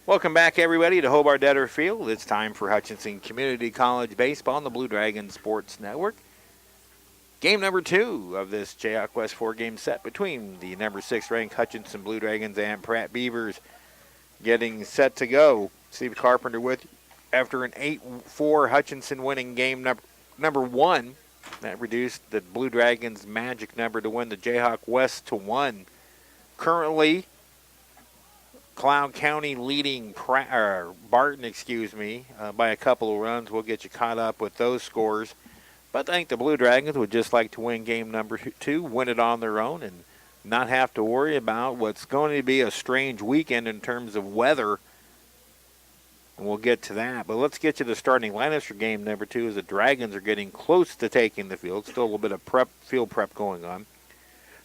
Welcome back, everybody, to Hobart-Detter Field. It's time for Hutchinson Community College Baseball on the Blue Dragon Sports Network. Game number 2 of this Jayhawk West 4-game set between the number 6 ranked Hutchinson Blue Dragons and Pratt Beavers getting set to go. Steve Carpenter with you. After an 8-4 Hutchinson winning game number 1, that reduced the Blue Dragons' magic number to win the Jayhawk West to 1. Currently, Cloud County leading Barton, by a couple of runs. We'll get you caught up with those scores. But I think the Blue Dragons would just like to win game number 2, win it on their own, and not have to worry about what's going to be a strange weekend in terms of weather. And we'll get to that. But let's get you the starting lineups for game number 2 as the Dragons are getting close to taking the field. Still a little bit of field prep going on.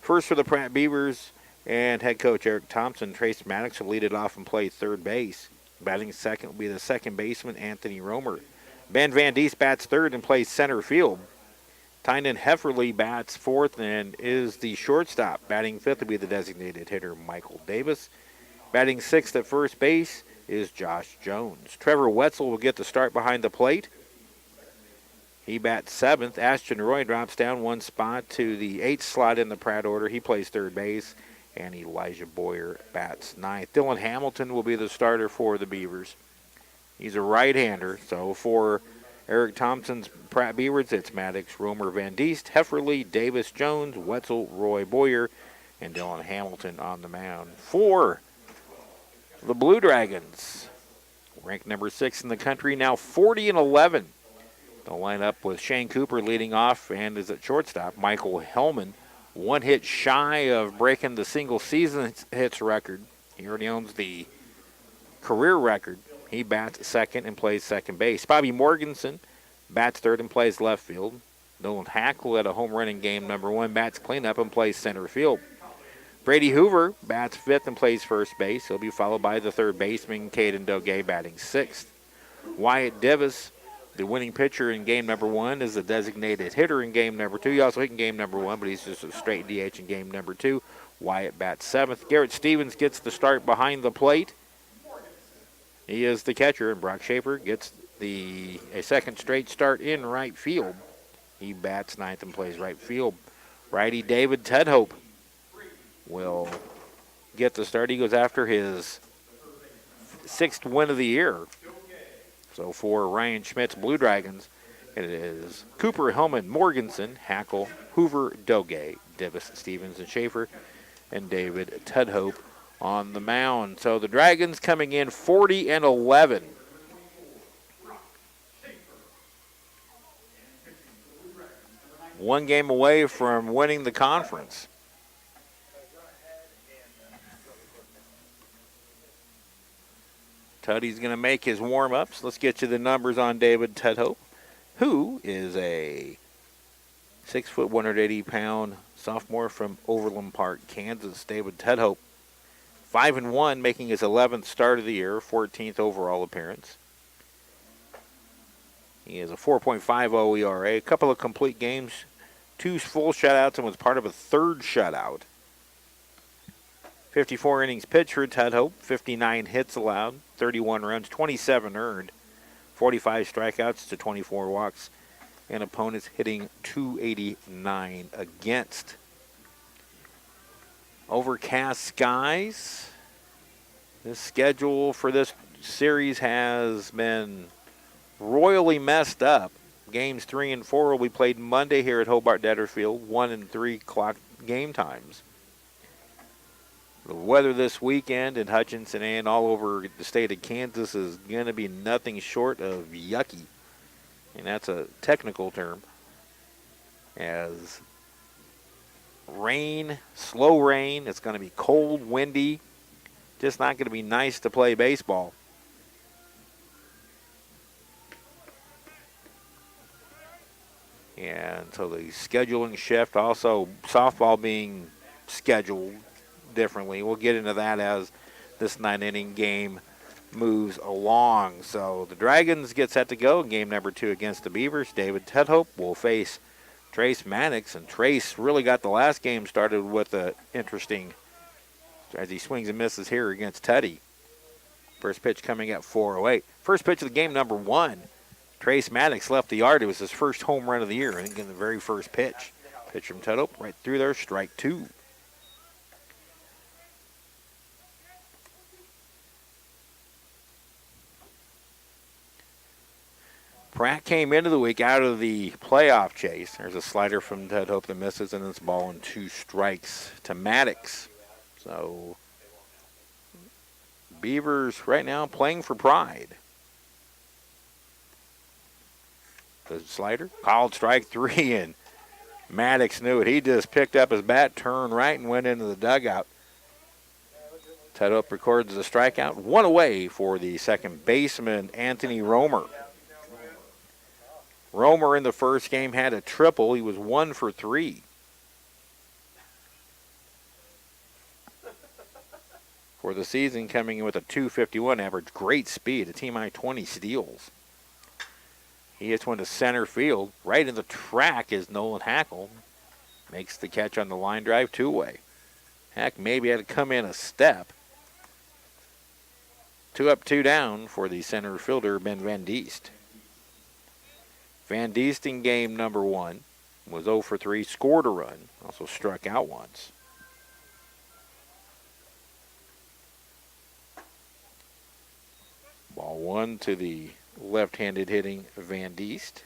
First for the Pratt Beavers, and head coach Eric Thompson, Trace Maddox will lead it off and play third base. Batting second will be the second baseman, Anthony Romer. Ben Van Diest bats third and plays center field. Tynan Hefferly bats fourth and is the shortstop. Batting fifth will be the designated hitter, Michael Davis. Batting sixth at first base is Josh Jones. Trevor Wetzel will get the start behind the plate. He bats seventh. Ashton Roy drops down one spot to the 8th slot in the Pratt order. He plays third base. And Elijah Boyer bats ninth. Dylan Hamilton will be the starter for the Beavers. He's a right-hander, so for Eric Thompson's Pratt Beavers, it's Maddox, Romer, Van Diest, Hefferly, Davis, Jones, Wetzel, Roy Boyer, and Dylan Hamilton on the mound. For the Blue Dragons, ranked number 6 in the country, now 40-11. They'll line up with Shane Cooper leading off and is at shortstop, Michael Hellman. One hit shy of breaking the single season hits record. He already owns the career record. He bats second and plays second base. Bobby Morganson bats third and plays left field. Nolan Hackle at a home run in game number 1, bats cleanup and plays center field. Brady Hoover bats fifth and plays first base. He'll be followed by the third baseman, Caden Doge, batting sixth. Wyatt Divis, the winning pitcher in game number 1, is the designated hitter in game number 2. He also hit in game number 1, but he's just a straight DH in game number 2. Wyatt bats seventh. Garrett Stevens gets the start behind the plate. He is the catcher, and Brock Schaefer gets a second straight start in right field. He bats ninth and plays right field. Righty David Tedhope will get the start. He goes after his 6th win of the year. So for Ryan Schmidt's Blue Dragons, it is Cooper, Hellman, Morganson, Hackle, Hoover, Doge, Divis, Stevens, and Schaefer, and David Tedhope on the mound. So the Dragons coming in 40-11. One game away from winning the conference. Tuddy's going to make his warm-ups. Let's get you the numbers on David Tedhope, who is a 6 foot, 180-pound sophomore from Overland Park, Kansas. David Tedhope, 5-1, making his 11th start of the year, 14th overall appearance. He has a 4.50 ERA, a couple of complete games, 2 full shutouts, and was part of a 3rd shutout. 54 innings pitched for Tedhope, 59 hits allowed, 31 runs, 27 earned, 45 strikeouts to 24 walks, and opponents hitting .289 against. Overcast skies. The schedule for this series has been royally messed up. Games 3 and 4 will be played Monday here at Hobart-Detter Field, 1 and 3 o'clock game times. The weather this weekend in Hutchinson and all over the state of Kansas is going to be nothing short of yucky. And that's a technical term. As rain, slow rain, it's going to be cold, windy. Just not going to be nice to play baseball. And so the scheduling shift, also softball being scheduled differently. We'll get into that as this 9-inning game moves along. So the Dragons get set to go in game number 2 against the Beavers. David Tedhope will face Trace Maddox, and Trace really got the last game started with a interesting as he swings and misses here against Teddy. First pitch coming at 4:08. First pitch of the game, number 1. Trace Maddox left the yard. It was his first home run of the year, I think, in the very first pitch. Pitch from Ted Hope right through there, strike 2. Pratt came into the week out of the playoff chase. There's a slider from Ted Hope that misses, and it's ball and 2 strikes to Maddox. So Beavers right now playing for pride. The slider, called strike 3, and Maddox knew it. He just picked up his bat, turned right, and went into the dugout. Ted Hope records the strikeout. 1 away for the second baseman, Anthony Romer. Romer in the first game had a triple. He was 1 for 3. For the season, coming in with a .251 average. Great speed, a team high 20 steals. He hits one to center field. Right in the track is Nolan Hackle. Makes the catch on the line drive, 2-way. Hack maybe had to come in a step. 2 up, 2 down for the center fielder, Ben Van Diest. Van Diest in game number 1 was 0 for 3, scored a run, also struck out once. Ball 1 to the left-handed hitting Van Diest.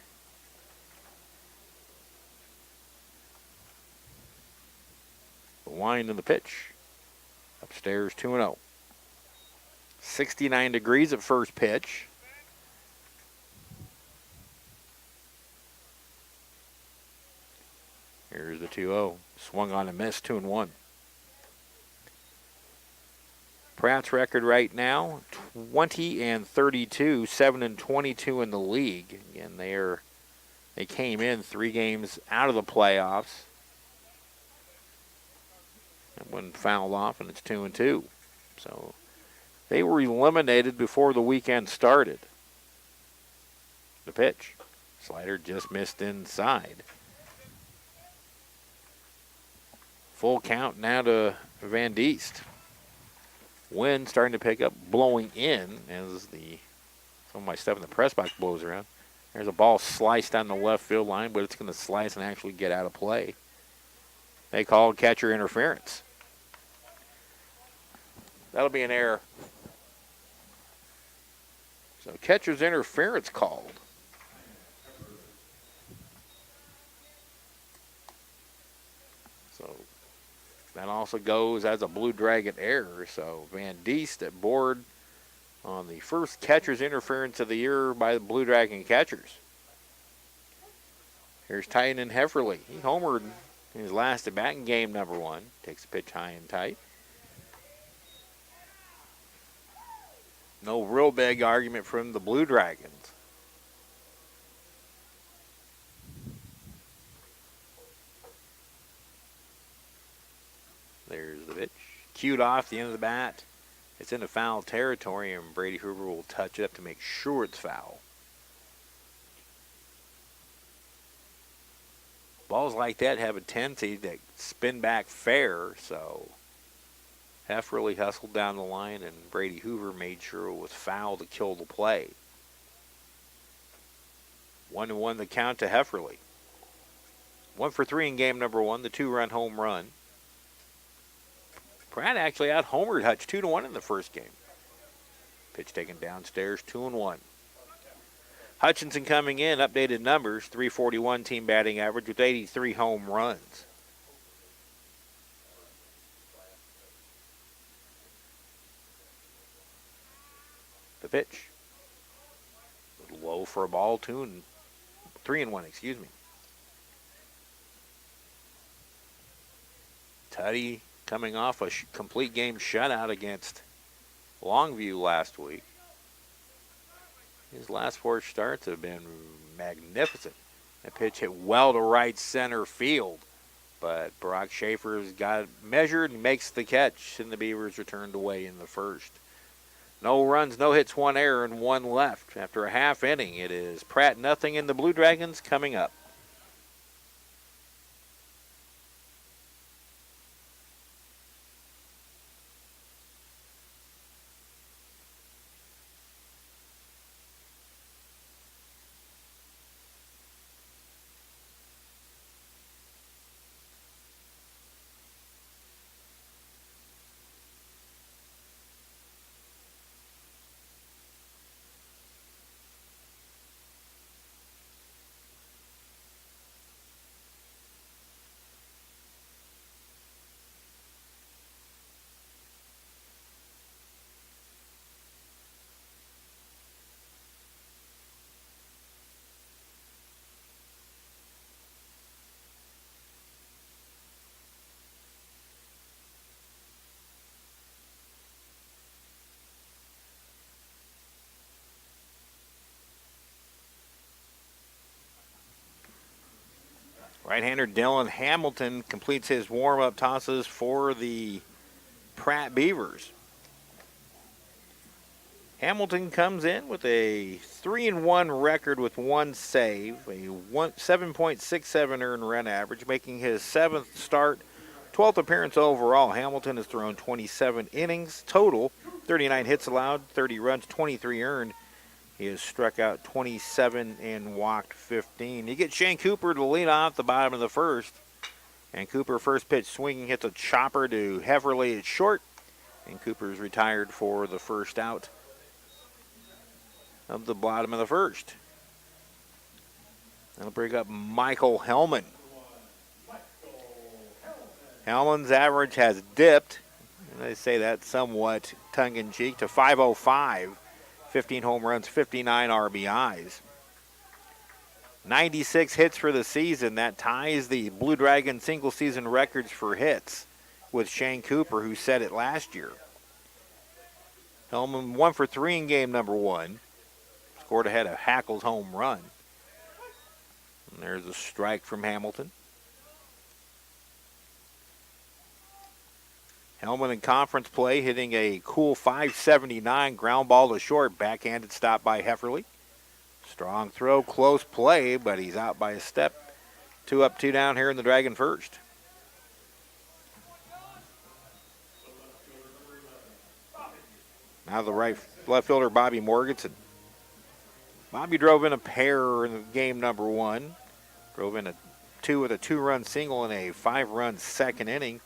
The wind and the pitch. Upstairs 2-0. 69 degrees at first pitch. Here's the 2-0. Swung on and missed, 2-1. Pratt's record right now, 20-32, 7-22 in the league. Again, they came in 3 games out of the playoffs. And one fouled off, and it's 2-2. So they were eliminated before the weekend started. The pitch. Slider just missed inside. Full count now to Van Diest. Wind starting to pick up, blowing in as some of my stuff in the press box blows around. There's a ball sliced down the left field line, but it's going to slice and actually get out of play. They called catcher interference. That'll be an error. So catcher's interference called. So that also goes as a Blue Dragon error. So Van Diest at board on the first catcher's interference of the year by the Blue Dragon catchers. Here's Tynan Hefferly. He homered in his last at bat in game number 1. Takes a pitch high and tight. No real big argument from the Blue Dragons. There's the pitch. Cued off the end of the bat. It's into foul territory, and Brady Hoover will touch it up to make sure it's foul. Balls like that have a tendency to spin back fair, so Heff really hustled down the line, and Brady Hoover made sure it was foul to kill the play. 1-1 the count to Hefferly. 1 for 3 in game number 1, the 2-run home run. Pratt actually out-homered Hutch 2-1 in the first game. Pitch taken downstairs, 2-1. Hutchinson coming in, updated numbers, .341 team batting average with 83 home runs. The pitch. A little low for a ball, 3-1, excuse me. Tutty coming off a complete game shutout against Longview last week. His last 4 starts have been magnificent. That pitch hit well to right center field, but Brock Schaefer's got it measured and makes the catch, and the Beavers are turned away in the first. No runs, no hits, 1 error, and 1 left. After a half inning, it is Pratt nothing and the Blue Dragons coming up. Right-hander Dylan Hamilton completes his warm-up tosses for the Pratt Beavers. Hamilton comes in with a 3-1 record with one save, a 7.67 earned run average, making his 7th start, 12th appearance overall. Hamilton has thrown 27 innings total, 39 hits allowed, 30 runs, 23 earned. He has struck out 27 and walked 15. You get Shane Cooper to lead off the bottom of the first. And Cooper, first pitch swinging, hits a chopper to Heverly at short. And Cooper's retired for the first out of the bottom of the first. That'll bring up Michael Hellman. Hellman's average has dipped, and I say that somewhat tongue-in-cheek, to 505. 15 home runs, 59 RBIs. 96 hits for the season. That ties the Blue Dragon single-season records for hits with Shane Cooper, who set it last year. Hellman 1 for 3 in game number 1. Scored ahead of Hackle's home run. And there's a strike from Hamilton. Hellman in conference play hitting a cool .579, ground ball to short, backhanded stop by Hefferly. Strong throw, close play, but he's out by a step. 2 up, 2 down here in the Dragon first. Now the left fielder, Bobby Morganson. Bobby drove in a pair in game number 1. Drove in a 2 with a 2-run single in a 5-run second inning.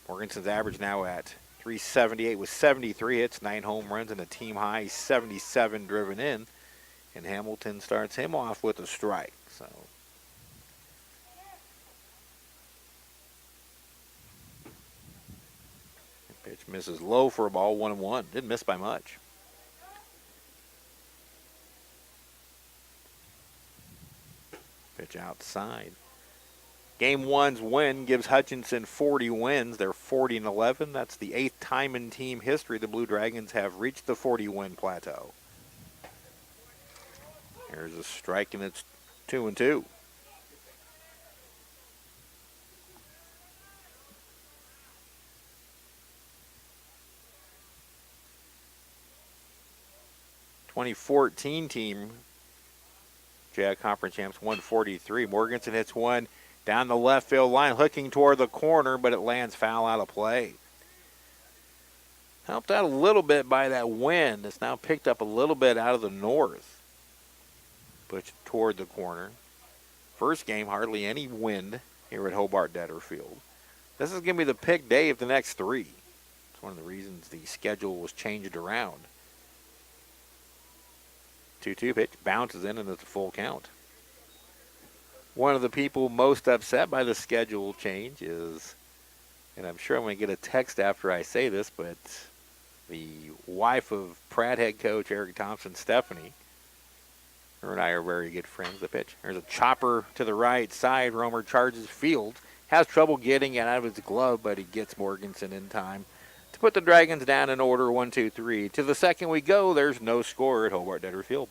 Morganson's average now at .378 with 73 hits, 9 home runs, and a team high 77 driven in. And Hamilton starts him off with a strike. So pitch misses low for a ball, 1-1. Didn't miss by much. Pitch outside. Game 1's win gives Hutchinson 40 wins. They're 40-11. That's the 8th time in team history the Blue Dragons have reached the 40-win plateau. Here's a strike, and it's 2-2. '14 team, Jayhawk Conference champs, 143. Morganson hits one down the left field line, hooking toward the corner, but it lands foul out of play. Helped out a little bit by that wind. It's now picked up a little bit out of the north. Pushed toward the corner. First game, hardly any wind here at Hobart-Detter Field. This is going to be the pick day of the next 3. It's one of the reasons the schedule was changed around. 2-2 pitch, bounces in, and it's a full count. One of the people most upset by the schedule change is, and I'm sure I'm going to get a text after I say this, but the wife of Pratt head coach Eric Thompson, Stephanie. Her and I are very good friends. The pitch. There's a chopper to the right side. Romer charges field. Has trouble getting it out of his glove, but he gets Morganson in time to put the Dragons down in order 1-2-3. To the second we go, there's no score at Hobart-Detter Field.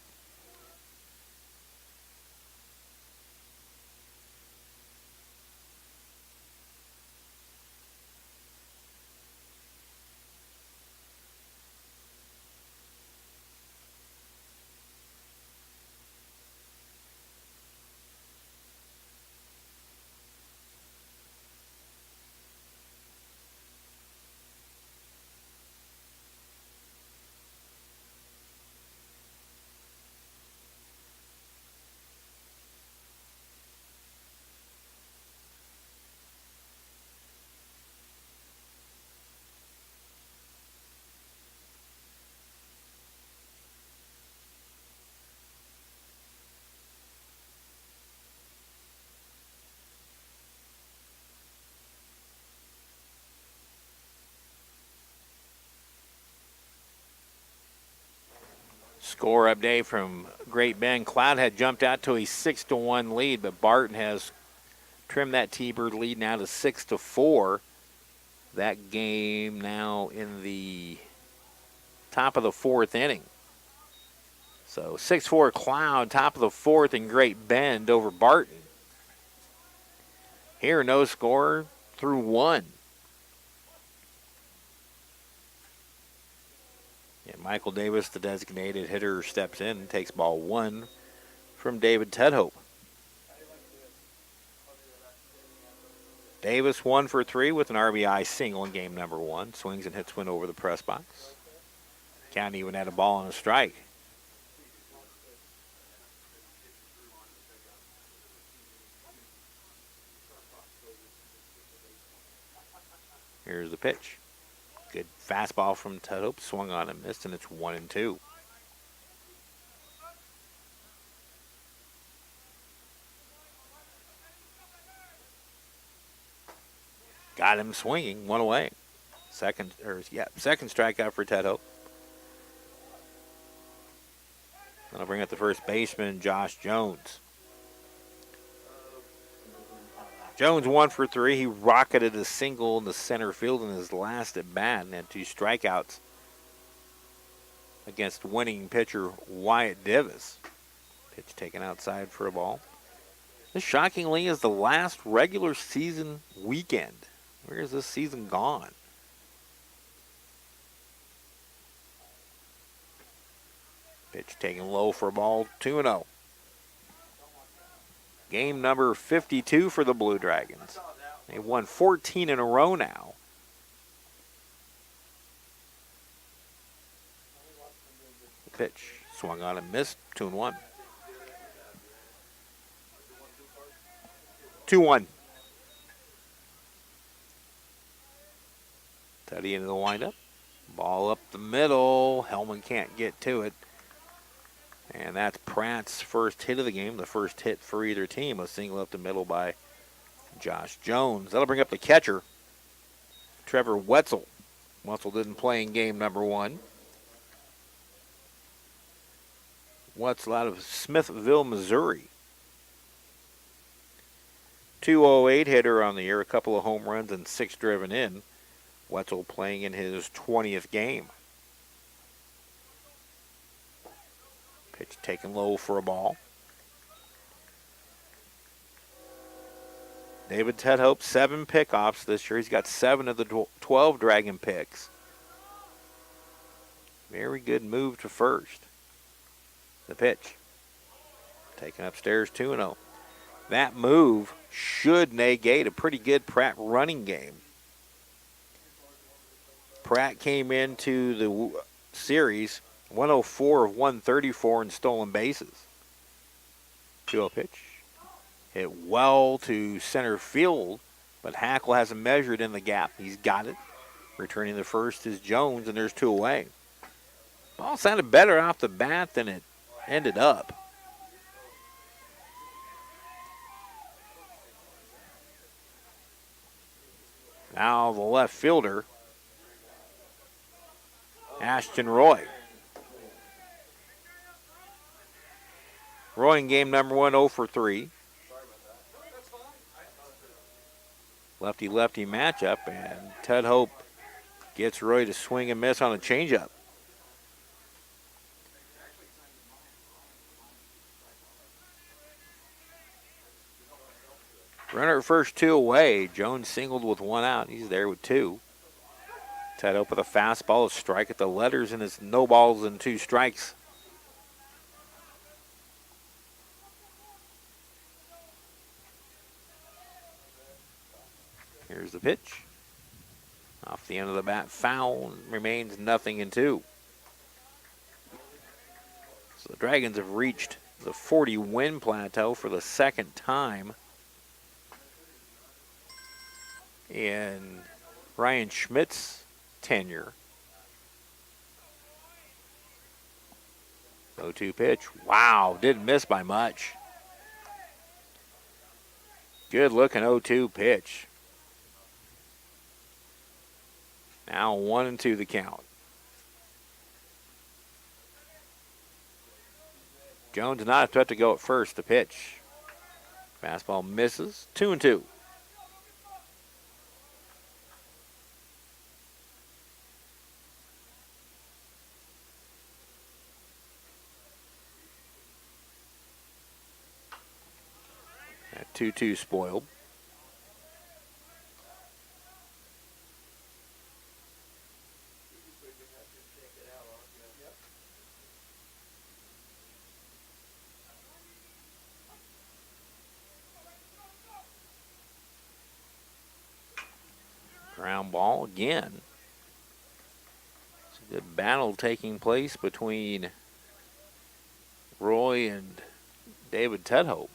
Score update from Great Bend. Cloud had jumped out to a 6-1 lead, but Barton has trimmed that T-Bird lead now to 6-4. That game now in the top of the 4th inning. So 6-4 Cloud, top of the fourth in Great Bend over Barton. Here, no score through one. And Michael Davis, the designated hitter, steps in and takes ball one from David Tedhope. Davis 1 for 3 with an RBI single in game number one. Swings and hits one over the press box. Count even had a ball and a strike. Here's the pitch. Good fastball from Tedhope. Swung on and missed, and it's 1-2. Got him swinging, one away. Second strikeout for Tedhope. That'll bring up the first baseman, Josh Jones. Jones 1 for 3. He rocketed a single in the center field in his last at bat and had 2 strikeouts against winning pitcher Wyatt Davis. Pitch taken outside for a ball. This shockingly is the last regular season weekend. Where is this season gone? Pitch taken low for a ball, 2-0. Game number 52 for the Blue Dragons. They've won 14 in a row now. The pitch swung on and missed, 2-1. 2-1. Teddy into the windup. Ball up the middle. Hellman can't get to it. And that's Pratt's first hit of the game, the first hit for either team, a single up the middle by Josh Jones. That'll bring up the catcher, Trevor Wetzel. Wetzel didn't play in game number one. Wetzel out of Smithville, Missouri. 208 hitter on the year, a couple of home runs and 6 driven in. Wetzel playing in his 20th game. Pitch taken low for a ball. David Tedhope, 7 pickoffs this year. He's got 7 of the 12 Dragon picks. Very good move to first. The pitch. Taken upstairs, 2-0. That move should negate a pretty good Pratt running game. Pratt came into the series 104 of 134 in stolen bases. 2-0 pitch. Hit well to center field, but Hackle hasn't measured in the gap. He's got it. Returning the first is Jones, and there's 2 away. Ball sounded better off the bat than it ended up. Now the left fielder, Ashton Roy. Roy in game number 1, 0 for 3. Lefty-lefty matchup, and Tedhope gets Roy to swing and miss on a changeup. Runner at first, 2 away. Jones singled with 1 out. He's there with 2. Tedhope with a fastball, a strike at the letters, and it's no balls and 2 strikes. Here's the pitch. Off the end of the bat, foul. Remains 0-2. So the Dragons have reached the 40-win plateau for the second time in Ryan Schmidt's tenure. 0-2 pitch. Wow, didn't miss by much. Good looking 0-2 pitch. Now 1-2 the count. Jones not a threat to go at first. The pitch. Fastball misses. 2-2. 2-2 spoiled. Ground ball again. It's a good battle taking place between Roy and David Tedhope.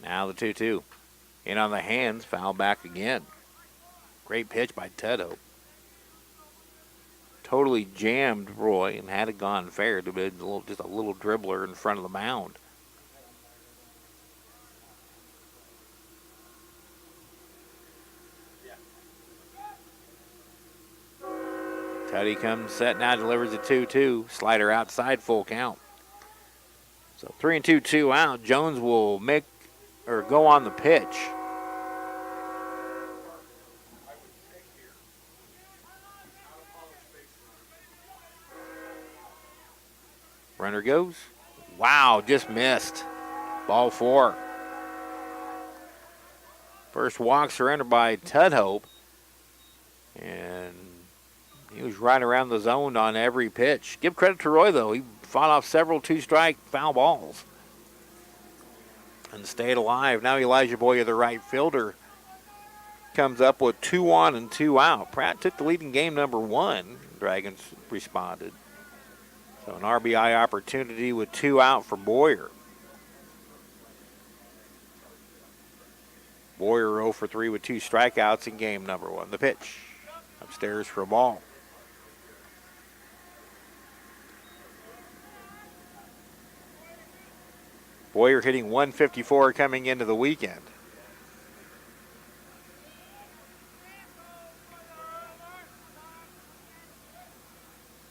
Now the 2-2. In on the hands, foul back again. Great pitch by Tedhope. Totally jammed Roy, and had it gone fair, it would have been just a little dribbler in front of the mound. Teddy comes set now, delivers a 2-2. Slider outside, full count. So 3-2, 2 out. Jones will go on the pitch. Runner goes. Wow, just missed. Ball 4. First walk surrendered by Tedhope. And he was right around the zone on every pitch. Give credit to Roy, though. He fought off several 2-strike foul balls and stayed alive. Now Elijah Boyer, the right fielder, comes up with 2 on and 2 out. Pratt took the lead in game number 1. Dragons responded. So an RBI opportunity with 2 out for Boyer. Boyer 0 for 3 with 2 strikeouts in game number 1. The pitch upstairs for a ball. Boyer hitting 154 coming into the weekend.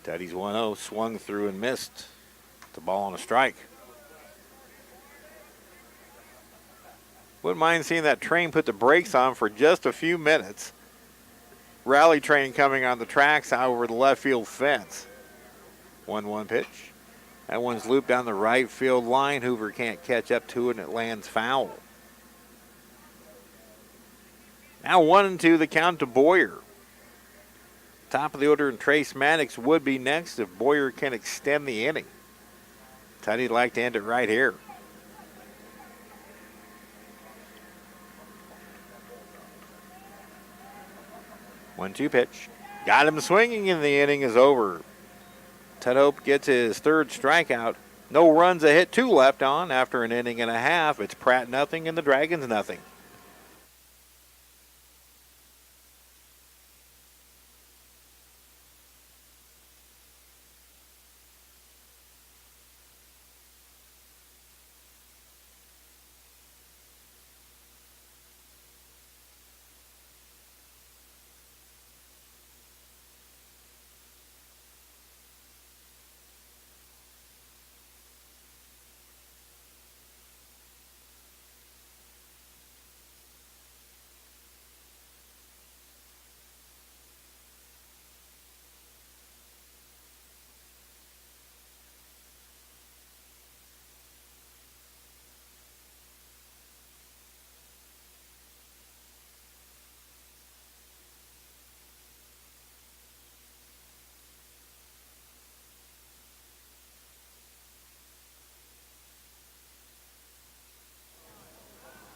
Teddy's 1-0, swung through and missed. The ball on a strike. Wouldn't mind seeing that train put the brakes on for just a few minutes. Rally train coming on the tracks out over the left field fence. 1-1 pitch. That one's looped down the right field line. Hoover can't catch up to it, and it lands foul. Now 1-2, the count to Boyer. Top of the order, and Trace Maddox would be next if Boyer can extend the inning. Teddy'd like to end it right here. One-two pitch. Got him swinging, and the inning is over. Tedhope gets his 3rd strikeout. No runs, a hit, 2 left on after an inning and a half. It's Pratt nothing and the Dragons nothing.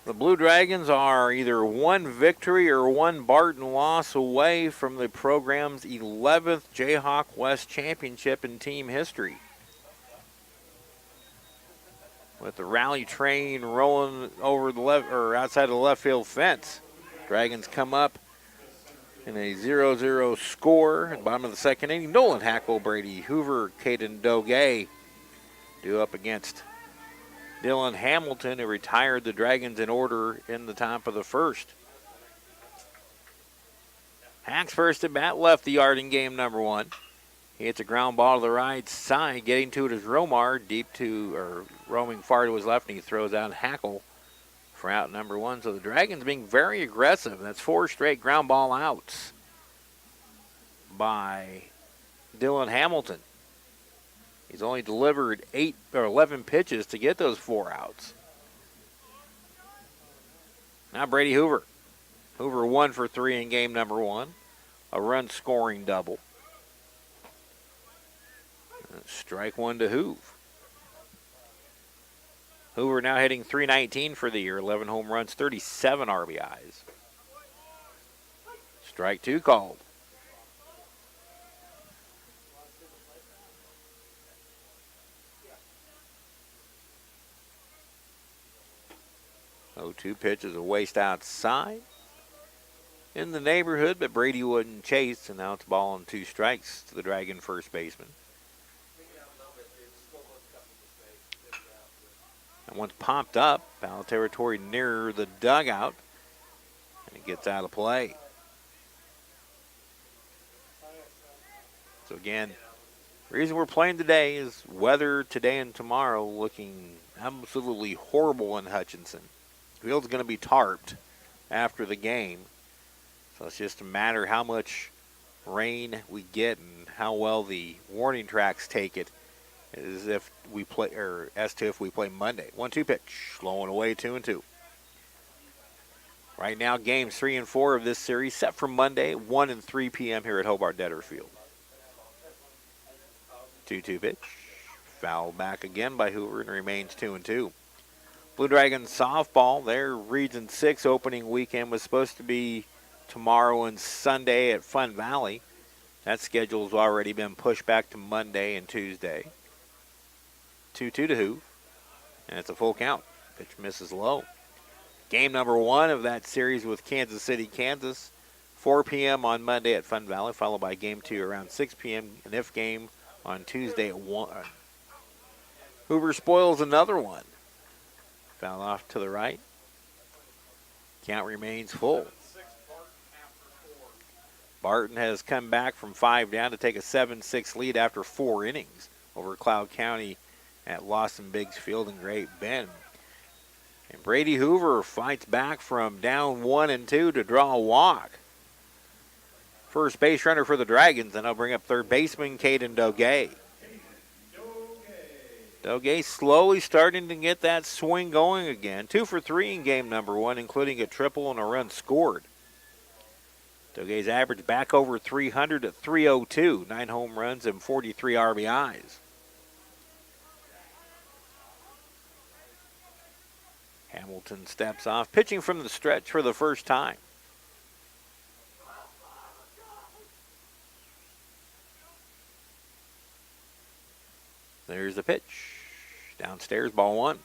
The Blue Dragons are either 1 victory or 1 Barton loss away from the program's 11th Jayhawk West championship in team history. With the rally train rolling over the left or outside the left field fence, Dragons come up in a 0-0 score at the bottom of the 2nd inning. Nolan Hackle, Brady Hoover, Caden Doge due up against Dylan Hamilton, who retired the Dragons in order in the top of the 1st. Hacks first at bat, left the yard in game number 1. He hits a ground ball to the right side. Getting to it is Romar, roaming far to his left, and he throws out Hackle for out number 1. So the Dragons being very aggressive. That's 4 straight ground ball outs by Dylan Hamilton. He's only delivered 8 or 11 pitches to get those 4 outs. Now Brady Hoover. Hoover 1 for 3 in game number 1. A run scoring double. Strike 1 to Hoove. Hoover now hitting .319 for the year. 11 home runs, 37 RBIs. Strike 2 called. Oh, 2 pitches, a waste outside. In the neighborhood, but Brady wouldn't chase, and now it's ball and 2 strikes to the Dragon first baseman. And once popped up, foul territory near the dugout, and it gets out of play. So again, the reason we're playing today is weather today and tomorrow looking absolutely horrible in Hutchinson. The field's going to be tarped after the game. So it's just a matter how much rain we get and how well the warning tracks take it as if we play, or as to if we play Monday. 1-2 pitch, slowing away 2-2. Right now, games 3 and 4 of this series set for Monday, 1 and 3 p.m. here at Hobart-Detter Field. 2-2 pitch, fouled back again by Hoover and remains 2-2. Blue Dragons softball, their Region 6 opening weekend was supposed to be tomorrow and Sunday at Fun Valley. That schedule's already been pushed back to Monday and Tuesday. 2-2 to Hoove, and it's a full count. Pitch misses low. Game number 1 of that series with Kansas City, Kansas, 4 p.m. on Monday at Fun Valley, followed by game 2 around 6 p.m. An if game on Tuesday at 1. Hoover spoils another one. Foul off to the right. Count remains full. Barton has come back from 5 down to take a 7-6 lead after 4 innings over Cloud County at Lawson Biggs Field in Great Bend. And Brady Hoover fights back from down 1-2 to draw a walk. First base runner for the Dragons, and I'll bring up third baseman Caden Doge. Doge slowly starting to get that swing going again. 2 for 3 in game number 1, including a triple and a run scored. Doge's average back over 300 at .302, 9 home runs and 43 RBIs. Hamilton steps off, pitching from the stretch for the first time. There's the pitch. Downstairs, ball 1.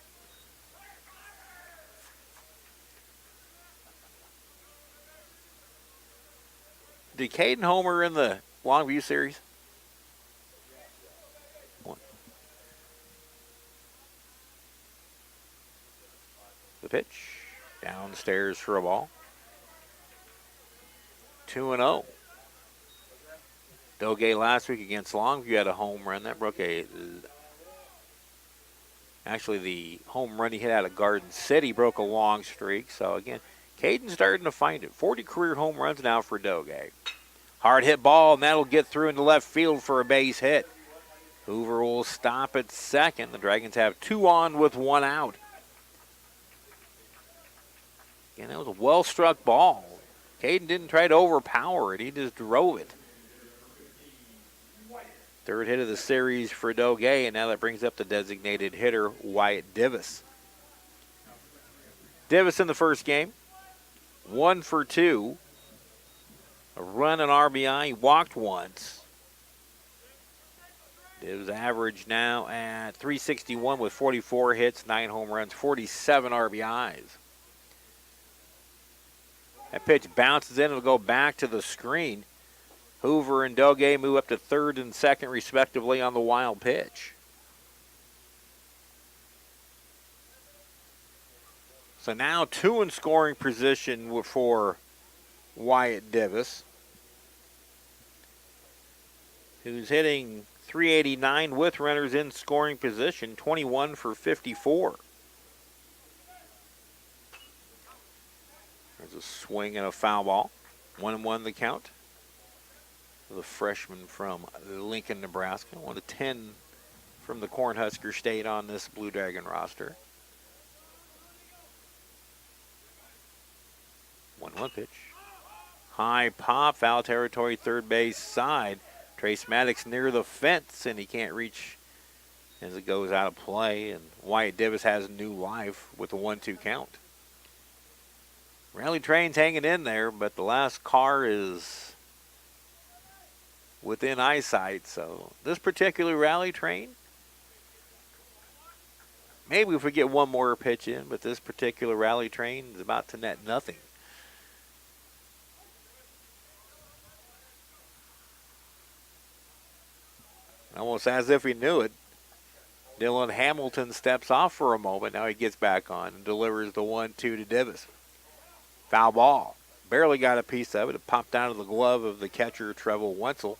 Did Caden homer in the Longview series? 1. The pitch. Downstairs for a ball. 2-0. Doge last week against Longview had a home run. That broke actually the home run he hit out of Garden City broke a long streak. So again, Caden's starting to find it. 40 career home runs now for Doge. Hard hit ball, and that'll get through into left field for a base hit. Hoover will stop at second. The Dragons have 2 on with 1 out. Again, that was a well-struck ball. Caden didn't try to overpower it. He just drove it. Third hit of the series for Doge, and now that brings up the designated hitter, Wyatt Divis. Divis in the first game, 1 for 2. A run and RBI. He walked once. Divis average now at .361 with 44 hits, 9 home runs, 47 RBIs. That pitch bounces in. It'll go back to the screen. Hoover and Doge move up to third and second, respectively, on the wild pitch. So now 2 in scoring position for Wyatt Divis, who's hitting .389 with runners in scoring position, 21 for 54. There's a swing and a foul ball. 1-1 the count. the freshman from Lincoln, Nebraska. One of 10 from the Cornhusker State on this Blue Dragon roster. 1-1 pitch. High pop, foul territory, third base side. Trace Maddox near the fence, and he can't reach as it goes out of play. And Wyatt Divis has new life with a 1-2 count. Rally Train's hanging in there, but the last car is within eyesight. So this particular Rally Train, maybe if we get one more pitch in, but this particular Rally Train is about to net nothing. Almost as if he knew it. Dylan Hamilton steps off for a moment. Now he gets back on and delivers the 1-2 to Divis. Foul ball. Barely got a piece of it. It popped out of the glove of the catcher, Trevor Wenzel.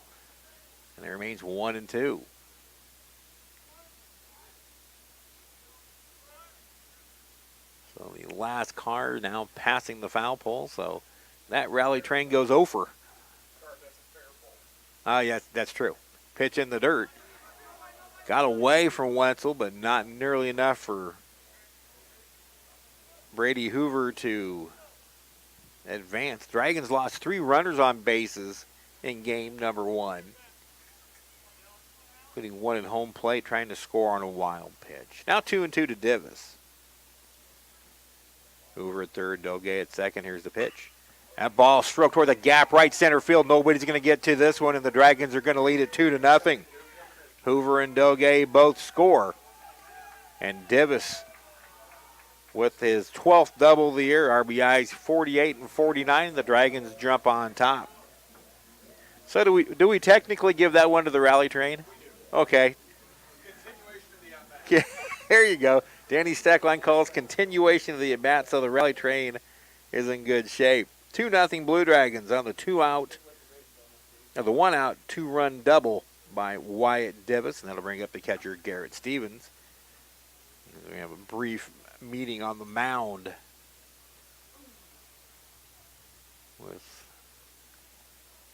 And it remains 1-2. So the last car now passing the foul pole. So that Rally Train goes over. Yeah, that's true. Pitch in the dirt. Got away from Wenzel, but not nearly enough for Brady Hoover to advance. Dragons lost 3 runners on bases in game number 1, including 1 at home plate, trying to score on a wild pitch. Now 2-2 to Divis. Hoover at third, Doge at second. Here's the pitch. That ball struck toward the gap, right center field. Nobody's going to get to this one, and the Dragons are going to lead it 2-0. Hoover and Doge both score. And Divis with his 12th double of the year, RBIs 48 and 49. The Dragons jump on top. So do we technically give that one to the Rally Train? Okay. There you go. Danny Steckline calls continuation of the at-bat, so the Rally Train is in good shape. 2-0 Blue Dragons on the 1-out, 2-run double by Wyatt Divis, and that'll bring up the catcher Garrett Stevens. We have a brief meeting on the mound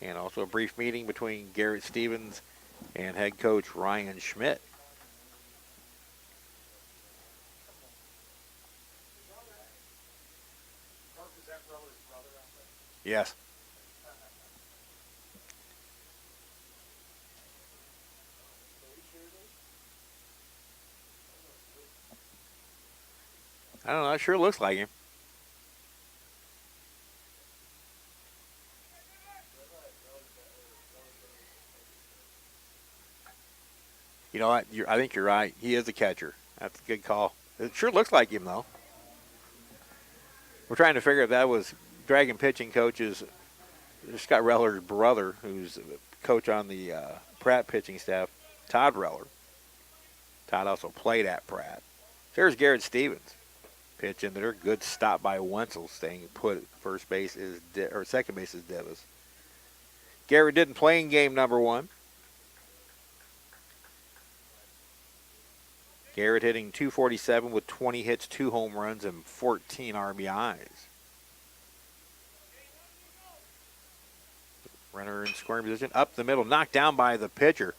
and also a brief meeting between Garrett Stevens and head coach Ryan Schmidt. Yes. I don't know. It sure looks like him. You know what? I think you're right. He is a catcher. That's a good call. It sure looks like him, though. We're trying to figure if that was Dragon pitching coach's Scott Reller's brother, who's a coach on the Pratt pitching staff, Todd Reller. Todd also played at Pratt. There's Garrett Stevens. Pitch in there. Good stop by Wenzel, staying put at first base second base is Divis. Garrett didn't play in game number 1. Garrett hitting .247 with 20 hits, 2 home runs, and 14 RBIs. Runner in scoring position. Up the middle, knocked down by the pitcher.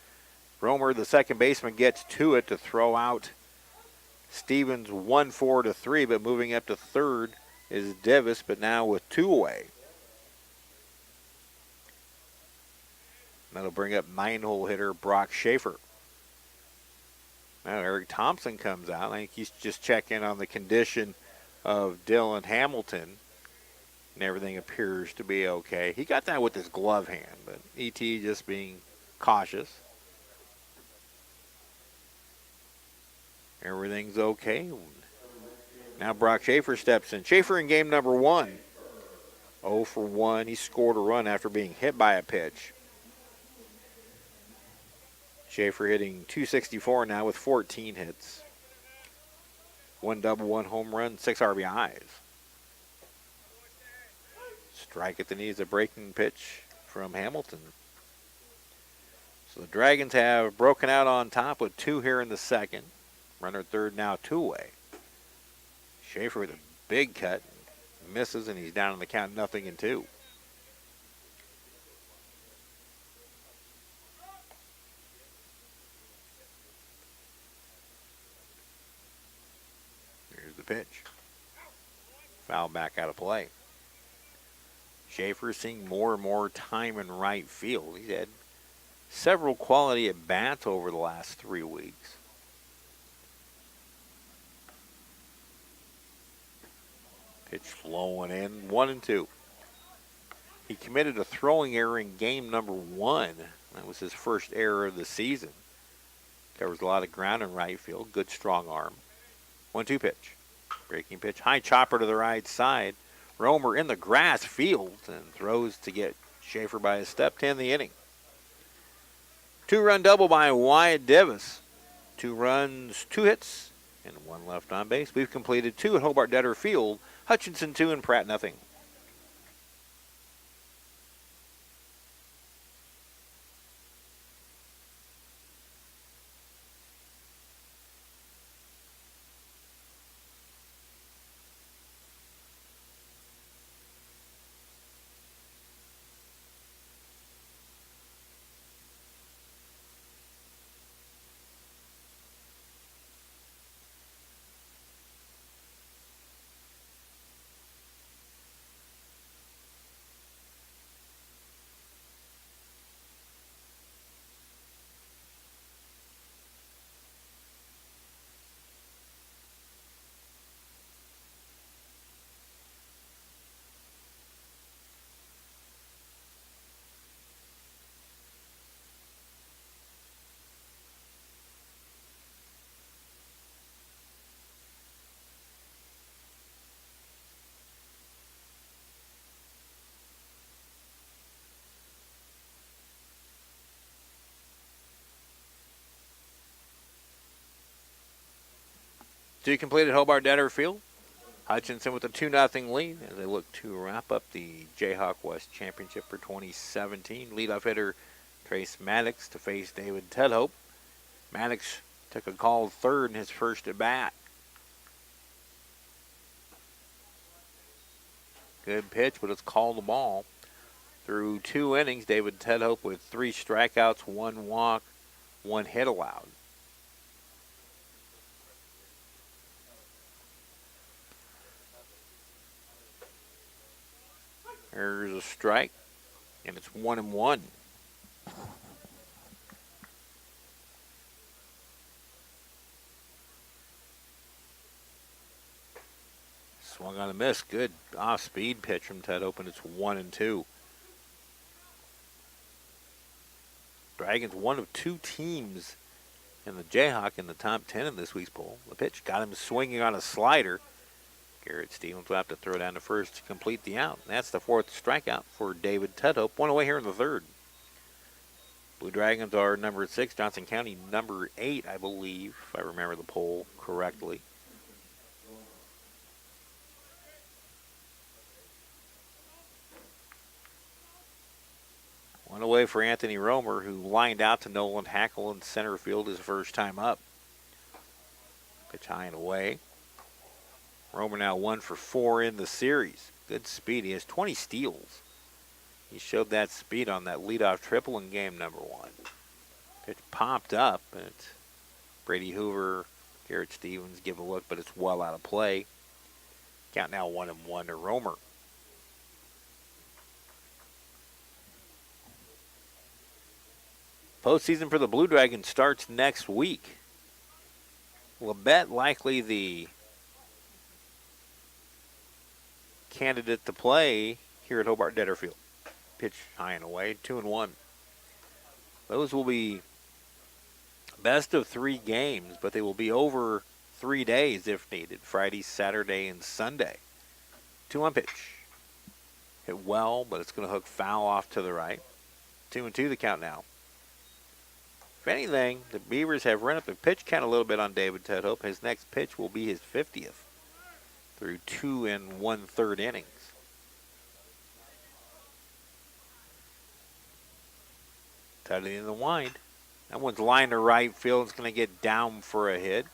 Romer, the second baseman, gets to it to throw out Stevens 1-4-3, but moving up to third is Divis, but now with 2 away. That'll bring up 9-hole hitter Brock Schaefer. Now Eric Thompson comes out. I think he's just checking on the condition of Dylan Hamilton, and everything appears to be okay. He got that with his glove hand, but E.T. just being cautious. Everything's okay. Now Brock Schaefer steps in. Schaefer in game number 1. 0 for 1. He scored a run after being hit by a pitch. Schaefer hitting .264 now with 14 hits. 1 double, 1 home run, 6 RBIs. Strike at the knees, a breaking pitch from Hamilton. So the Dragons have broken out on top with 2 here in the second. Runner at third now 2 away. Schaefer with a big cut. Misses, and he's down on the count 0-2. pitch. Foul back out of play. Schaefer seeing more and more time in right field. He's had several quality at-bats over the last 3 weeks. Pitch flowing in, 1-2. He committed a throwing error in game number 1. That was his first error of the season. Covers a lot of ground in right field. Good strong arm. 1-2 pitch. Breaking pitch. High chopper to the right side. Romer in the grass field and throws to get Schaefer by a step to end the inning. 2-run double by Wyatt Davis. 2 runs, 2 hits, and 1 left on base. We've completed 2 at Hobart-Detter Field. Hutchinson 2 and Pratt nothing. Two completed Hobart-Detter Field. Hutchinson with a 2-0 lead as they look to wrap up the Jayhawk West Championship for 2017. Leadoff hitter Trace Maddox to face David Tedhope. Maddox took a called third in his first at bat. Good pitch, but it's called a ball. Through 2 innings, David Tedhope with 3 strikeouts, 1 walk, 1 hit allowed. There's a strike, and it's 1-1. Swung on a miss. Good off-speed pitch from Tedhope, and it's 1-2. Dragons one of 2 teams in the Jayhawk in the top 10 in this week's poll. The pitch got him swinging on a slider. Garrett Stevens will have to throw down to first to complete the out. That's the 4th strikeout for David Tedhope. 1 away here in the 3rd. Blue Dragons are number 6. Johnson County number 8, I believe, if I remember the poll correctly. One away for Anthony Romer, who lined out to Nolan Hackle in center field his first time up. Pitch high and away. Romer now 1 for 4 in the series. Good speed. He has 20 steals. He showed that speed on that leadoff triple in game number 1. Pitch popped up, and Brady Hoover, Garrett Stevens give a look, but it's well out of play. Count now 1-1 to Romer. Postseason for the Blue Dragons starts next week. Labette likely the candidate to play here at Hobart-Detter Field. Pitch high and away, 2-1. Those will be best of 3 games, but they will be over 3 days if needed. Friday, Saturday, and Sunday. 2-1 pitch. Hit well, but it's going to hook foul off to the right. 2-2 the count now. If anything, the Beavers have run up the pitch count a little bit on David Tedhope. His next pitch will be his 50th through 2 1/3 innings. Tutting in the wind. That one's lined to right field. It's going to get down for a hit.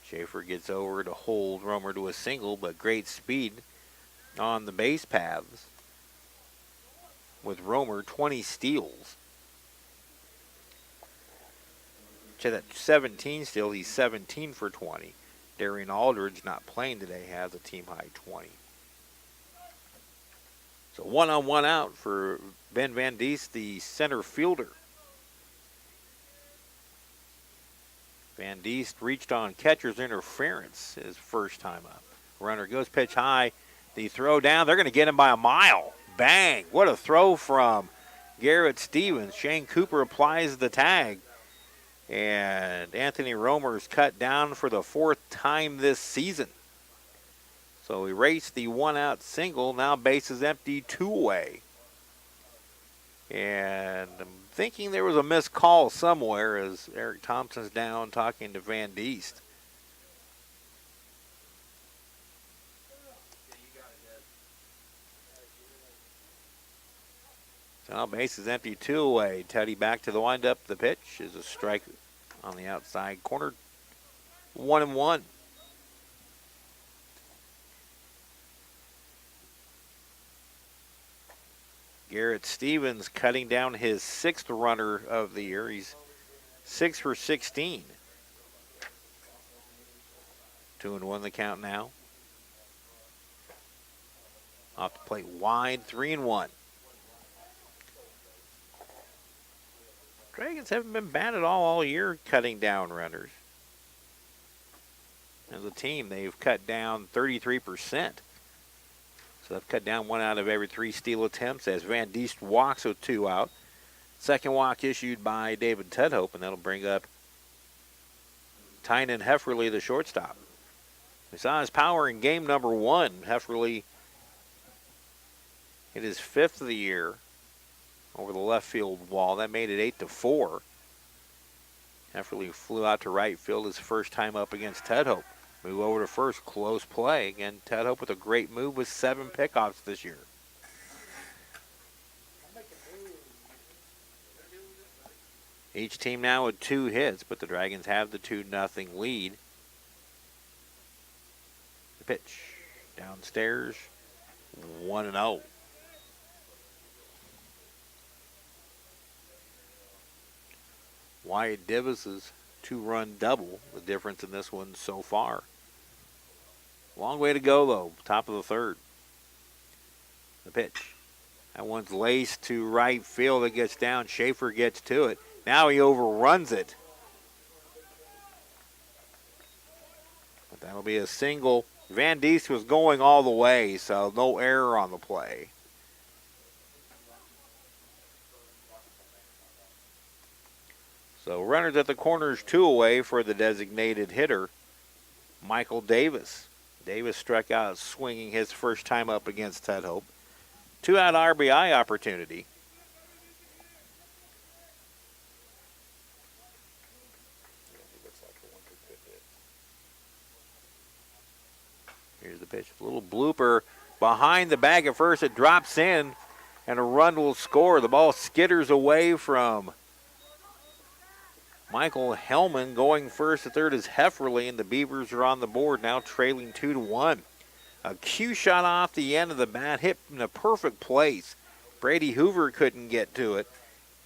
Schaefer gets over to hold Romer to a single, but great speed on the base paths. With Romer, 20 steals. To that 17 steal, he's 17 for 20. Darian Aldridge, not playing today, has a team-high 20. So one-on-one out for Ben Van Diest, the center fielder. Van Diest reached on catcher's interference his first time up. Runner goes pitch high. The throw down. They're going to get him by a mile. Bang. What a throw from Garrett Stevens. Shane Cooper applies the tag. And Anthony Romer's cut down for the 4th time this season. So he raced the one-out single. Now bases empty, 2 away. And I'm thinking there was a missed call somewhere as Eric Thompson's down talking to Van Diest. So now bases empty, 2 away. Teddy back to the windup. The pitch is a strike on the outside corner. 1-1. Garrett Stevens cutting down his 6th runner of the year. He's 6 for 16. 2-1 the count now. Off the plate wide, 3-1. Dragons haven't been bad at all year cutting down runners. As a team, they've cut down 33%. So they've cut down 1 out of every 3 steal attempts as Van Diest walks with 2 out. Second walk issued by David Tudhope, and that'll bring up Tynan Hefferly, the shortstop. We saw his power in game number 1. Hefferly hit his 5th of the year over the left field wall. That made it 8-4. Hefferly flew out to right field his first time up against Tudhope. Move over to first, close play. Again, Tudhope with a great move with 7 pickoffs this year. Each team now with 2 hits, but the Dragons have the 2-0 lead. The pitch downstairs, 1-0. Wyatt Divis's 2-run double, the difference in this one so far. Long way to go, though. Top of the 3rd. The pitch. That one's laced to right field. It gets down. Schaefer gets to it. Now he overruns it. But that'll be a single. Van Diest was going all the way, so no error on the play. So runners at the corners, 2 away for the designated hitter, Michael Davis. Davis struck out swinging his first time up against Tudhope. 2-out RBI opportunity. Here's the pitch. A little blooper behind the bag at first. It drops in, and a run will score. The ball skitters away from Michael Hellman. Going first to third is Hefferly, and the Beavers are on the board now, trailing 2-1. A cue shot off the end of the bat, hit in a perfect place. Brady Hoover couldn't get to it,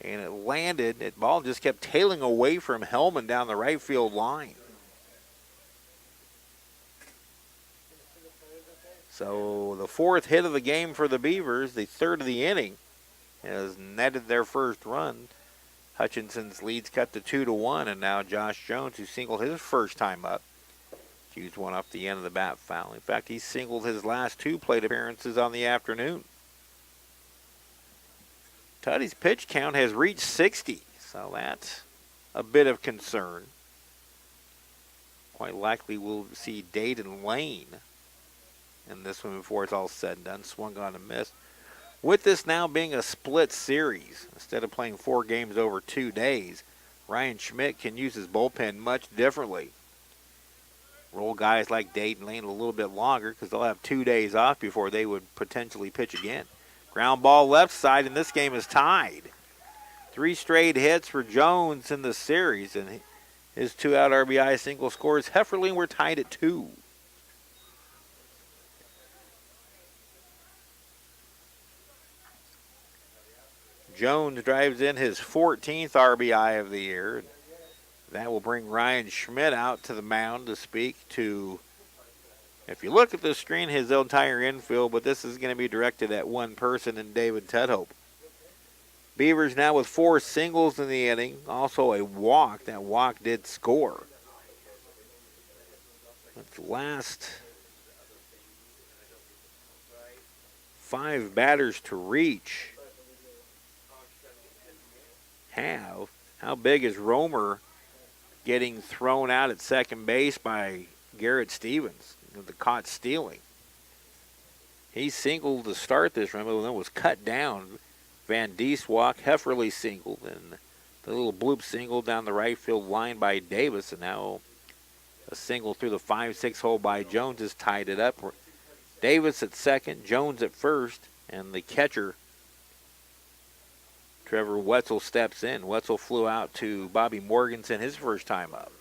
and it landed. The ball just kept tailing away from Hellman down the right field line. So the 4th hit of the game for the Beavers, the 3rd of the inning, has netted their first run. Hutchinson's lead's cut to 2-1, and now Josh Jones, who singled his first time up, used one off the end of the bat foul. In fact, he singled his last 2 plate appearances on the afternoon. Tuddy's pitch count has reached 60, so that's a bit of concern. Quite likely we'll see Dayton Lane in this one before it's all said and done. Swung on and missed. With this now being a split series, instead of playing 4 games over 2 days, Ryan Schmidt can use his bullpen much differently. Roll guys like Dayton Lane a little bit longer because they'll have 2 days off before they would potentially pitch again. Ground ball left side, and this game is tied. 3 straight hits for Jones in the series, and his 2-out RBI single scores. Hefferly, we're tied at 2. Jones drives in his 14th RBI of the year. That will bring Ryan Schmidt out to the mound to speak to, if you look at the screen, his entire infield, but this is going to be directed at one person in David Tudhope. Beavers now with 4 singles in the inning, also a walk. That walk did score. The last 5 batters to reach have. How big is Romer getting thrown out at second base by Garrett Stevens, the caught stealing? He singled to start this run, but then was cut down. Van Dieswalk, Hefferly singled, and the little bloop single down the right field line by Davis, and now a single through the 5-6 hole by Jones has tied it up. Davis at second, Jones at first, and the catcher, Trevor Wetzel, steps in. Wetzel flew out to Bobby Morganson his first time up.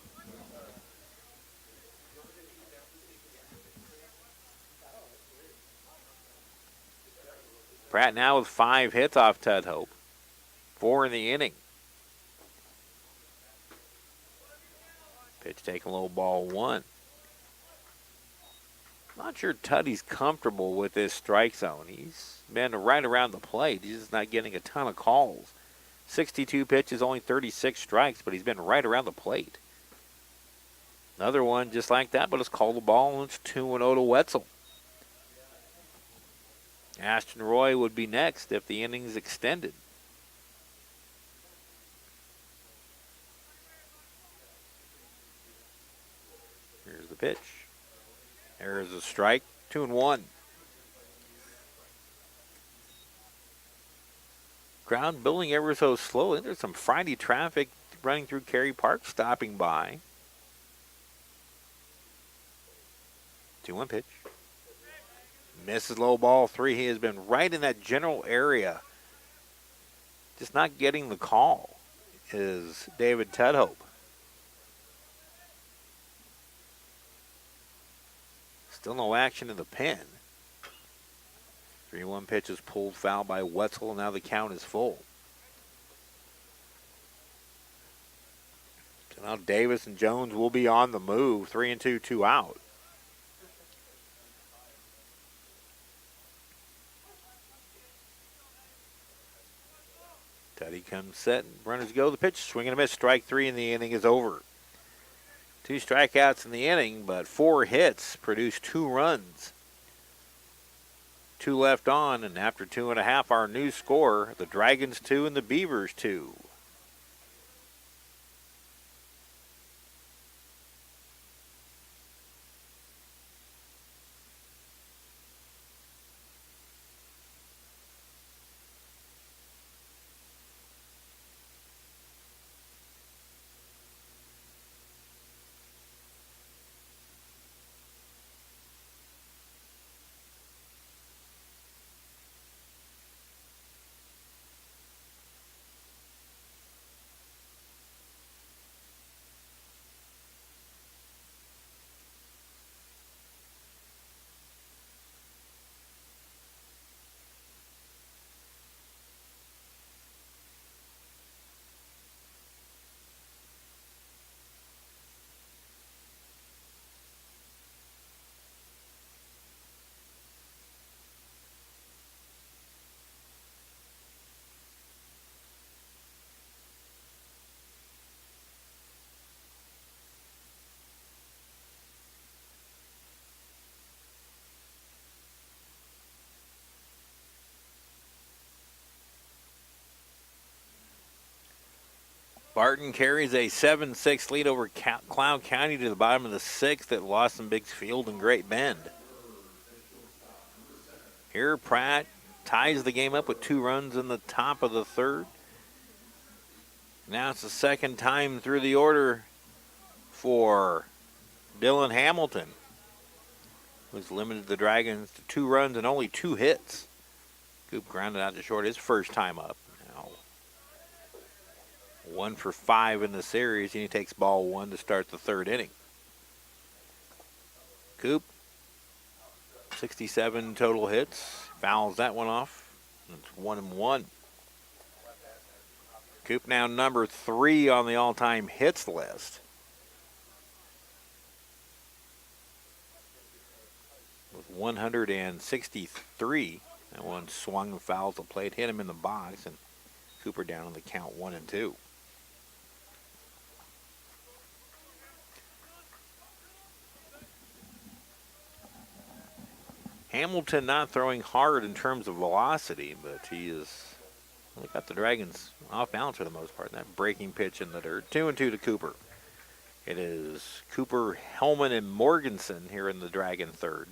Pratt now with 5 hits off Tudhope. 4 in the inning. Pitch taken low, ball 1. Not sure Tuddy's comfortable with this strike zone. He's been right around the plate. He's just not getting a ton of calls. 62 pitches, only 36 strikes, but he's been right around the plate. Another one just like that, but it's called the ball, and it's 2-0 to Wetzel. Ashton Roy would be next if the inning's extended. Here's the pitch. There's a strike, 2-1. Ground building ever so slowly. There's some Friday traffic running through Cary Park, stopping by. 2-1 pitch. Misses low, ball 3. He has been right in that general area. Just not getting the call is David Tudhope. Still no action in the pen. 3-1 pitch is pulled foul by Wetzel, and now the count is full. So now Davis and Jones will be on the move. 3-2, 2 out. Teddy comes set, runners go. The pitch, swing and a miss. Strike 3, and the inning is over. 2 strikeouts in the inning, but 4 hits produce 2 runs. 2 left on, and after 2.5, our new score, the Dragons 2 and the Beavers 2. Barton carries a 7-6 lead over Cloud County to the bottom of the 6th at Lawson Biggs Field in Great Bend. Here, Pratt ties the game up with 2 runs in the top of the 3rd. Now it's the second time through the order for Dylan Hamilton, who's limited the Dragons to 2 runs and only 2 hits. Coop grounded out to short his first time up. 1 for 5 in the series, and he takes ball 1 to start the 3rd inning. Coop, 67 total hits, fouls that one off. It's 1-1. Coop now number 3 on the all-time hits list. With 163. That one swung and fouls the plate, hit him in the box, and Cooper down on the count 1-2. Hamilton not throwing hard in terms of velocity, but he has got the Dragons off balance for the most part. That breaking pitch in the dirt. 2-2 to Cooper. It is Cooper, Hellman, and Morganson here in the Dragon third.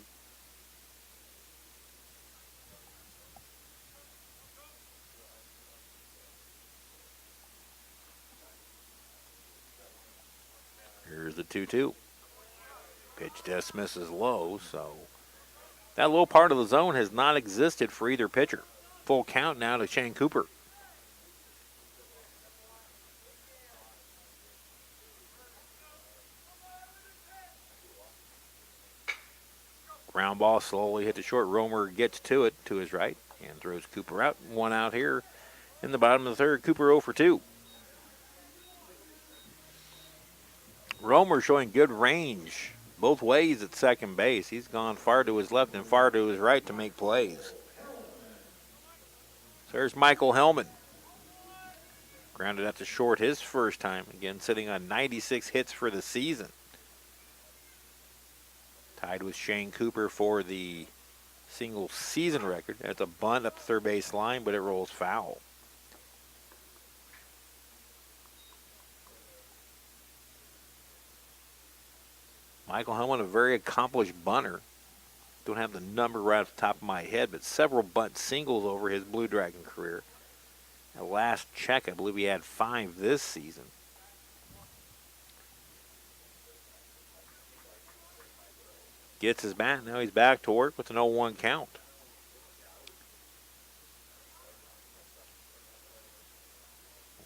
Here's the 2-2. Pitch dismisses low, so that low part of the zone has not existed for either pitcher. Full count now to Shane Cooper. Ground ball slowly hit the short. Romer gets to it to his right and throws Cooper out. 1 out here in the bottom of the third. Cooper 0 for 2. Romer showing good range both ways at second base. He's gone far to his left and far to his right to make plays. So there's Michael Hellman. Grounded out to short his first time. Again, sitting on 96 hits for the season. Tied with Shane Cooper for the single season record. That's a bunt up the third base line, but it rolls foul. Michael Hellman, a very accomplished bunter. Don't have the number right off the top of my head, but several bunt singles over his Blue Dragon career. At last check, I believe he had 5 this season. Gets his bat. Now he's back to work with an 0-1 count.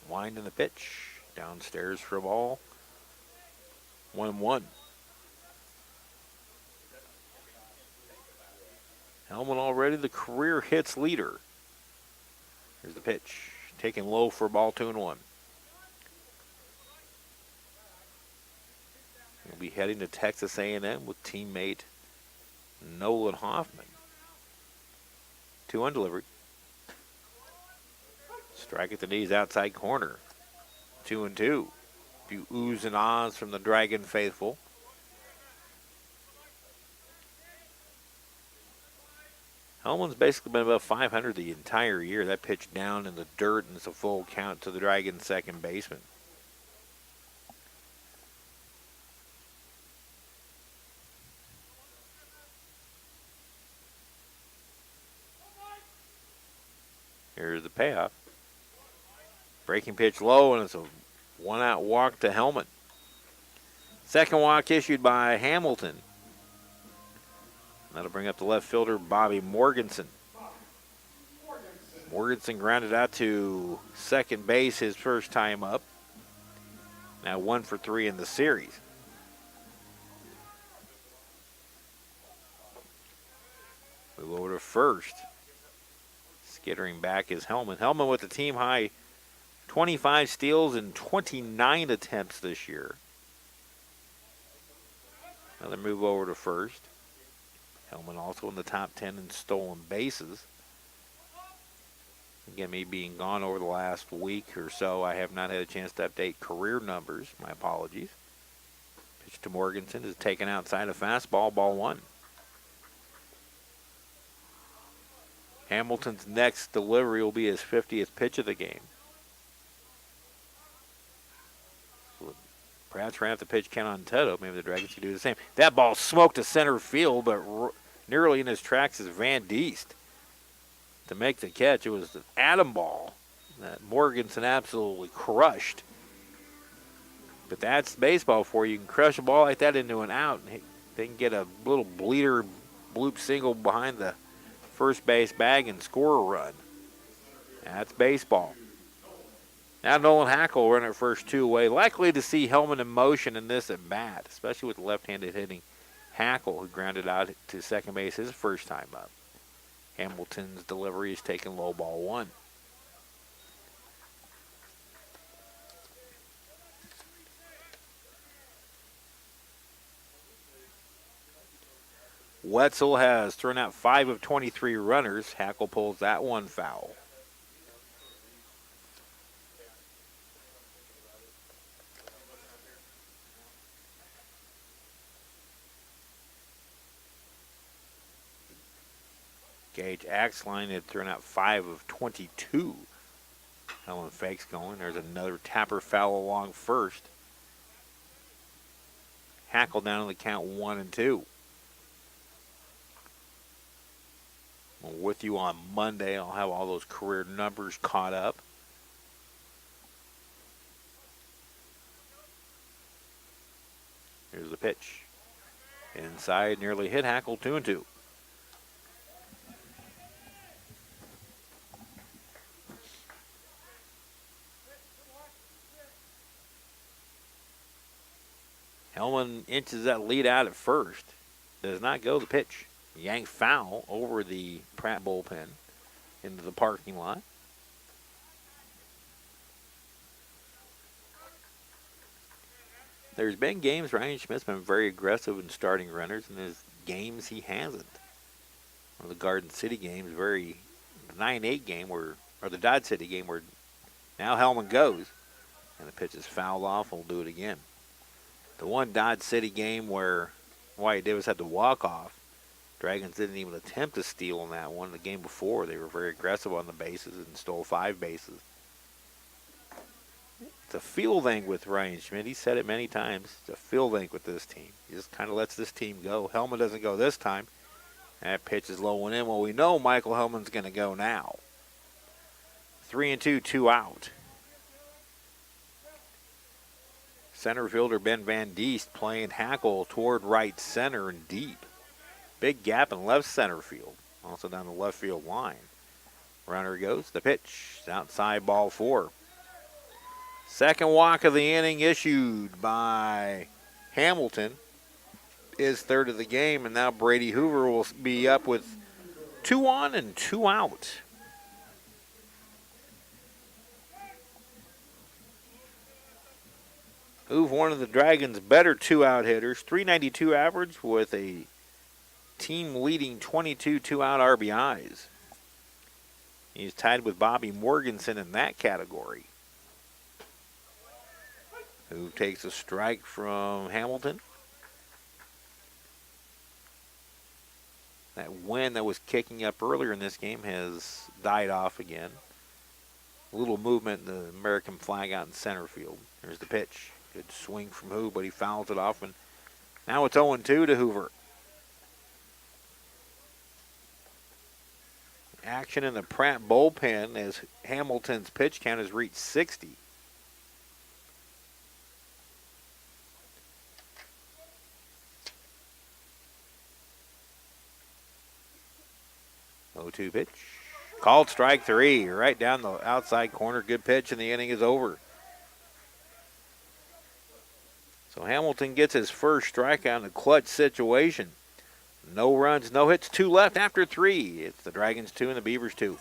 Winding the pitch. Downstairs for a ball. 1-1. Hellman already the career hits leader. Here's the pitch. Taken low for a ball, 2-1. He'll be heading to Texas A&M with teammate Nolan Hoffman. 2 undelivered. Strike at the knees, outside corner. 2-2. A few oohs and ahs from the Dragon faithful. Hellman's basically been above 500 the entire year. That pitch down in the dirt, and it's a full count to the Dragon second baseman. Here's the payoff. Breaking pitch low, and it's a 1-out walk to Hellman. Second walk issued by Hamilton. That'll bring up the left fielder, Bobby Morganson. Morganson grounded out to second base his first time up. Now 1 for 3 in the series. Move over to first. Skittering back is Hellman. Hellman with the team high 25 steals and 29 attempts this year. Another move over to first. Hellman also in the top 10 in stolen bases. Again, me being gone over the last week or so, I have not had a chance to update career numbers. My apologies. Pitch to Morganson is taken outside a fastball, ball 1. Hamilton's next delivery will be his 50th pitch of the game. Pratt's ran up the pitch count on Teto. Maybe the Dragons can do the same. That ball smoked to center field, but nearly in his tracks is Van Diest to make the catch. It was an atom ball that Morganson absolutely crushed. But that's baseball for you. You can crush a ball like that into an out, and they can get a little bleeder bloop single behind the first base bag and score a run. That's baseball. Now Nolan Hackle will run at first 2 away. Likely to see Hellman in motion in this at bat, especially with the left-handed hitting Hackle, who grounded out to second base his first time up. Hamilton's delivery is taken low, ball 1. Wetzel has thrown out 5 of 23 runners. Hackle pulls that one foul. Gage Axline had thrown out 5 of 22. Helen fakes going. There's another tapper foul along first. Hackle down on the count 1 and 2. I'm with you on Monday. I'll have all those career numbers caught up. Here's the pitch. Inside, nearly hit Hackle, 2 and 2. Hellman inches that lead out at first. Does not go the pitch. Yank foul over the Pratt bullpen into the parking lot. There's been games Ryan Schmidt's been very aggressive in starting runners, and there's games he hasn't. One of the Garden City games, the 9-8 game or the Dodge City game where now Hellman goes, and the pitch is fouled off. We'll do it again. The one Dodge City game where Wyatt Davis had to walk off, Dragons didn't even attempt to steal in that one. The game before, they were very aggressive on the bases and stole 5 bases. It's a feel thing with Ryan Schmidt. He said it many times. It's a feel thing with this team. He just kind of lets this team go. Hellman doesn't go this time. That pitch is low and in. Well, we know Michael Hellman's going to go now. 3 and 2, 2 out. Center fielder Ben Van Diest playing Hackle toward right center and deep. Big gap in left center field. Also down the left field line. Runner goes. The pitch. Outside, ball 4. Second walk of the inning issued by Hamilton. Is third of the game, and now Brady Hoover will be up with 2 on and 2 out. Hoove, one of the Dragons' better 2-out hitters, .392 average with a team-leading 22 2-out RBIs. He's tied with Bobby Morganson in that category. Hoove takes a strike from Hamilton. That wind that was kicking up earlier in this game has died off again. A little movement in the American flag out in center field. There's the pitch. Good swing from Hoove, but he fouls it off, and now it's 0-2 to Hoover. Action in the Pratt bullpen as Hamilton's pitch count has reached 60. .02 pitch. Called strike 3, right down the outside corner. Good pitch, and the inning is over. So Hamilton gets his first strikeout in a clutch situation. No runs, no hits, 2 left after 3. It's the Dragons 2 and the Beavers 2.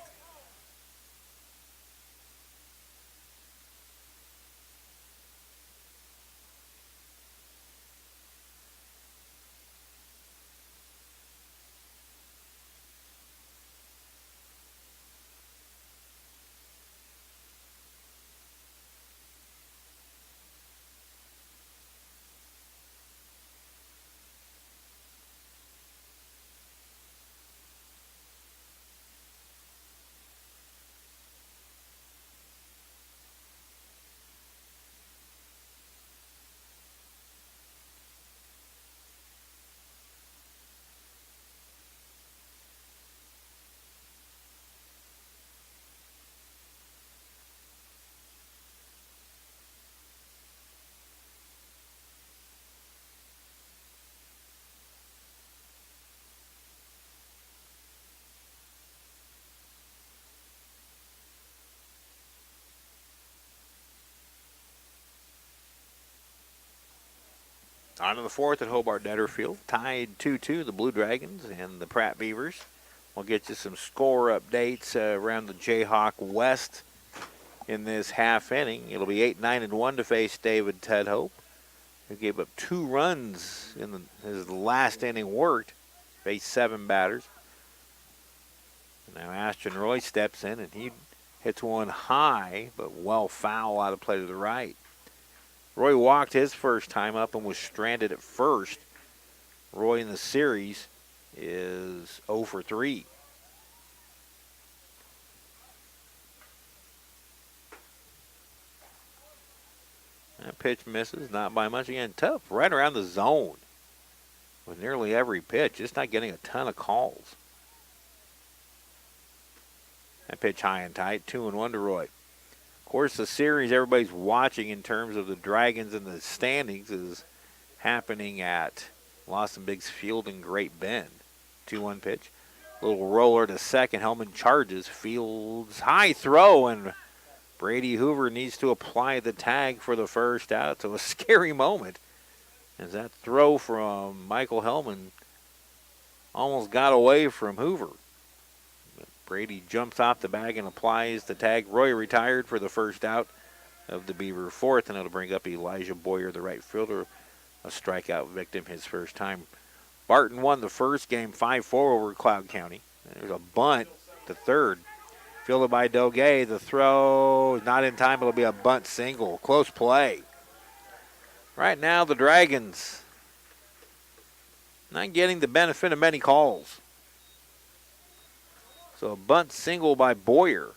On to the 4th at Hobart-Detter Field. Tied 2-2, the Blue Dragons and the Pratt Beavers. We'll get you some score updates around the Jayhawk West in this half inning. It'll be 8-9-1 to face David Tedhope, who gave up 2 runs in his last inning worked. faced 7 batters. Now Ashton Roy steps in, and he hits one high, but well foul out of play to the right. Roy walked his first time up and was stranded at first. Roy in the series is 0 for 3. That pitch misses, not by much. Again, tough right around the zone with nearly every pitch. Just not getting a ton of calls. That pitch high and tight, 2-1 to Roy. Of course, the series everybody's watching in terms of the Dragons and the standings is happening at Lawson Biggs Field in Great Bend. 2-1 pitch. Little roller to second. Hellman charges. Fields high throw, and Brady Hoover needs to apply the tag for the first out. So a scary moment as that throw from Michael Hellman almost got away from Hoover. But Brady jumps off the bag and applies the tag. Roy retired for the first out of the Beaver fourth, and it'll bring up Elijah Boyer, the right fielder, a strikeout victim his first time. Barton won the first game 5-4 over Cloud County. There's a bunt to third. Fielded by Doge. The throw is not in time. It'll be a bunt single. Close play. Right now, the Dragons not getting the benefit of many calls. So a bunt single by Boyer.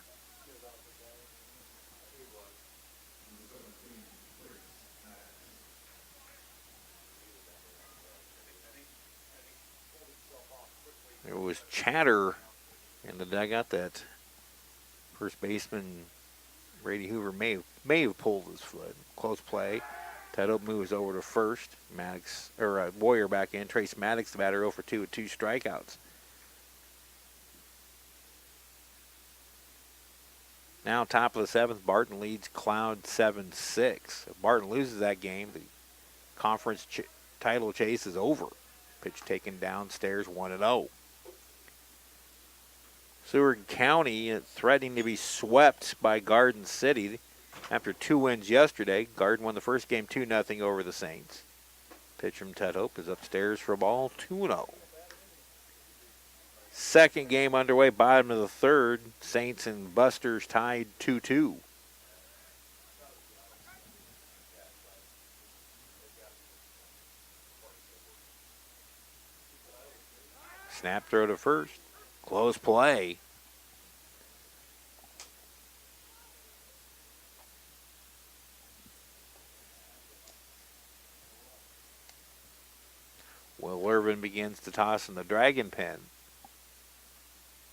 There was chatter in the dugout that first baseman Brady Hoover may have pulled his foot. Close play. Ted Hope moves over to first. Boyer back in. Trace Maddox, the batter, 0 for 2 with 2 strikeouts. Now top of the 7th, Barton leads Cloud 7-6. If Barton loses that game, the conference title chase is over. Pitch taken downstairs, 1-0. Seward County threatening to be swept by Garden City after 2 wins yesterday. Garden won the first game 2-0 over the Saints. Pitch from Ted Hope is upstairs for a ball, 2-0. Second game underway, bottom of the third. Saints and Busters tied 2-2. Snap throw to first. Close play. Will Irvin begins to toss in the Dragon pen.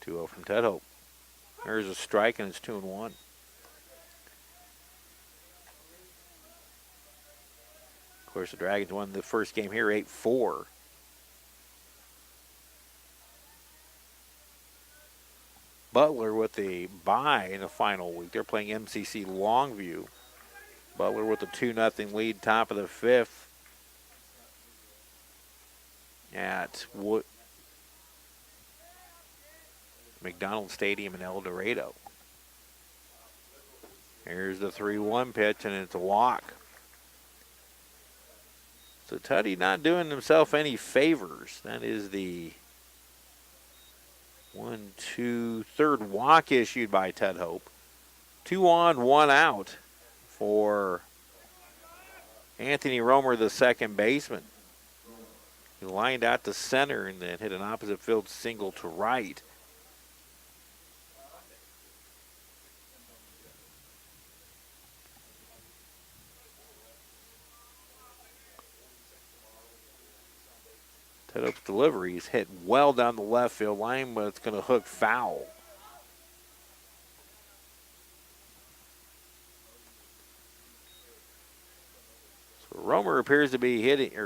2-0 from Ted Hope. There's a strike, and it's 2-1. Of course, the Dragons won the first game here 8-4. Butler with a bye in the final week. They're playing MCC Longview. Butler with a 2-0 lead, top of the 5th at McDonald Stadium in El Dorado. Here's the 3-1 pitch, and it's a walk. So Tuddy not doing himself any favors. That is the third walk issued by Ted Hope. 2 on, 1 out for Anthony Romer, the second baseman. He lined out to center and then hit an opposite field single to right. Ted Hope's delivery is hit well down the left field line, but it's going to hook foul. So Romer appears to be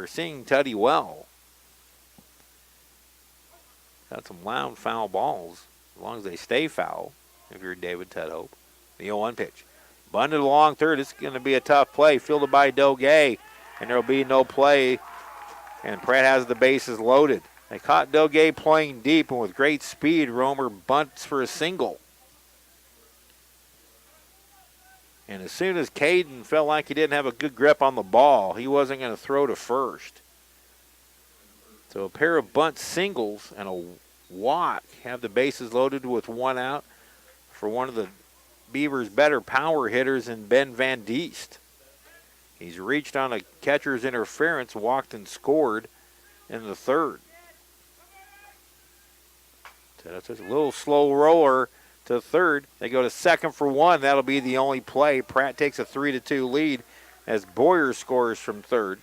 seeing Tuddy well. Got some loud foul balls, as long as they stay foul, if you're David Ted Hope. The 0-1 pitch. Bunted along third. It's going to be a tough play. Fielded by Doge, and there will be no play. And Pratt has the bases loaded. They caught Doge playing deep, and with great speed, Romer bunts for a single. And as soon as Caden felt like he didn't have a good grip on the ball, he wasn't going to throw to first. So a pair of bunt singles and a walk have the bases loaded with one out for one of the Beavers' better power hitters in Ben Van Diest. He's reached on a catcher's interference, walked and scored in the third. So that's a little slow roller to third. They go to second for one. That'll be the only play. Pratt takes a 3-2 lead as Boyer scores from third.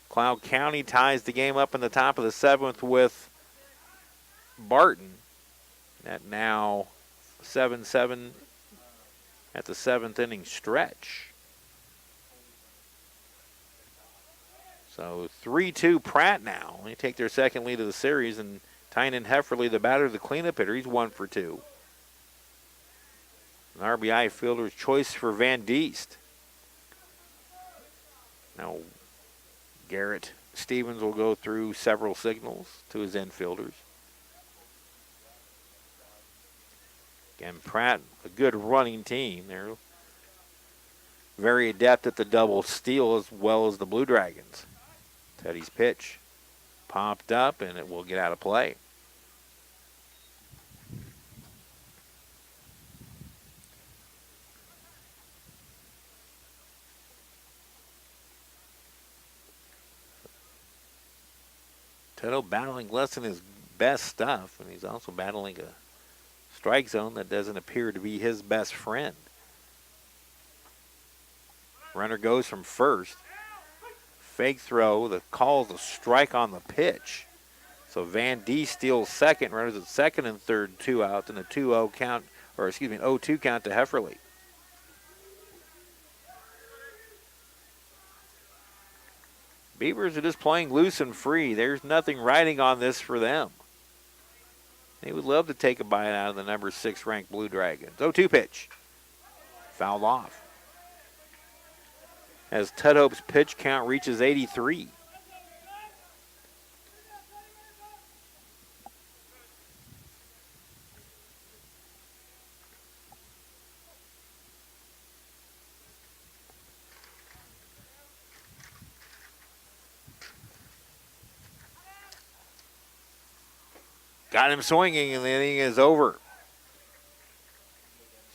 Cloud County ties the game up in the top of the seventh with Barton. At now 7-7 at the seventh inning stretch. So 3-2 Pratt now. They take their second lead of the series, and Tynan Hefferly, the batter, the cleanup hitter, he's 1 for 2. An RBI fielder's choice for Van Diest. Now Garrett Stevens will go through several signals to his infielders. Again, Pratt, a good running team. They're very adept at the double steal as well as the Blue Dragons. Teddy's pitch popped up, and it will get out of play. Tedo battling less than his best stuff, and he's also battling a strike zone that doesn't appear to be his best friend. Runner goes from first. Fake throw that calls a strike on the pitch. So Van Diest steals second. Runners at second and third, 2 out, and a 2-0 count, or excuse me, an 0-2 count to Hefferly. Beavers are just playing loose and free. There's nothing riding on this for them. They would love to take a bite out of the number 6 ranked Blue Dragons. 0-2 pitch. Fouled off. As Tudhope's pitch count reaches 83. Got him swinging, and the inning is over.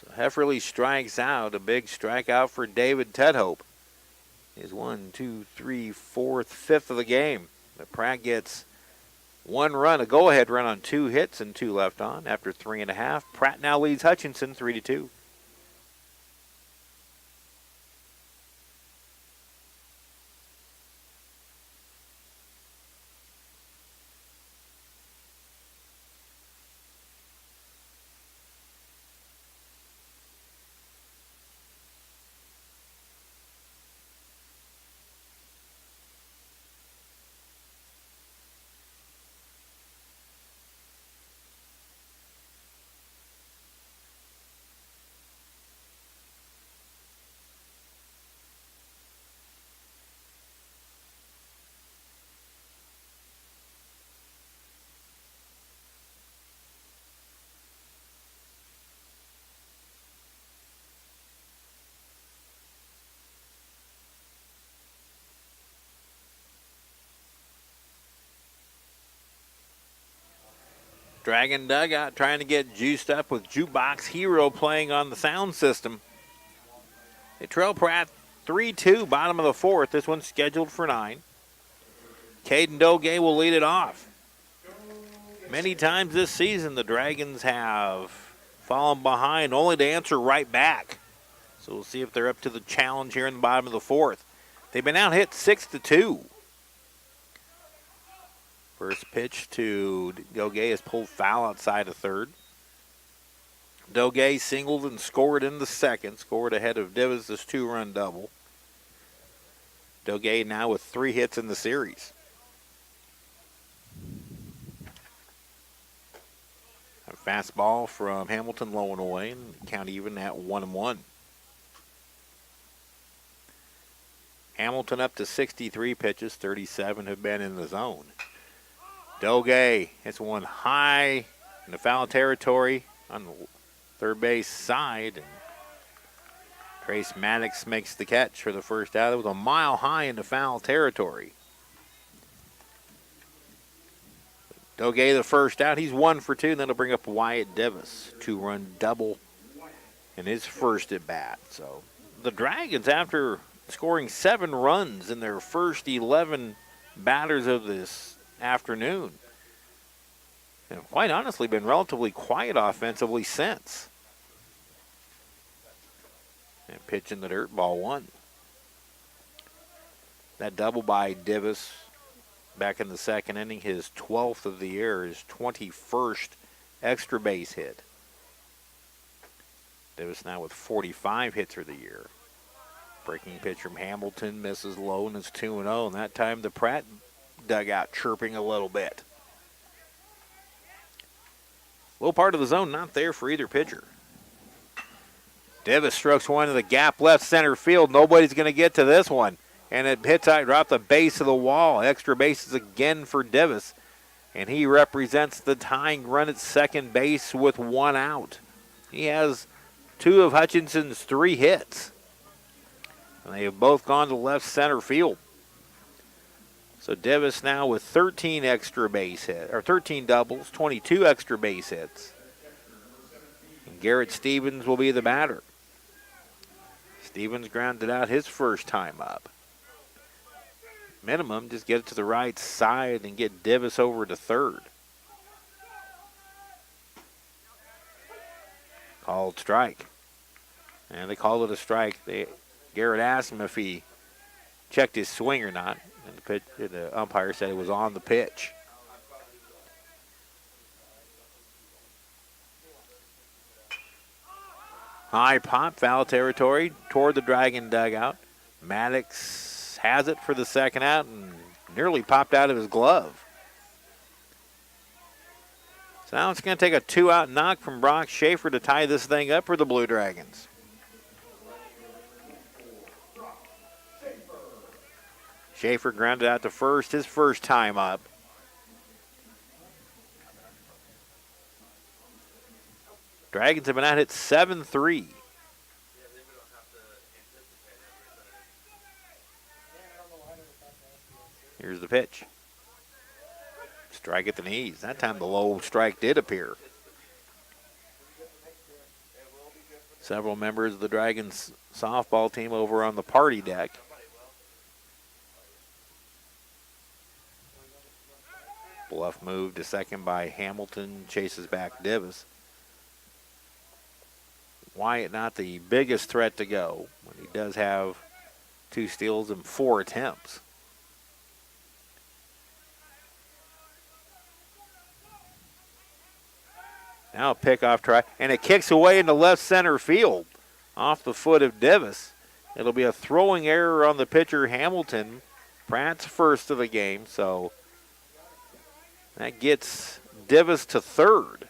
So Hefferly strikes out. A big strikeout for David Tudhope. His 1, 2, 3, 4th, 5th of the game. But Pratt gets 1 run, a go-ahead run on 2 hits and 2 left on after 3.5. Pratt now leads Hutchinson 3-2. Dragon dugout trying to get juiced up with Jukebox Hero playing on the sound system. They trail Pratt 3-2, bottom of the 4th. This one's scheduled for 9. Caden Doge will lead it off. Many times this season, the Dragons have fallen behind only to answer right back. So we'll see if they're up to the challenge here in the bottom of the 4th. They've been out hit 6-2. First pitch to Doge is pulled foul outside of third. Doge singled and scored in the second, scored ahead of Divas' 2-run double. Doge now with 3 hits in the series. A fastball from Hamilton low and away, and count even at 1-1. Hamilton up to 63 pitches, 37 have been in the zone. Doge hits one high in the foul territory on the third base side. And Trace Maddox makes the catch for the first out. It was a mile high into foul territory. Doge the first out. He's 1 for 2, and that'll bring up Wyatt Davis. 2-run double in his first at bat. So the Dragons, after scoring 7 runs in their first 11 batters of this afternoon, have quite honestly been relatively quiet offensively since. And pitch in the dirt, ball 1. That double by Davis back in the second inning, his 12th of the year, his 21st extra base hit. Davis now with 45 hits for the year. Breaking pitch from Hamilton, misses low, and it's 2-0. And that time the Pratt dugout chirping a little bit. Low part of the zone not there for either pitcher. Davis strokes one to the gap left center field. Nobody's going to get to this one. And it hits right off the base of the wall. Extra bases again for Davis. And he represents the tying run at second base with 1 out. He has 2 of Hutchinson's 3 hits. And they have both gone to left center field. So Davis now with 13 extra base hits, or 13 doubles, 22 extra base hits. And Garrett Stevens will be the batter. Stevens grounded out his first time up. Minimum, just get it to the right side and get Davis over to third. Called strike. And they called it a strike. Garrett asked him if he checked his swing or not. And the umpire said it was on the pitch. High pop, foul territory toward the Dragon dugout. Maddox has it for the second out and nearly popped out of his glove. So now it's going to take a 2-out knock from Brock Schaefer to tie this thing up for the Blue Dragons. Schaefer grounded out to first, his first time up. Dragons have been out hit 7-3. Here's the pitch. Strike at the knees. That time the low strike did appear. Several members of the Dragons softball team over on the party deck. Bluff move to second by Hamilton, chases back Davis. Wyatt not the biggest threat to go, but he does have 2 steals and 4 attempts. Now a pickoff try, and it kicks away into left center field off the foot of Davis. It'll be a throwing error on the pitcher, Hamilton. Pratt's first of the game, so that gets Davis to third.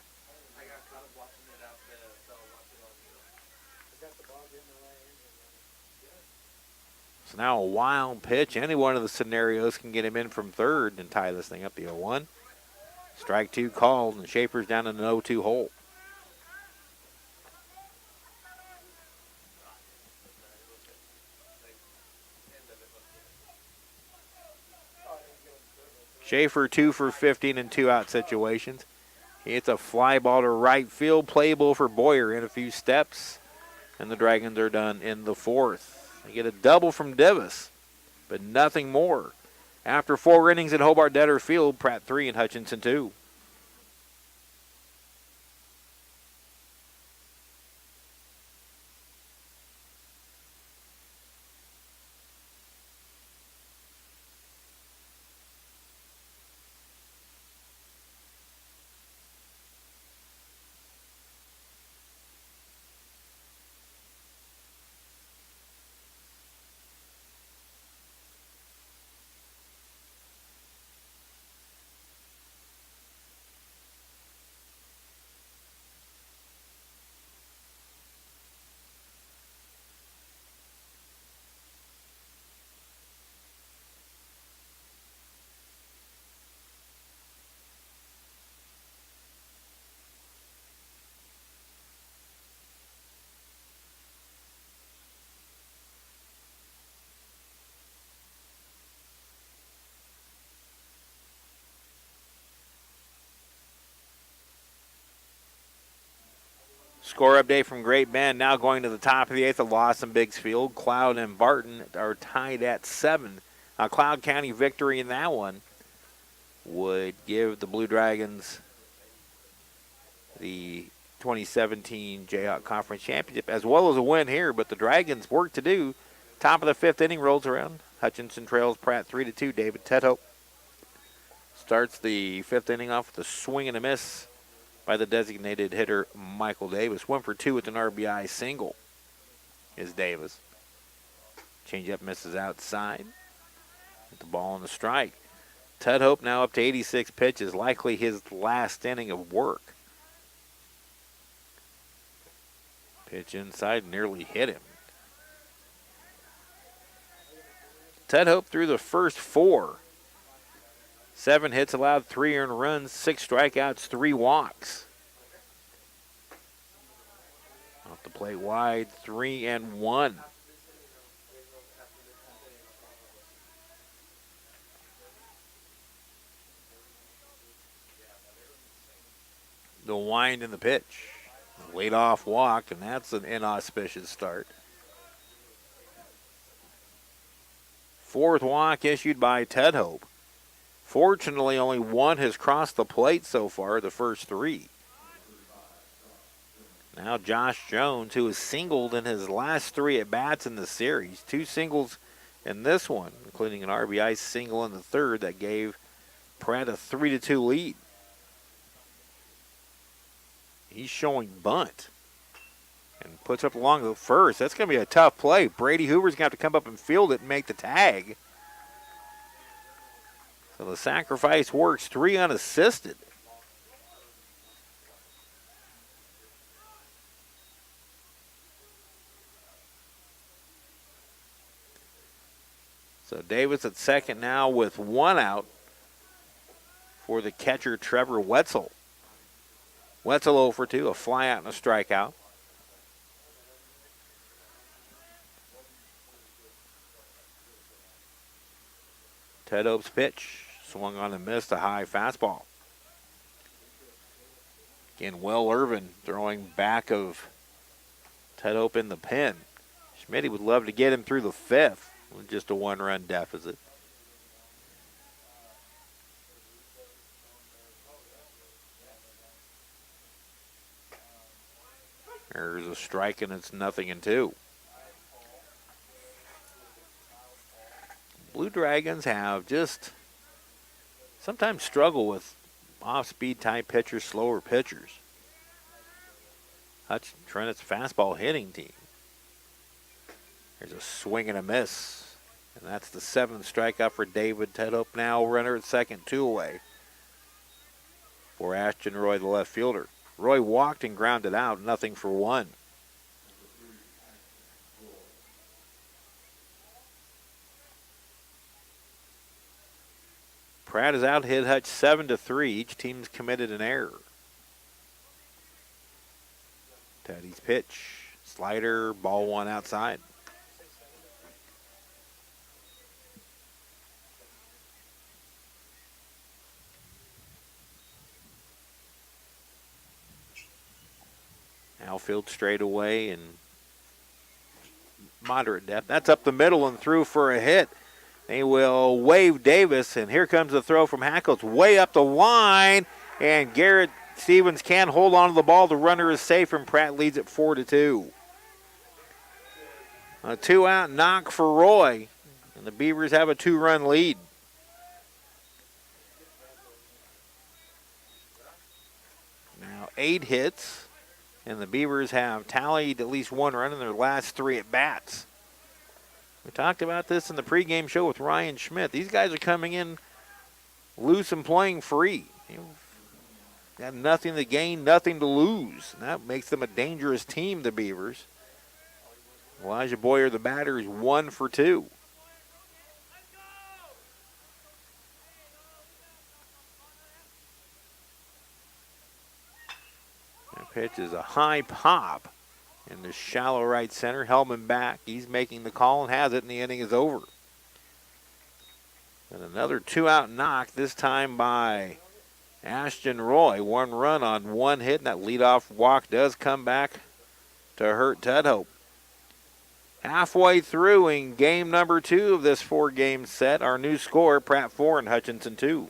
So now a wild pitch. Any one of the scenarios can get him in from third and tie this thing up to 0-1. Strike 2 called, and Schaefer's down in an 0-2 hole. Schaefer 2 for 15 in 2-out situations. He hits a fly ball to right field, playable for Boyer in a few steps, and the Dragons are done in the 4th. They get a double from Davis, but nothing more. After 4 innings at Hobart-Detter Field, Pratt 3 and Hutchinson 2. Score update from Great Bend. Now going to the top of the 8th of Lawson Biggsfield. Cloud and Barton are tied at 7. A Cloud County victory in that one would give the Blue Dragons the 2017 Jayhawk Conference Championship, as well as a win here. But the Dragons work to do. Top of the 5th inning rolls around. Hutchinson trails Pratt 3-2. David Tedhope starts the 5th inning off with a swing and a miss by the designated hitter Michael Davis. 1 for 2 with an RBI single is Davis. Changeup misses outside. With the ball on the strike. Tedhope now up to 86 pitches, likely his last inning of work. Pitch inside, nearly hit him. Tedhope threw the first 4. 7 hits allowed, 3 earned runs, 6 strikeouts, 3 walks. Off the plate wide, 3-1. The wind in the pitch. Lead off walk, and that's an inauspicious start. 4th walk issued by Tedhope. Fortunately, only 1 has crossed the plate so far, the first 3. Now Josh Jones, who has singled in his last 3 at-bats in the series. 2 singles in this one, including an RBI single in the 3rd that gave Pratt a 3-2 lead. He's showing bunt and puts up along the first. That's going to be a tough play. Brady Hoover's going to have to come up and field it and make the tag. So the sacrifice works, 3 unassisted. So Davis at second now with 1 out for the catcher Trevor Wetzel. Wetzel 0 for 2, a fly out and a strikeout. Tedhope's pitch, swung on and missed, a high fastball. Again, Will Irvin throwing back of Tedhope in the pen. Schmitty would love to get him through the 5th with just a 1-run deficit. There's a strike, and it's 0-2. Blue Dragons have just sometimes struggle with off-speed type pitchers, slower pitchers. Hutch Trent's fastball hitting team. There's a swing and a miss, and that's the 7th strikeout for David Tedhope. Now runner at second, 2 away for Ashton Roy, the left fielder. Roy walked and grounded out, 0 for 1. Pratt is out, hit Hutch 7-3. Each team's committed an error. Teddy's pitch, slider, ball 1 outside. Outfield straight away and moderate depth. That's up the middle and through for a hit. They will wave Davis, and here comes the throw from Hackle. It's way up the line, and Garrett Stevens can't hold on to the ball. The runner is safe, and Pratt leads it 4-2. A 2-out knock for Roy, and the Beavers have a 2-run lead. Now 8 hits. And the Beavers have tallied at least 1 run in their last 3 at-bats. We talked about this in the pregame show with Ryan Schmidt. These guys are coming in loose and playing free. Got nothing to gain, nothing to lose. And that makes them a dangerous team, the Beavers. Elijah Boyer, the batter, is 1 for 2. Pitch is a high pop in the shallow right center. Hellman back. He's making the call and has it, and the inning is over. And another 2-out knock, this time by Ashton Roy, 1 run on 1 hit, and that leadoff walk does come back to hurt Tudhope. Halfway through in game number 2 of this 4-game set, our new score, Pratt 4 and Hutchinson 2.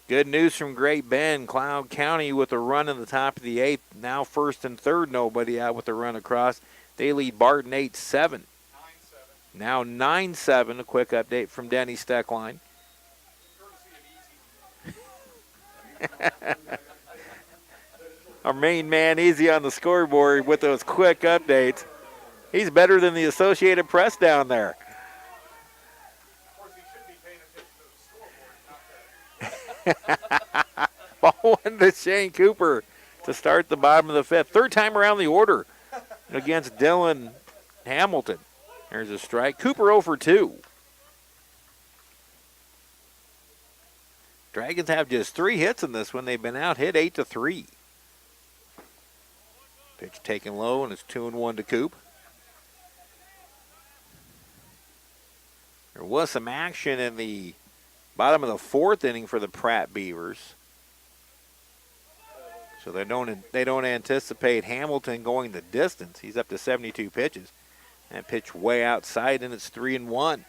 Good news from Great Bend. Cloud County with a run in the top of the 8th. Now 1st and 3rd, nobody out with a run across. They lead Barton 8-7. Now 9-7. A quick update from Denny Steckline. Our main man Easy on the scoreboard with those quick updates. He's better than the Associated Press down there. Ball 1 to Shane Cooper to start the bottom of the 5th. 3rd time around the order against Dylan Hamilton. There's a strike. Cooper 0 for 2. Dragons have just 3 hits in this one. They've been out hit 8-3. Pitch taken low, and it's 2-1 to Coop. There was some action in the bottom of the 4th inning for the Pratt Beavers. So they don't anticipate Hamilton going the distance. He's up to 72 pitches. That pitch way outside, and it's 3-1.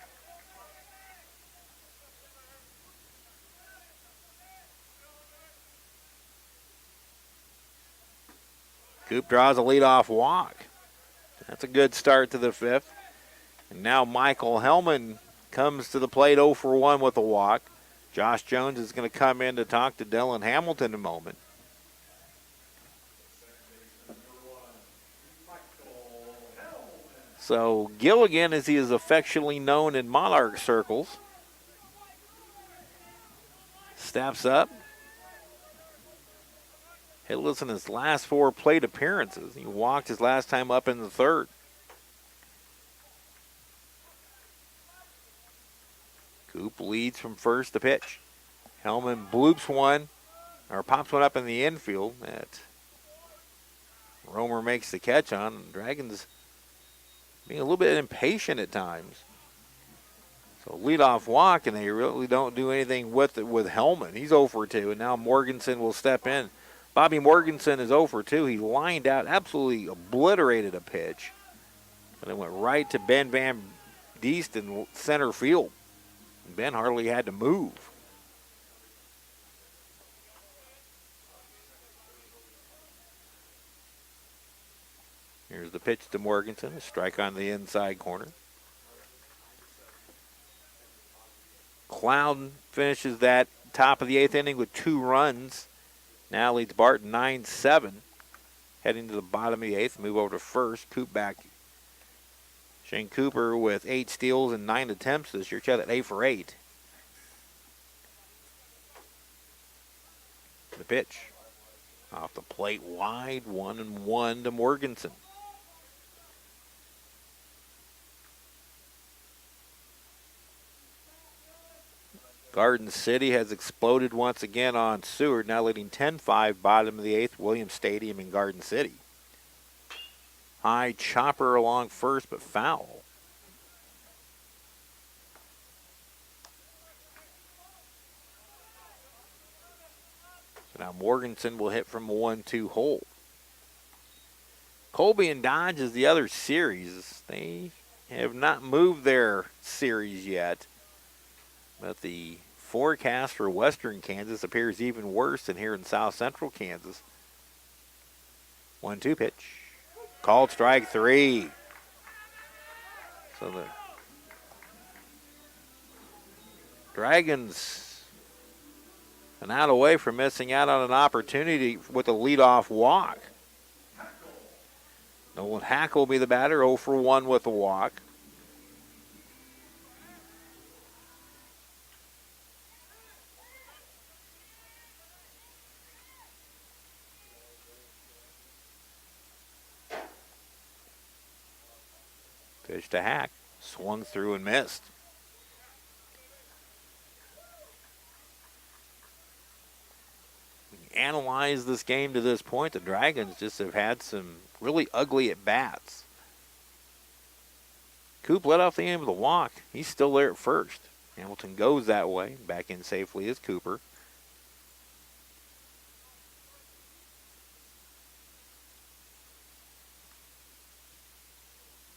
Coop draws a leadoff walk. That's a good start to the 5th. And now Michael Hellman comes to the plate 0 for 1 with a walk. Josh Jones is going to come in to talk to Dylan Hamilton in a moment. So Gilligan, as he is affectionately known in Monarch circles, steps up. Hitless in his last 4 plate appearances. He walked his last time up in the 3rd. Coop leads from first to pitch. Hellman bloops one, or pops one up in the infield that Romer makes the catch on. Dragons being a little bit impatient at times. So leadoff walk, and they really don't do anything with it with Hellman. He's 0 for 2, and now Morganson will step in. Bobby Morganson is 0 for 2. He lined out, absolutely obliterated a pitch. And it went right to Ben Van Diest in center field. And Ben hardly had to move. Here's the pitch to Morganson, a strike on the inside corner. Clown finishes that top of the 8th inning with 2 runs. Now leads Barton 9-7. Heading to the bottom of the 8th, move over to first. Coop back. Shane Cooper with 8 steals and 9 attempts this year. Check that, 8 for 8. The pitch. Off the plate wide, 1-1 to Morganson. Garden City has exploded once again on Seward, now leading 10-5, bottom of the 8th, Williams Stadium in Garden City. High chopper along first, but foul. So now Morganson will hit from a 1-2 hole. Colby and Dodge is the other series. They have not moved their series yet. But the forecast for western Kansas appears even worse than here in south central Kansas. 1-2 pitch. Called strike 3. So the Dragons an out away from missing out on an opportunity with a leadoff walk. Nolan Hack will be the batter, 0 for 1 with a walk. Pitch to Hack, swung through and missed. Analyze this game to this point, the Dragons just have had some really ugly at-bats. Coop let off the end of the walk. He's still there at first. Hamilton goes that way. Back in safely is Cooper.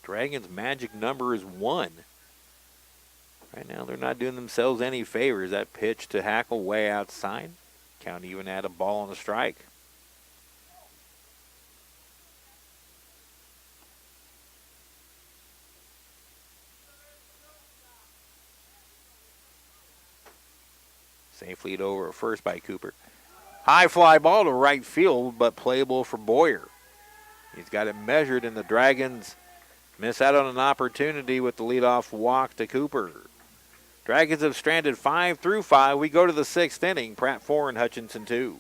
Dragons' magic number is 1. Right now they're not doing themselves any favors. That pitch to Hackle way outside. Count even at a ball on a strike. Safe lead over at first by Cooper. High fly ball to right field, but playable for Boyer. He's got it measured, and the Dragons miss out on an opportunity with the leadoff walk to Cooper. Dragons have stranded 5 through 5. We go to the 6th inning. Pratt 4 and Hutchinson 2.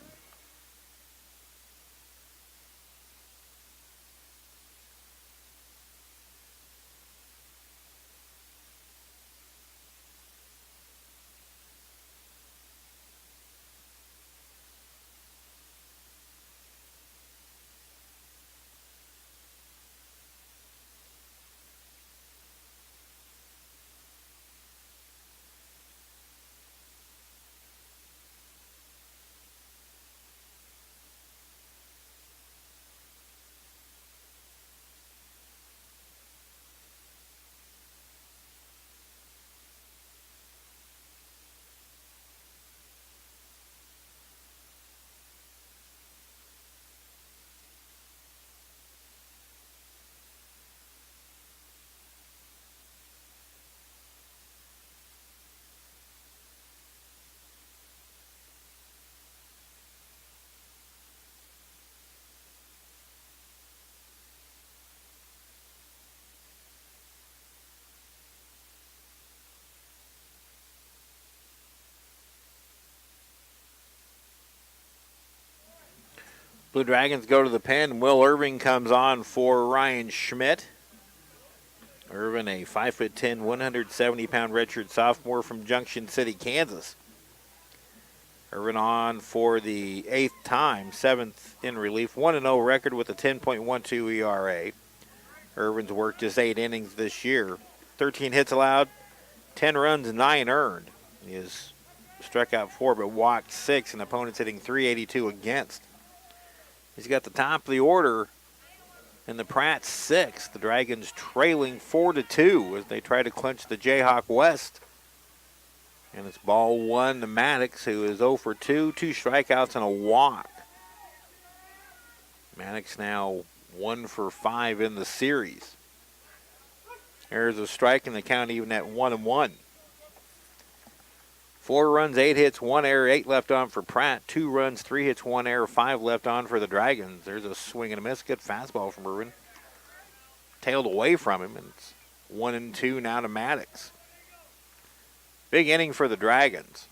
Blue Dragons go to the pen. Will Irving comes on for Ryan Schmidt. Irvin, a 5'10", 170-pound redshirt sophomore from Junction City, Kansas. Irvin on for the 8th time, 7th in relief, 1-0 record with a 10.12 ERA. Irvin's worked just 8 innings this year. 13 hits allowed, 10 runs, 9 earned. He has struck out 4 but walked 6, and opponents hitting .382 against. He's got the top of the order in the Pratt 6th. The Dragons trailing 4-2 as they try to clinch the Jayhawk West. And it's ball 1 to Maddox, who is 0 for 2, 2 strikeouts and a walk. Maddox now 1 for 5 in the series. There's a strike in the count even at 1-1. 4 runs, 8 hits, 1 error, 8 left on for Pratt. 2 runs, 3 hits, 1 error, 5 left on for the Dragons. There's a swing and a miss. Good fastball from Irvin. Tailed away from him, and it's 1-2 now to Maddox. Big inning for the Dragons.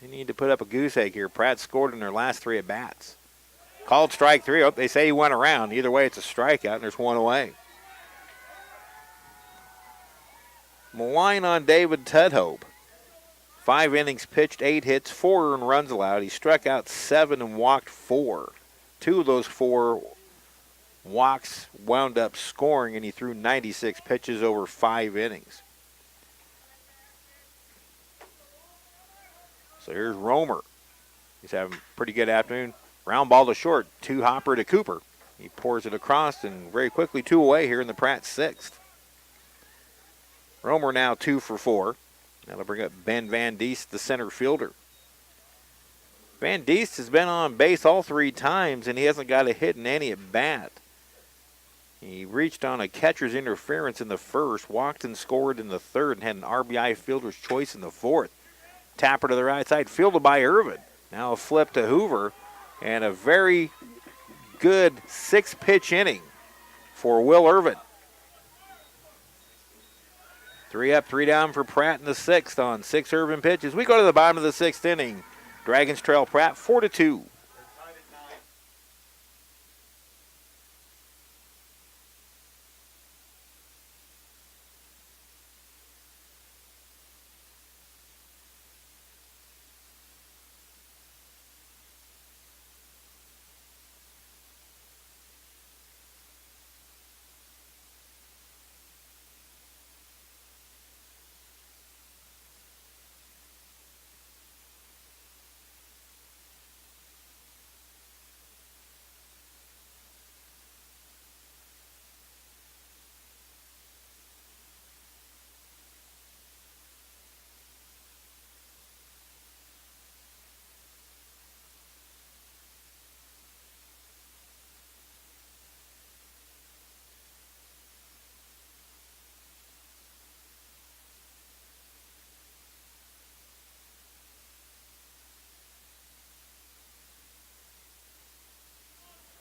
They need to put up a goose egg here. Pratt scored in their last 3 at-bats. Called strike 3. Oh, they say he went around. Either way, it's a strikeout, and there's 1 away. Malign on David Tudhope. 5 innings pitched, 8 hits, 4 earned runs allowed. He struck out 7 and walked 4. 2 of those 4 walks wound up scoring, and he threw 96 pitches over 5 innings. So here's Romer. He's having a pretty good afternoon. Round ball to short, 2 hopper to Cooper. He pours it across, and very quickly 2 away here in the Pratt 6th. Romer now 2 for 4. That'll bring up Ben Van Diest, the center fielder. Van Diest has been on base all 3 times, and he hasn't got a hit in any at bat. He reached on a catcher's interference in the first, walked and scored in the third, and had an RBI fielder's choice in the fourth. Tapper to the right side, fielded by Irvin. Now a flip to Hoover, and a very good 6-pitch inning for Will Irvin. 3 up, 3 down for Pratt in the sixth on 6 Irvin pitches. We go to the bottom of the sixth inning. Dragons trail Pratt 4-2.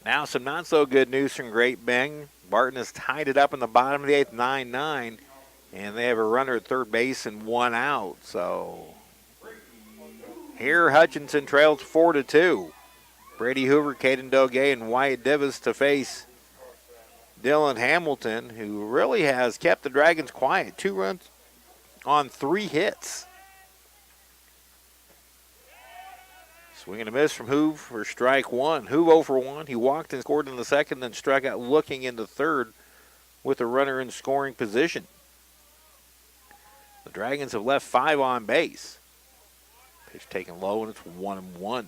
Now some not so good news from Great Bend. Barton has tied it up in the bottom of the eighth, 9-9, and they have a runner at third base and 1 out. So here Hutchinson trails 4-2. Brady Hoover, Caden Doge, and Wyatt Divis to face Dylan Hamilton, who really has kept the Dragons quiet. 2 runs on 3 hits. Swing and a miss from Hoove for strike 1. Hoove 0 for 1. He walked and scored in the second, then struck out looking into third with a runner in scoring position. The Dragons have left 5 on base. Pitch taken low, and it's 1-1.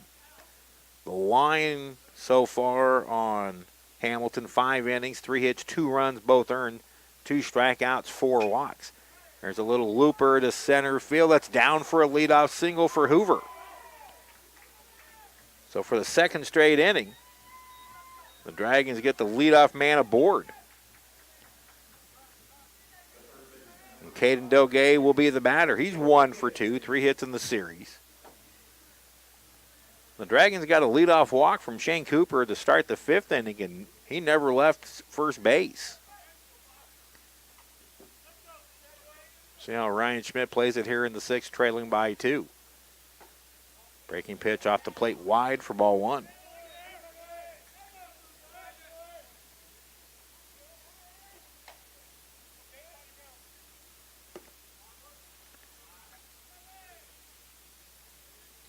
The line so far on Hamilton, 5 innings, 3 hits, 2 runs, both earned, 2 strikeouts, 4 walks. There's a little looper to center field. That's down for a leadoff single for Hoover. So for the second straight inning, the Dragons get the leadoff man aboard. And Caden Doge will be the batter. He's 1 for 2, 3 hits in the series. The Dragons got a leadoff walk from Shane Cooper to start the 5th inning, and he never left first base. See how Ryan Schmidt plays it here in the 6th, trailing by 2. Breaking pitch off the plate wide for ball 1.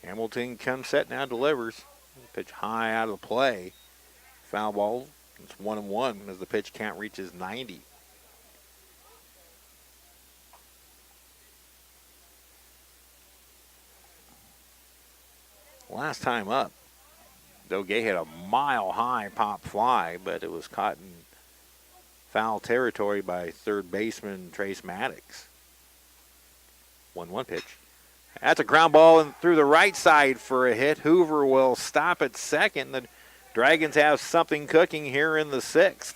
Hamilton comes set now, delivers. Pitch high out of the play. Foul ball. It's 1-1 as the pitch count reaches 90. Last time up, Doge had a mile-high pop fly, but it was caught in foul territory by third baseman Trace Maddox. 1-1 pitch. That's a ground ball in through the right side for a hit. Hoover will stop at second. The Dragons have something cooking here in the 6th.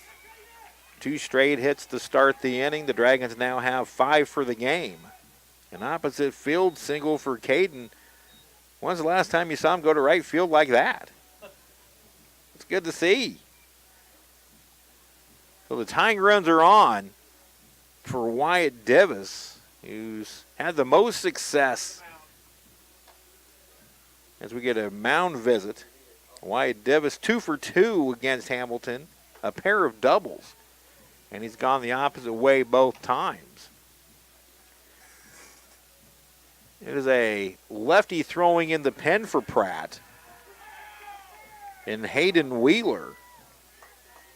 2 straight hits to start the inning. The Dragons now have 5 for the game. An opposite field single for Caden. When's the last time you saw him go to right field like that? It's good to see. So the tying runs are on for Wyatt Divis, who's had the most success as we get a mound visit. Wyatt Divis 2 for 2 against Hamilton, a pair of doubles, and he's gone the opposite way both times. It is a lefty throwing in the pen for Pratt. And Hayden Wheeler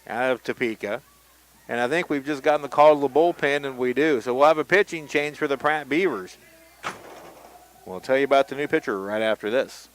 out of Topeka. And I think we've just gotten the call to the bullpen, and we do. So we'll have a pitching change for the Pratt Beavers. We'll tell you about the new pitcher right after this.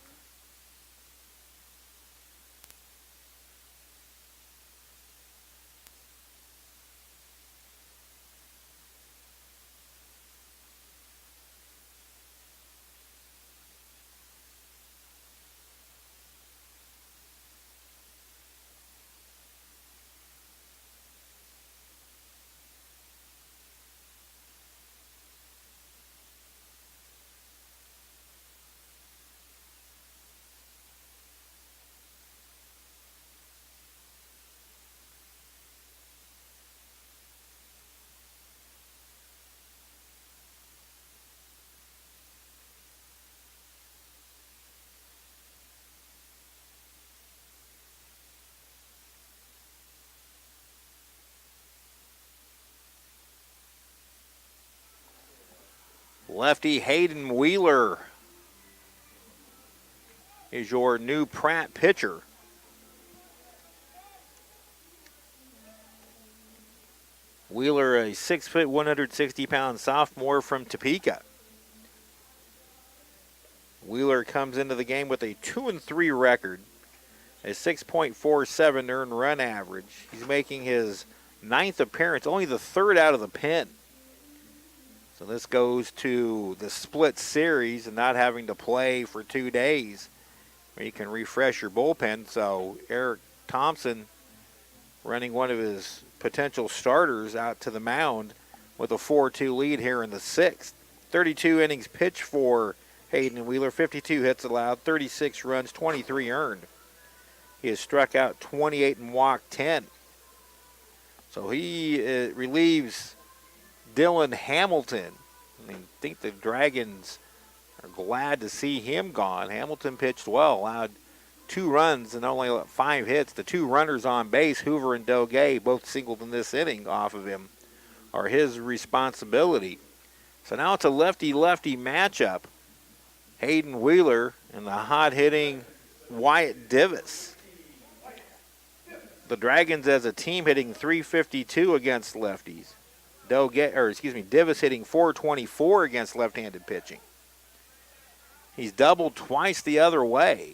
Lefty Hayden Wheeler is your new Pratt pitcher. Wheeler, a 6', 160-pound sophomore from Topeka. Wheeler comes into the game with a 2-3 record, a 6.47 earned run average. He's making his 9th appearance, only the 3rd out of the pen. So this goes to the split series and not having to play for 2 days, where you can refresh your bullpen. So Eric Thompson running one of his potential starters out to the mound with a 4-2 lead here in the 6th. 32 innings pitched for Hayden Wheeler, 52 hits allowed, 36 runs, 23 earned. He has struck out 28 and walked 10. So he relieves Dylan Hamilton. I think the Dragons are glad to see him gone. Hamilton pitched well, allowed 2 runs and only 5 hits. The 2 runners on base, Hoover and Doge, both singled in this inning off of him, are his responsibility. So now it's a lefty-lefty matchup. Hayden Wheeler and the hot-hitting Wyatt Divis. The Dragons as a team hitting .352 against lefties. Divis hitting .424 against left-handed pitching. He's doubled twice the other way.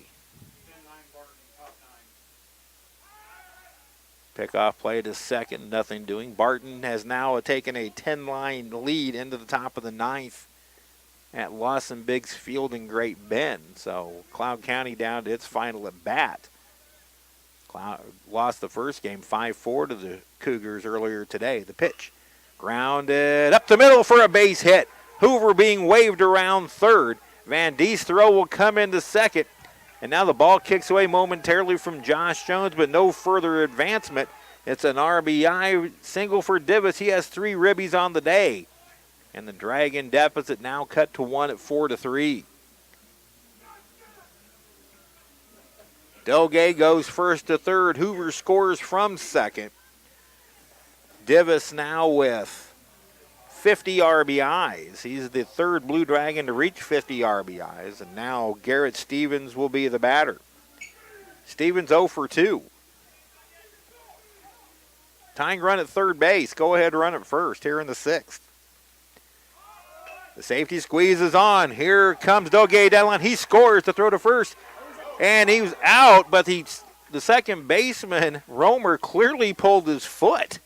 Pickoff play to second, nothing doing. Barton has now taken a 10-line lead into the top of the 9th at Lawson Biggs Field in Great Bend. So Cloud County down to its final at bat. Cloud lost the first game 5-4 to the Cougars earlier today. The pitch grounded up the middle for a base hit. Hoover being waved around third. Van Dee's throw will come into second. And now the ball kicks away momentarily from Josh Jones, but no further advancement. It's an RBI single for Divis. He has 3 ribbies on the day. And the Dragon deficit now cut to 1 at 4-3. Doge goes first to third. Hoover scores from second. Divis now with 50 RBIs. He's the 3rd Blue Dragon to reach 50 RBIs. And now Garrett Stevens will be the batter. Stevens 0 for 2. Tying run at third base. Go ahead, run at first here in the 6th. The safety squeeze is on. Here comes Doge deadline. He scores to throw to first. And he was out, but the second baseman, Romer, clearly pulled his foot.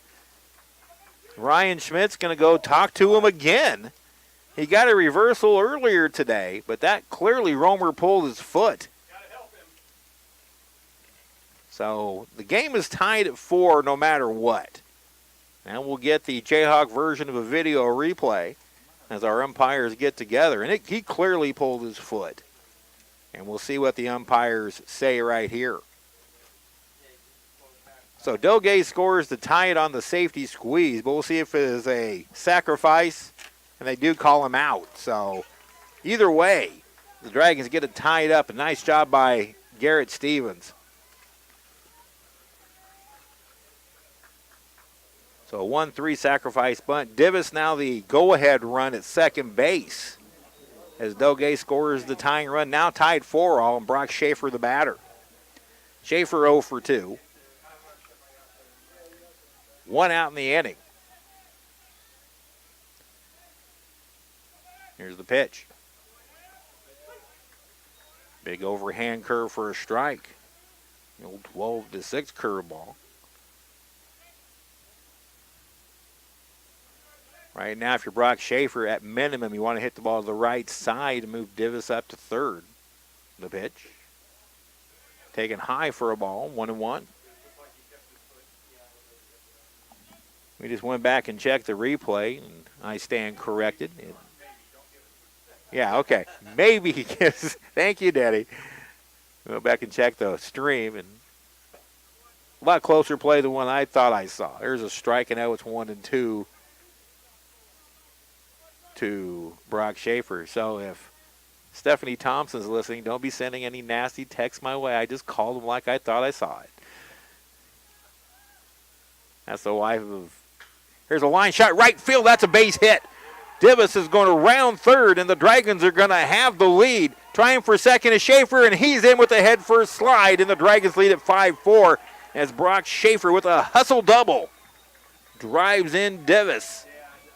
Ryan Schmidt's going to go talk to him again. He got a reversal earlier today, but that clearly Romer pulled his foot. So the game is tied at 4 no matter what. And we'll get the Jayhawk version of a video replay as our umpires get together. And he clearly pulled his foot. And we'll see what the umpires say right here. So Doge scores to tie it on the safety squeeze, but we'll see if it is a sacrifice, and they do call him out. So either way, the Dragons get it tied up. A nice job by Garrett Stevens. So a 1-3 sacrifice bunt. Divis now the go-ahead run at second base as Doge scores the tying run. Now tied 4-all, and Brock Schaefer the batter. Schaefer 0 for 2. 1 out in the inning. Here's the pitch. Big overhand curve for a strike. The old 12-6 curveball. Right now, if you're Brock Schaefer, at minimum, you want to hit the ball to the right side and move Divis up to third. The pitch. Taken high for a ball, 1-1. We just went back and checked the replay, and I stand corrected. Yeah, okay. Maybe he gives. Thank you, Daddy. We went back and checked the stream, and a lot closer play than one I thought I saw. There's a strike, and now it's 1-2 to Brock Schaefer. So if Stephanie Thompson's listening, don't be sending any nasty texts my way. I just called him like I thought I saw it. That's the wife of. Here's a line shot, right field. That's a base hit. Divis is going to round third, and the Dragons are going to have the lead. Trying for second is Schaefer, and he's in with a head first slide, and the Dragons lead at 5-4 as Brock Schaefer with a hustle double drives in Divis.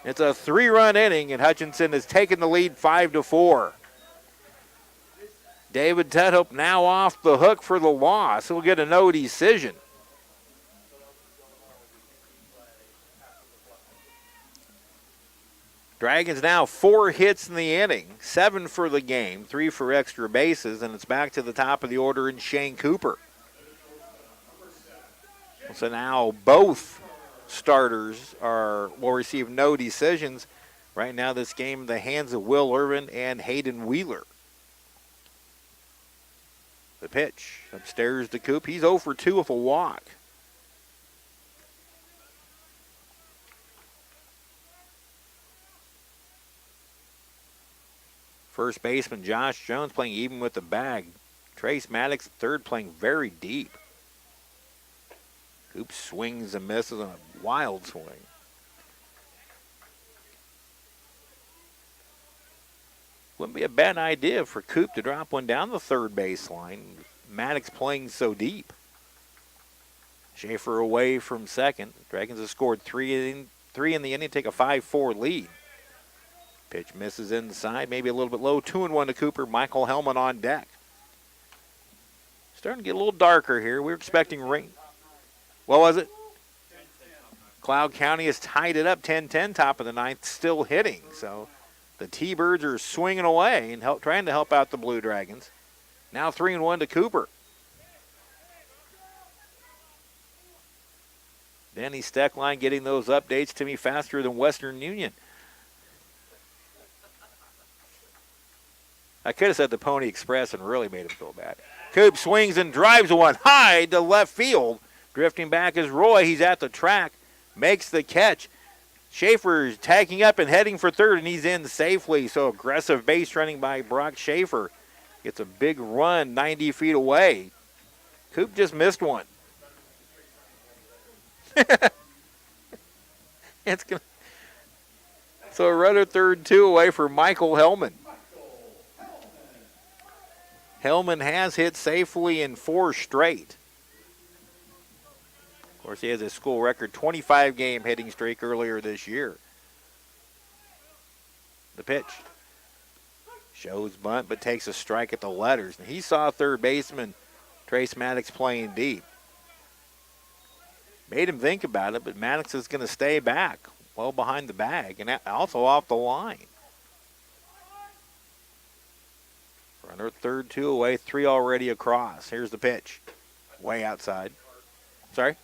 It's a 3-run inning, and Hutchinson has taken the lead 5-4. David Tudhope now off the hook for the loss. He'll get a no decision. Dragons now 4 hits in the inning, 7 for the game, 3 for extra bases, and it's back to the top of the order in Shane Cooper. So now both starters will receive no decisions. Right now this game in the hands of Will Irvin and Hayden Wheeler. The pitch upstairs to Coop. He's 0 for 2 with a walk. First baseman Josh Jones playing even with the bag. Trace Maddox third playing very deep. Coop swings and misses on a wild swing. Wouldn't be a bad idea for Coop to drop one down the third baseline. Maddox playing so deep. Schaefer away from second. Dragons have scored three in the inning, take a 5-4 lead. Pitch misses inside, maybe a little bit low. 2-1 to Cooper. Michael Hellman on deck. Starting to get a little darker here. We were expecting rain. What was it? Cloud County has tied it up 10-10, top of the ninth, still hitting. So the T-Birds are swinging away and trying to help out the Blue Dragons. Now 3-1 to Cooper. Danny Steckline getting those updates to me faster than Western Union. I could have said the Pony Express and really made him feel bad. Coop swings and drives one high to left field. Drifting back is Roy. He's at the track. Makes the catch. Schaefer tagging up and heading for third, and he's in safely. So aggressive base running by Brock Schaefer. Gets a big run 90 feet away. Coop just missed one. So a runner third, 2 away for Michael Hellman. Hellman has hit safely in 4 straight. Of course, he has a school record 25-game hitting streak earlier this year. The pitch. Shows bunt, but takes a strike at the letters. And he saw third baseman Trace Maddox playing deep. Made him think about it, but Maddox is going to stay back well behind the bag and also off the line. Runner third, 2 away, 3 already across. Here's the pitch. Way outside. Sorry?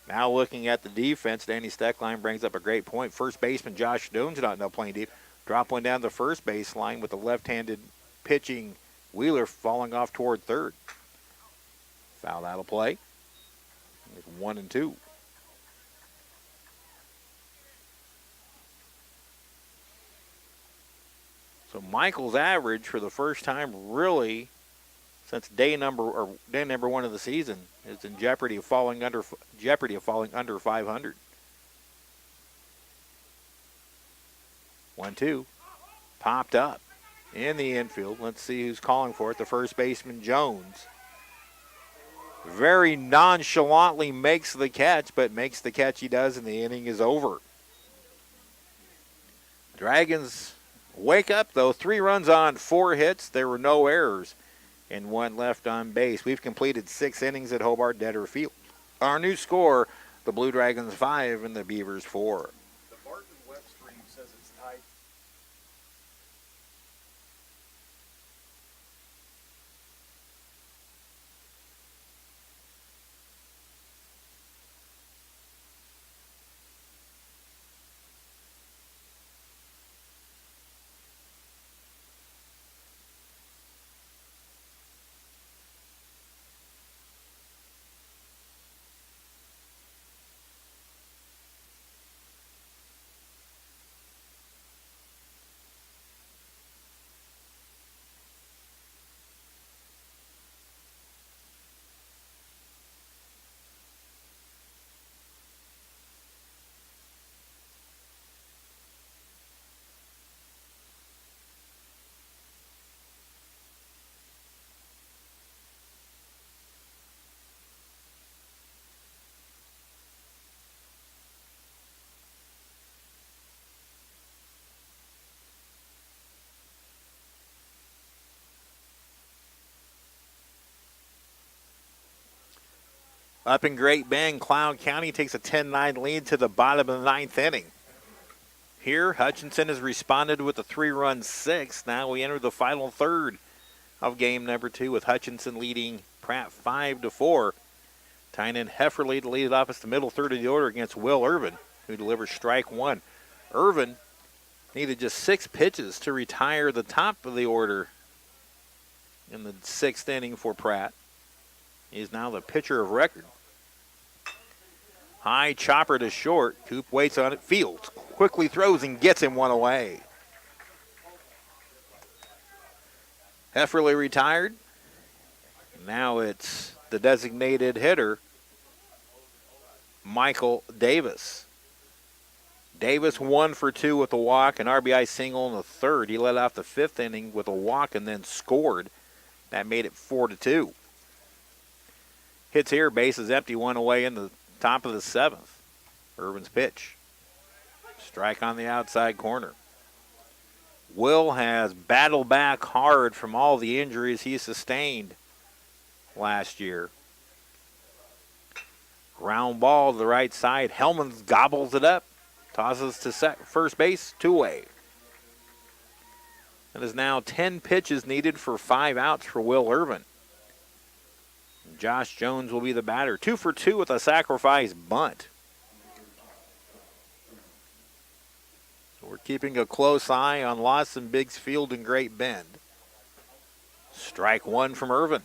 Now looking at the defense, Danny Steckline brings up a great point. First baseman Josh Jones not now playing deep. Drop one down the first baseline with the left-handed pitching Wheeler falling off toward third. Foul out of play. It's 1-2. So Michael's average for the first time really since day number 1 of the season is in jeopardy of falling under 500. 1-2. Popped up in the infield. Let's see who's calling for it. The first baseman Jones. Very nonchalantly makes the catch, but makes the catch he does, and the inning is over. Dragons wake up, though. 3 runs on 4 hits. There were no errors and 1 left on base. We've completed 6 innings at Hobart-Detter Field. Our new score, the Blue Dragons 5 and the Beavers 4. The Barton web stream says it's tied. Up in Great Bend, Cloud County takes a 10-9 lead to the bottom of the ninth inning. Here, Hutchinson has responded with a 3-run sixth. Now we enter the final third of game number 2 with Hutchinson leading Pratt 5-4. Tynan Hefferly to lead it off as the middle third of the order against Will Irvin, who delivers strike one. Irvin needed just 6 pitches to retire the top of the order in the 6th inning for Pratt. He's now the pitcher of record. High chopper to short. Coop waits on it. Fields quickly throws and gets him one away. Hefferly retired. Now it's the designated hitter, Michael Davis. Davis 1 for 2 with a walk, an RBI single in the third. He led off the 5th inning with a walk and then scored. That made it 4-2. Hits here, base is empty, one away in the top of the 7th. Irvin's pitch. Strike on the outside corner. Will has battled back hard from all the injuries he sustained last year. Ground ball to the right side. Hellman gobbles it up. Tosses to first base, 2 away. It is now 10 pitches needed for 5 outs for Will Irvin. Josh Jones will be the batter. 2 for 2 with a sacrifice bunt. We're keeping a close eye on Lawson Biggs Field and Great Bend. Strike 1 from Irvin.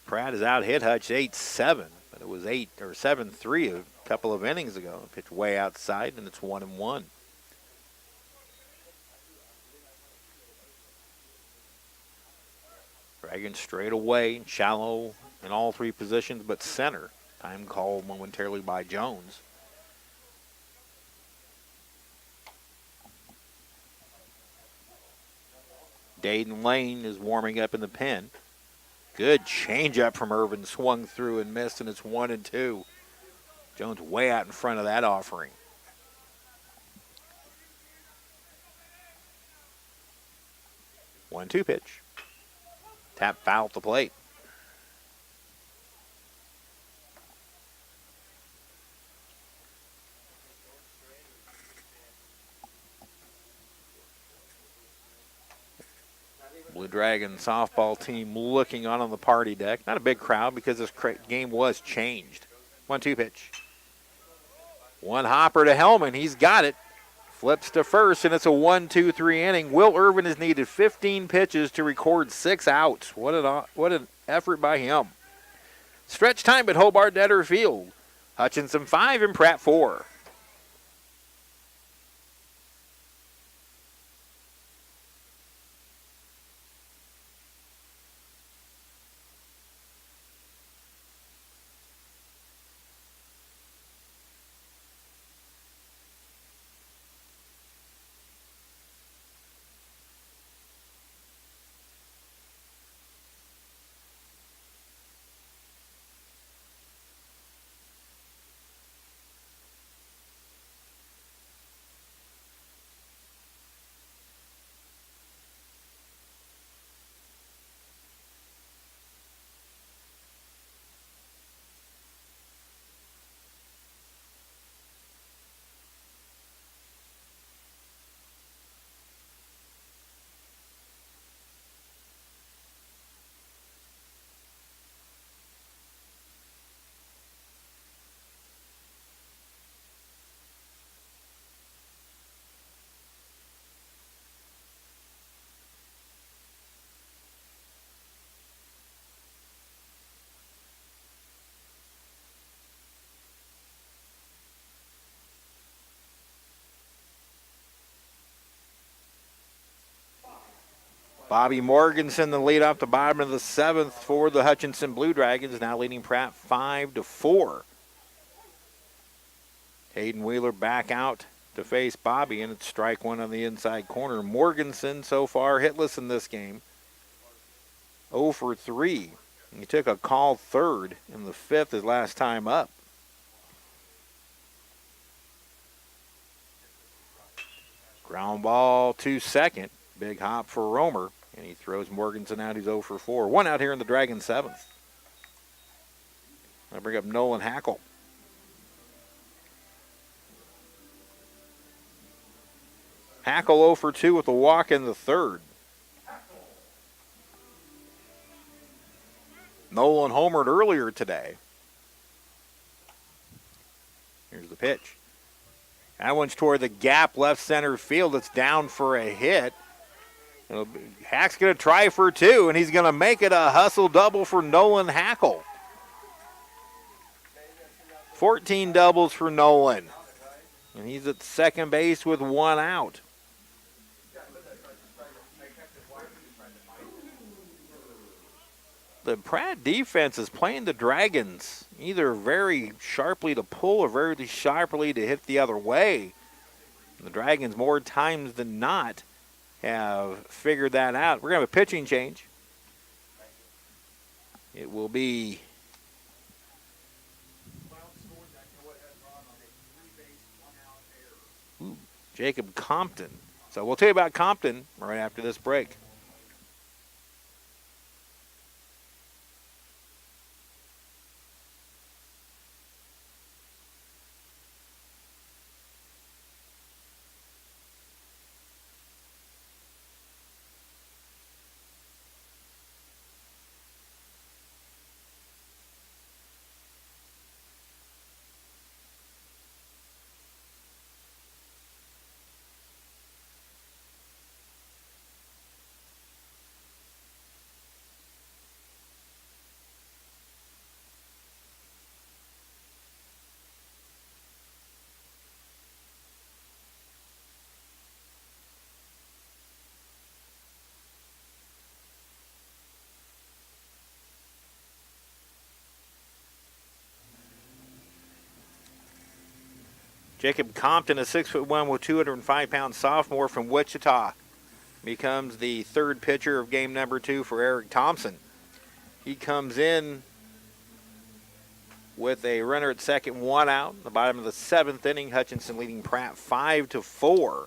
Pratt has out hit Hutch 8-7, but it was 7-3 a couple of innings ago. Pitched way outside, and it's 1-1. Dragons straight away, shallow in all 3 positions but center. Time called momentarily by Jones. Dayton Lane is warming up in the pen. Good changeup from Irvin, swung through and missed, and it's 1-2. Jones way out in front of that offering. One-two pitch. Tap foul at the plate. Blue Dragon softball team looking on the party deck. Not a big crowd because this game was changed. 1-2 pitch. One hopper to Hellman. He's got it. Flips to first, and it's a 1-2-3 inning. Will Irvin has needed 15 pitches to record 6 outs. What an effort by him. Stretch time at Hobart-Detter Field. Hutchinson 5 and Pratt 4. Bobby Morganson, the lead off the bottom of the 7th for the Hutchinson Blue Dragons, now leading Pratt 5-4. Hayden Wheeler back out to face Bobby, and it's strike 1 on the inside corner. Morganson so far hitless in this game. 0 for 3. He took a called third in the 5th his last time up. Ground ball to second. Big hop for Romer. And he throws Morganson out. He's 0 for 4. One out here in the Dragons' 7th. I bring up Nolan Hackle. Hackle 0 for 2 with a walk in the 3rd. Nolan homered earlier today. Here's the pitch. That one's toward the gap left center field. It's down for a hit. Hack's going to try for 2, and he's going to make it a hustle double for Nolan Hackle. 14 doubles for Nolan. And he's at second base with 1 out. The Pratt defense is playing the Dragons either very sharply to pull or very sharply to hit the other way. The Dragons, more times than not, have figured that out. We're going to have a pitching change. It will be Jacob Compton. So we'll tell you about Compton right after this break. Jacob Compton, a 6'1" with 205-pound sophomore from Wichita, becomes the 3rd pitcher of game number 2 for Eric Thompson. He comes in with a runner at second, 1 out. The bottom of the 7th inning, Hutchinson leading Pratt 5-4.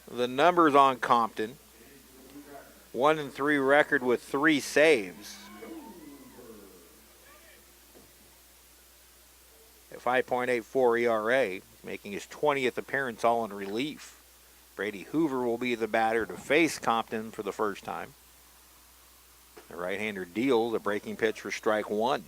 The numbers on Compton: 1-3 record with 3 saves. At 5.84 ERA, making his 20th appearance all in relief. Brady Hoover will be the batter to face Compton for the first time. The right-hander deals a breaking pitch for strike 1.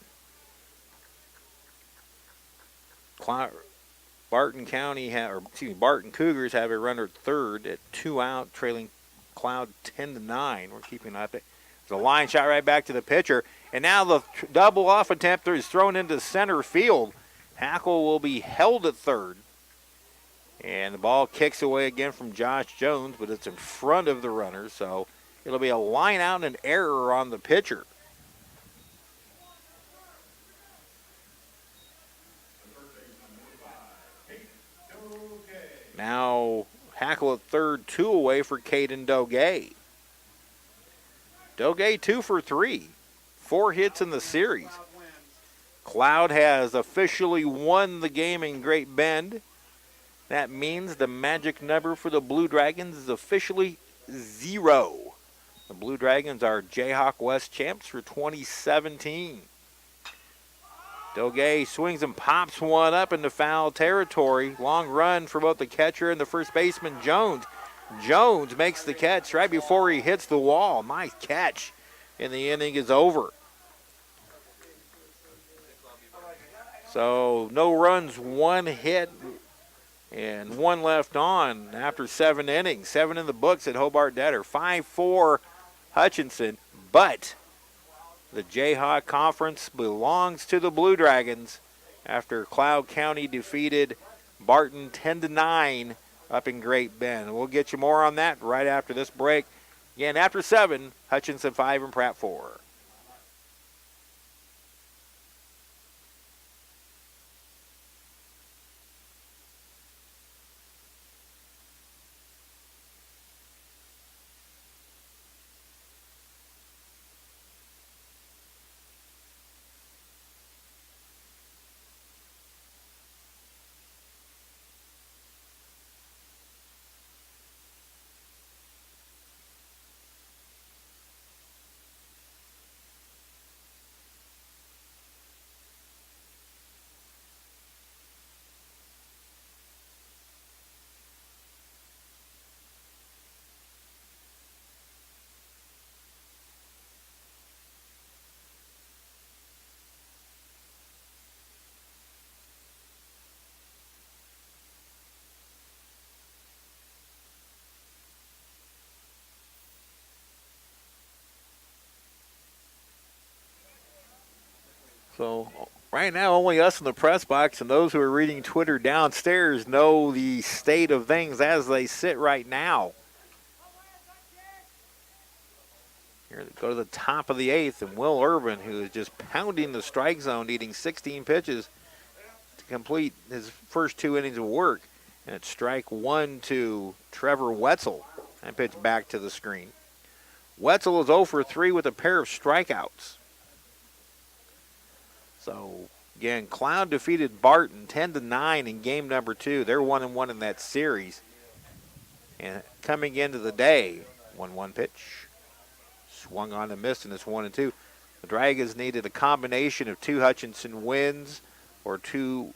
Barton Cougars have a runner at 3rd at 2 out, trailing Cloud 10-9. We're keeping up. There's a line shot right back to the pitcher, and now the double off attempt is thrown into center field. Hackle will be held at 3rd. And the ball kicks away again from Josh Jones, but it's in front of the runner, so it'll be a line out and an error on the pitcher. Now Hackle at 3rd, 2 away for Caden Doge. Doge 2 for 3, 4 hits in the series. Cloud has officially won the game in Great Bend. That means the magic number for the Blue Dragons is officially 0. The Blue Dragons are Jayhawk West champs for 2017. Doge swings and pops one up into foul territory. Long run for both the catcher and the first baseman, Jones. Jones makes the catch right before he hits the wall. Nice catch. And the inning is over. So no runs, 1 hit, and 1 left on after 7 innings. 7 in the books at Hobart-Detter. 5-4 Hutchinson, but the Jayhawk Conference belongs to the Blue Dragons after Cloud County defeated Barton 10-9 up in Great Bend. We'll get you more on that right after this break. Again, after 7, Hutchinson 5 and Pratt 4. So right now, only us in the press box and those who are reading Twitter downstairs know the state of things as they sit right now. Here they go to the top of the eighth, and Will Irvin, who is just pounding the strike zone, needing 16 pitches to complete his first 2 innings of work. And it's strike one to Trevor Wetzel. And pitch back to the screen. Wetzel is 0 for 3 with a pair of strikeouts. So, again, Cloud defeated Barton 10-9 in game number 2. They're 1-1 in that series. And coming into the day, 1-1 pitch. Swung on and missed, and it's 1-2. The Dragons needed a combination of 2 Hutchinson wins or two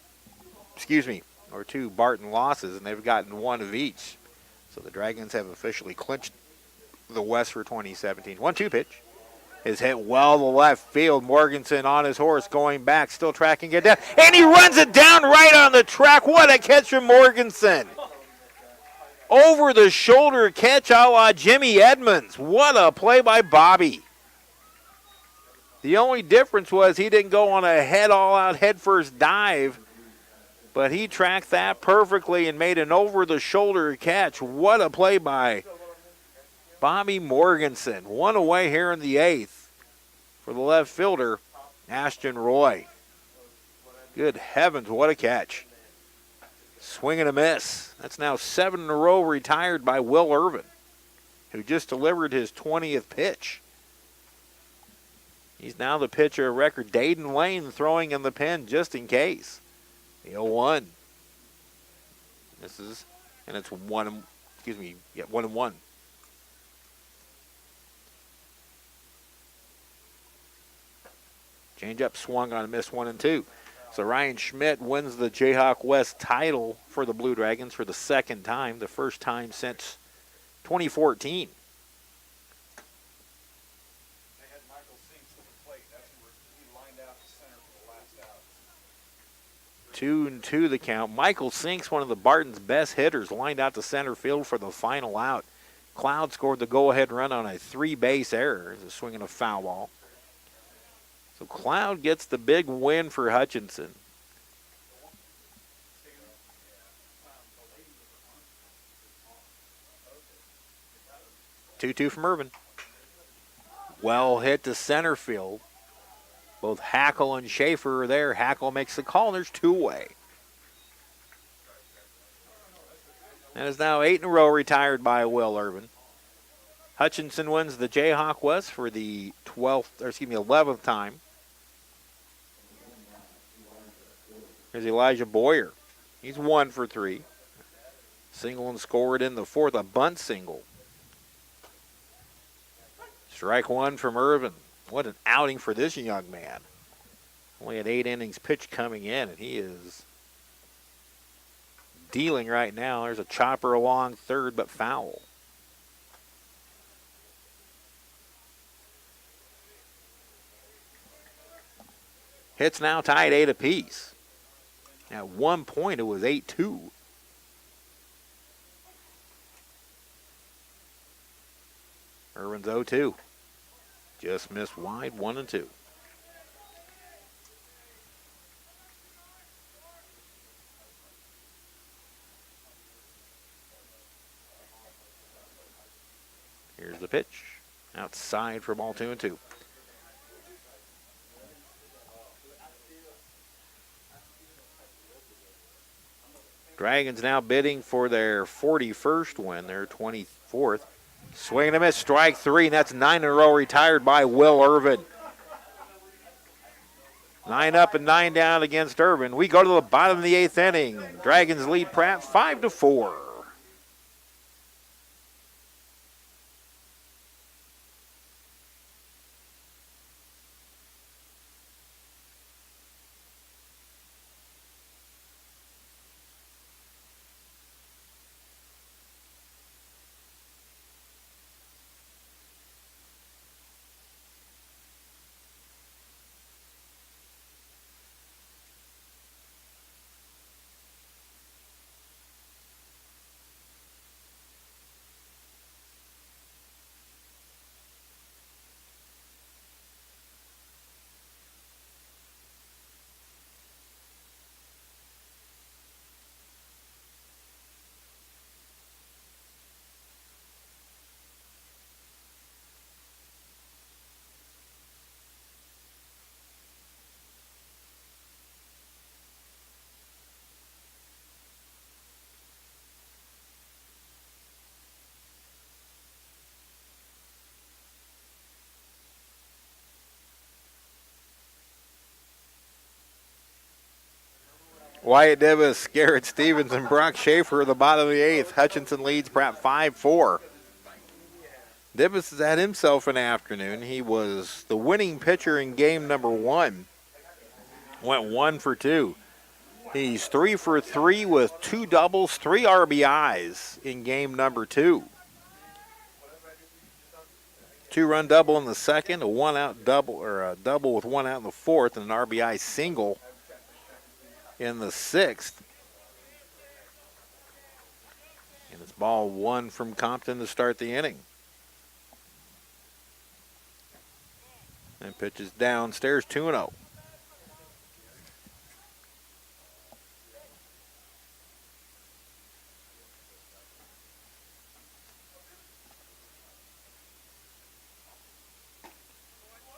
Barton losses, and they've gotten 1 of each. So the Dragons have officially clinched the West for 2017. 1-2 pitch is hit well to left field. Morganson on his horse going back, still tracking it down, and he runs it down right on the track. What a catch from Morganson. Over the shoulder catch a la Jimmy Edmonds. What a play by Bobby. The only difference was he didn't go on a head-all-out head-first dive, but he tracked that perfectly and made an over-the-shoulder catch. What a play by Bobby Morganson. 1 away here in the 8th for the left fielder, Ashton Roy. Good heavens, what a catch. Swing and a miss. That's now 7 in a row retired by Will Irvin, who just delivered his 20th pitch. He's now the pitcher of record. Dayton Lane throwing in the pen just in case. The 0-1. And it's 1-1. Change up swung on a miss, 1-2. So Ryan Schmidt wins the Jayhawk West title for the Blue Dragons for the 2nd time, the first time since 2014. They had Michael Sinks at the plate. That's where he lined out to center for the last out. 2-2 the count. Michael Sinks, one of the Barton's best hitters, lined out to center field for the final out. Cloud scored the go-ahead run on a 3-base error. It's a swing and a foul ball. So Cloud gets the big win for Hutchinson. 2-2 from Irvin. Well hit to center field. Both Hackle and Schaefer are there. Hackle makes the call, and there's 2 away. And is now 8 in a row retired by Will Irvin. Hutchinson wins the Jayhawk West for the 11th time. Here's Elijah Boyer. He's 1 for 3. Single and scored in the 4th, a bunt single. Strike 1 from Irvin. What an outing for this young man. Only had 8 innings pitched coming in, and he is dealing right now. There's a chopper along third, but foul. Hits now tied 8 apiece. At one point, it was 8-2. Irvin's 0-2. Just missed wide, 1-2. Here's the pitch. Outside for ball 2-2. Dragons now bidding for their 41st win, their 24th. Swing and a miss, strike 3, and that's 9 in a row retired by Will Irvin. 9 up and 9 down against Irvin. We go to the bottom of the 8th inning. Dragons lead Pratt 5-4. Wyatt Davis, Garrett Stevens, and Brock Schaefer at the bottom of the 8th. Hutchinson leads Pratt 5-4. Davis has had himself an afternoon. He was the winning pitcher in game number 1. Went 1 for 2. He's 3 for 3 with 2 doubles, 3 RBIs in game number 2. 2-run double in the second, a 1-out double, or a double with 1 out in the 4th, and an RBI single in the 6th. And it's ball 1 from Compton to start the inning. And pitches downstairs, 2-0.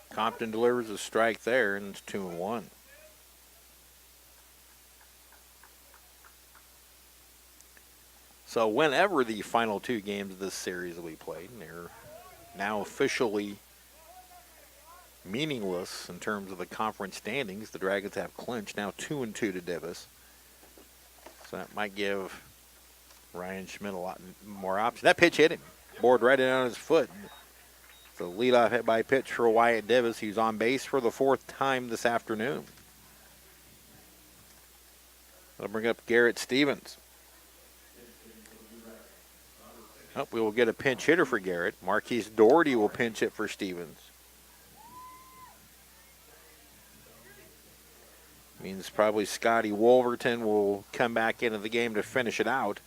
Compton delivers a strike there, and it's 2-1. So whenever the final 2 games of this series will be played, and they're now officially meaningless in terms of the conference standings. The Dragons have clinched now 2-2 to Davis. So that might give Ryan Schmidt a lot more options. That pitch hit him. Bored right in on his foot. The leadoff hit by pitch for Wyatt Davis. He's on base for the 4th time this afternoon. That'll bring up Garrett Stevens. Oh, we will get a pinch hitter for Garrett. Marquise Doherty will pinch hit for Stevens. Means probably Scotty Wolverton will come back into the game to finish it out.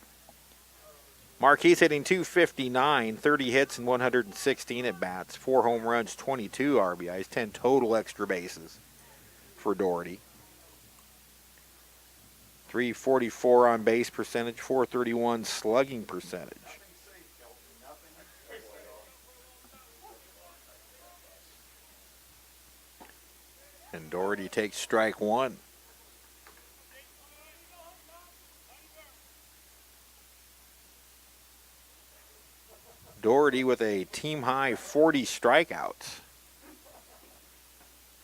Marquise hitting .259, 30 hits and 116 at bats, 4 home runs, 22 RBIs, 10 total extra bases for Doherty. .344 on base percentage, .431 slugging percentage. And Doherty takes strike 1. Doherty with a team-high 40 strikeouts.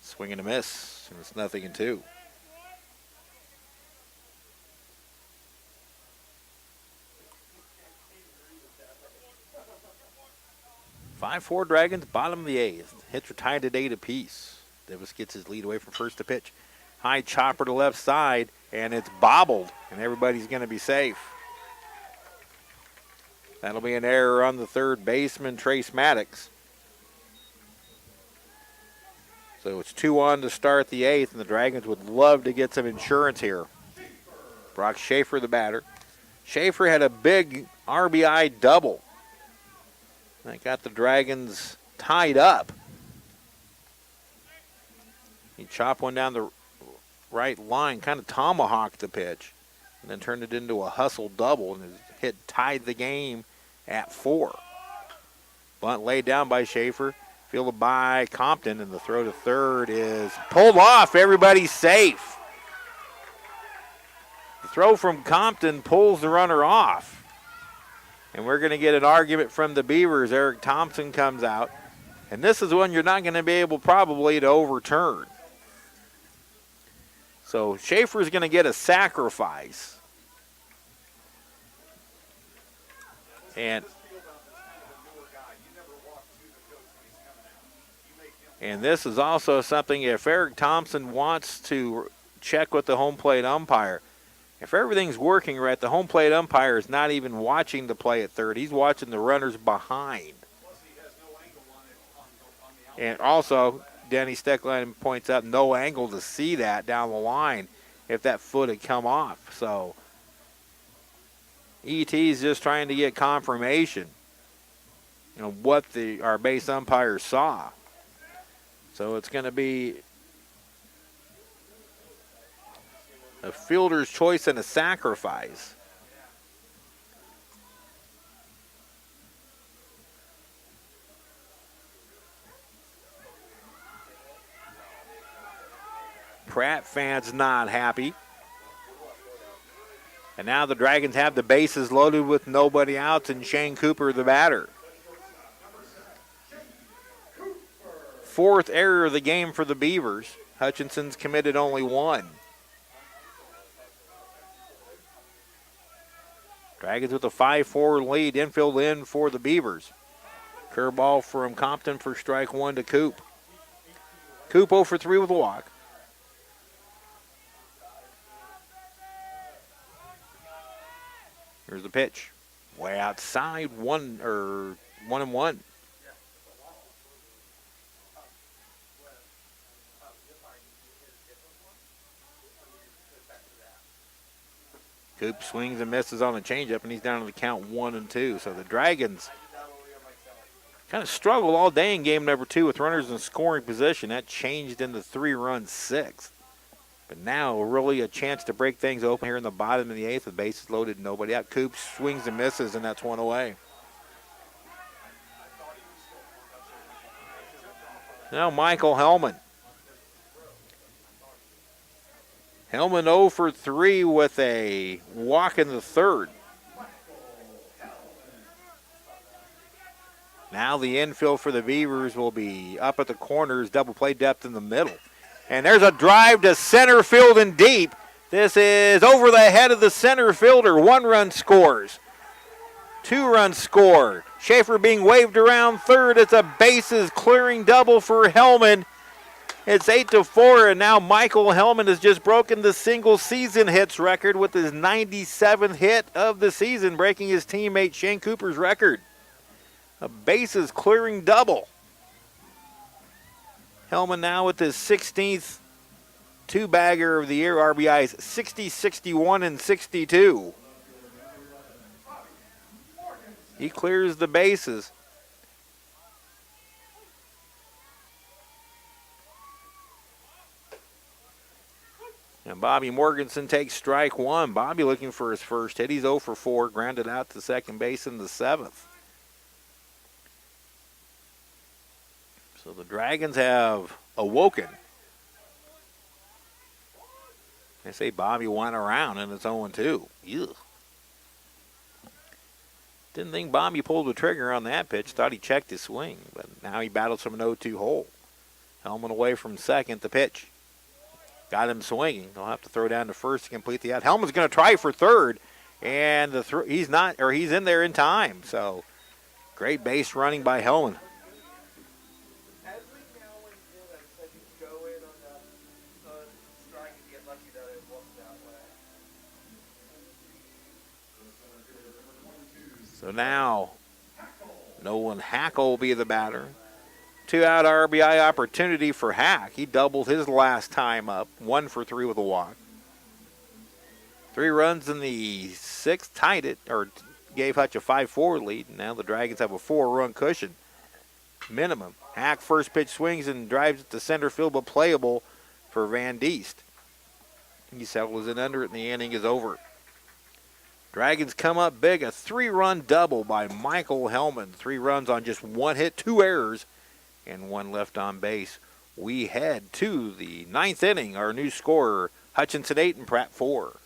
Swing and a miss, and it's 0-2. .5-4 Dragons, bottom of the 8th. Hits are tied at 8 apiece. Davis gets his lead away from first to pitch. High chopper to left side, and it's bobbled, and everybody's going to be safe. That'll be an error on the third baseman, Trace Maddox. So it's 2-1 to start the 8th, and the Dragons would love to get some insurance here. Brock Schaefer, the batter. Schaefer had a big RBI double. That got the Dragons tied up. He chopped one down the right line, kind of tomahawked the pitch, and then turned it into a hustle double, and his hit tied the game at 4. Bunt laid down by Schaefer, fielded by Compton, and the throw to third is pulled off. Everybody's safe. The throw from Compton pulls the runner off. And we're going to get an argument from the Beavers. Eric Thompson comes out. And this is one you're not going to be able probably to overturn. So Schaefer's going to get a sacrifice. And this is also something, if Eric Thompson wants to check with the home plate umpire, if everything's working right, the home plate umpire is not even watching the play at third. He's watching the runners behind. And also, Danny Steckline points out no angle to see that down the line if that foot had come off. So ET's just trying to get confirmation of what our base umpire saw. So it's going to be a fielder's choice and a sacrifice. Pratt fans not happy. And now the Dragons have the bases loaded with nobody outs and Shane Cooper the batter. 4th error of the game for the Beavers. Hutchinson's committed only 1. Dragons with a 5-4 lead. Infield in for the Beavers. Curveball from Compton for strike one to Coop. Coop 0 for 3 with a walk. Here's the pitch. Way outside, 1-1. Coop swings and misses on a changeup, and he's down to the count 1-2. So the Dragons kind of struggled all day in game number 2 with runners in scoring position. That changed into 3-run 6. But now really a chance to break things open here in the bottom of the 8th with bases loaded, nobody out. Coop swings and misses, and that's one away. Now Michael Hellman. Hellman 0 for 3 with a walk in the third. Now the infield for the Beavers will be up at the corners, double play depth in the middle. And there's a drive to center field and deep. This is over the head of the center fielder. 1-run scores. 2-run score. Schaefer being waved around third. It's a bases clearing double for Hellman. It's 8-4, and now Michael Hellman has just broken the single season hits record with his 97th hit of the season, breaking his teammate Shane Cooper's record. A bases clearing double. Hellman now with his 16th two-bagger of the year, RBIs 60, 61, and 62. He clears the bases. And Bobby Morganson takes strike one. Bobby looking for his first hit. He's 0 for 4, grounded out to second base in the 7th. So the Dragons have awoken. They say Bobby went around and it's 0-2. Ugh. Didn't think Bobby pulled the trigger on that pitch. Thought he checked his swing, but now he battles from an 0-2 hole. Hellman away from second. The pitch. Got him swinging. They'll have to throw down to first to complete the out. Hellman's going to try for third, and he's in there in time. So great base running by Hellman. So now Nolan Hackle will be the batter. 2-out RBI opportunity for Hack. He doubled his last time up. 1 for 3 with a walk. 3 runs in the 6th, tied it, or gave Hutch a 5-4 lead. Now the Dragons have a 4-run cushion minimum. Hack first pitch swings and drives it to center field, but playable for Van Diest. He settles in under it, and the inning is over. Dragons come up big. A 3-run double by Michael Hellman. 3 runs on just 1 hit, 2 errors, and 1 left on base. We head to the 9th inning. Our new scorer, Hutchinson 8 and Pratt 4.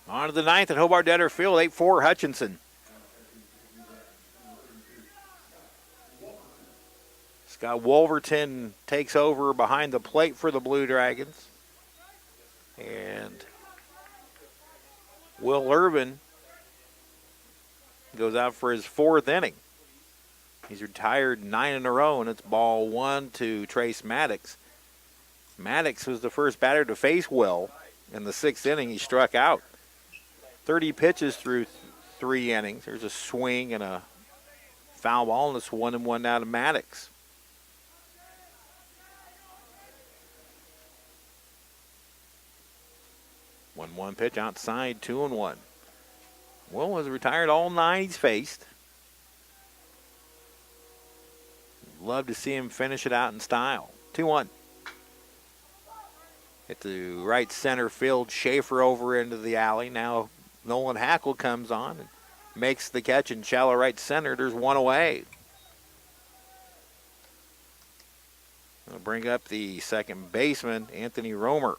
On to the 9th at Hobart-Detter Field, 8-4 Hutchinson. Scott Wolverton takes over behind the plate for the Blue Dragons. And Will Irvin goes out for his 4th inning. He's retired 9 in a row, and it's ball 1 to Trace Maddox. Maddox was the first batter to face Will. In the 6th inning, he struck out. 30 pitches through 3 innings. There's a swing and a foul ball, and it's 1-1 now to Maddox. One pitch outside, 2-1. Will has retired all 9 he's faced. Love to see him finish it out in style. 2-1. Hit the right center field. Schaefer over into the alley. Now Nolan Hackle comes on and makes the catch in shallow right center. There's 1 away. I'll bring up the second baseman, Anthony Romer.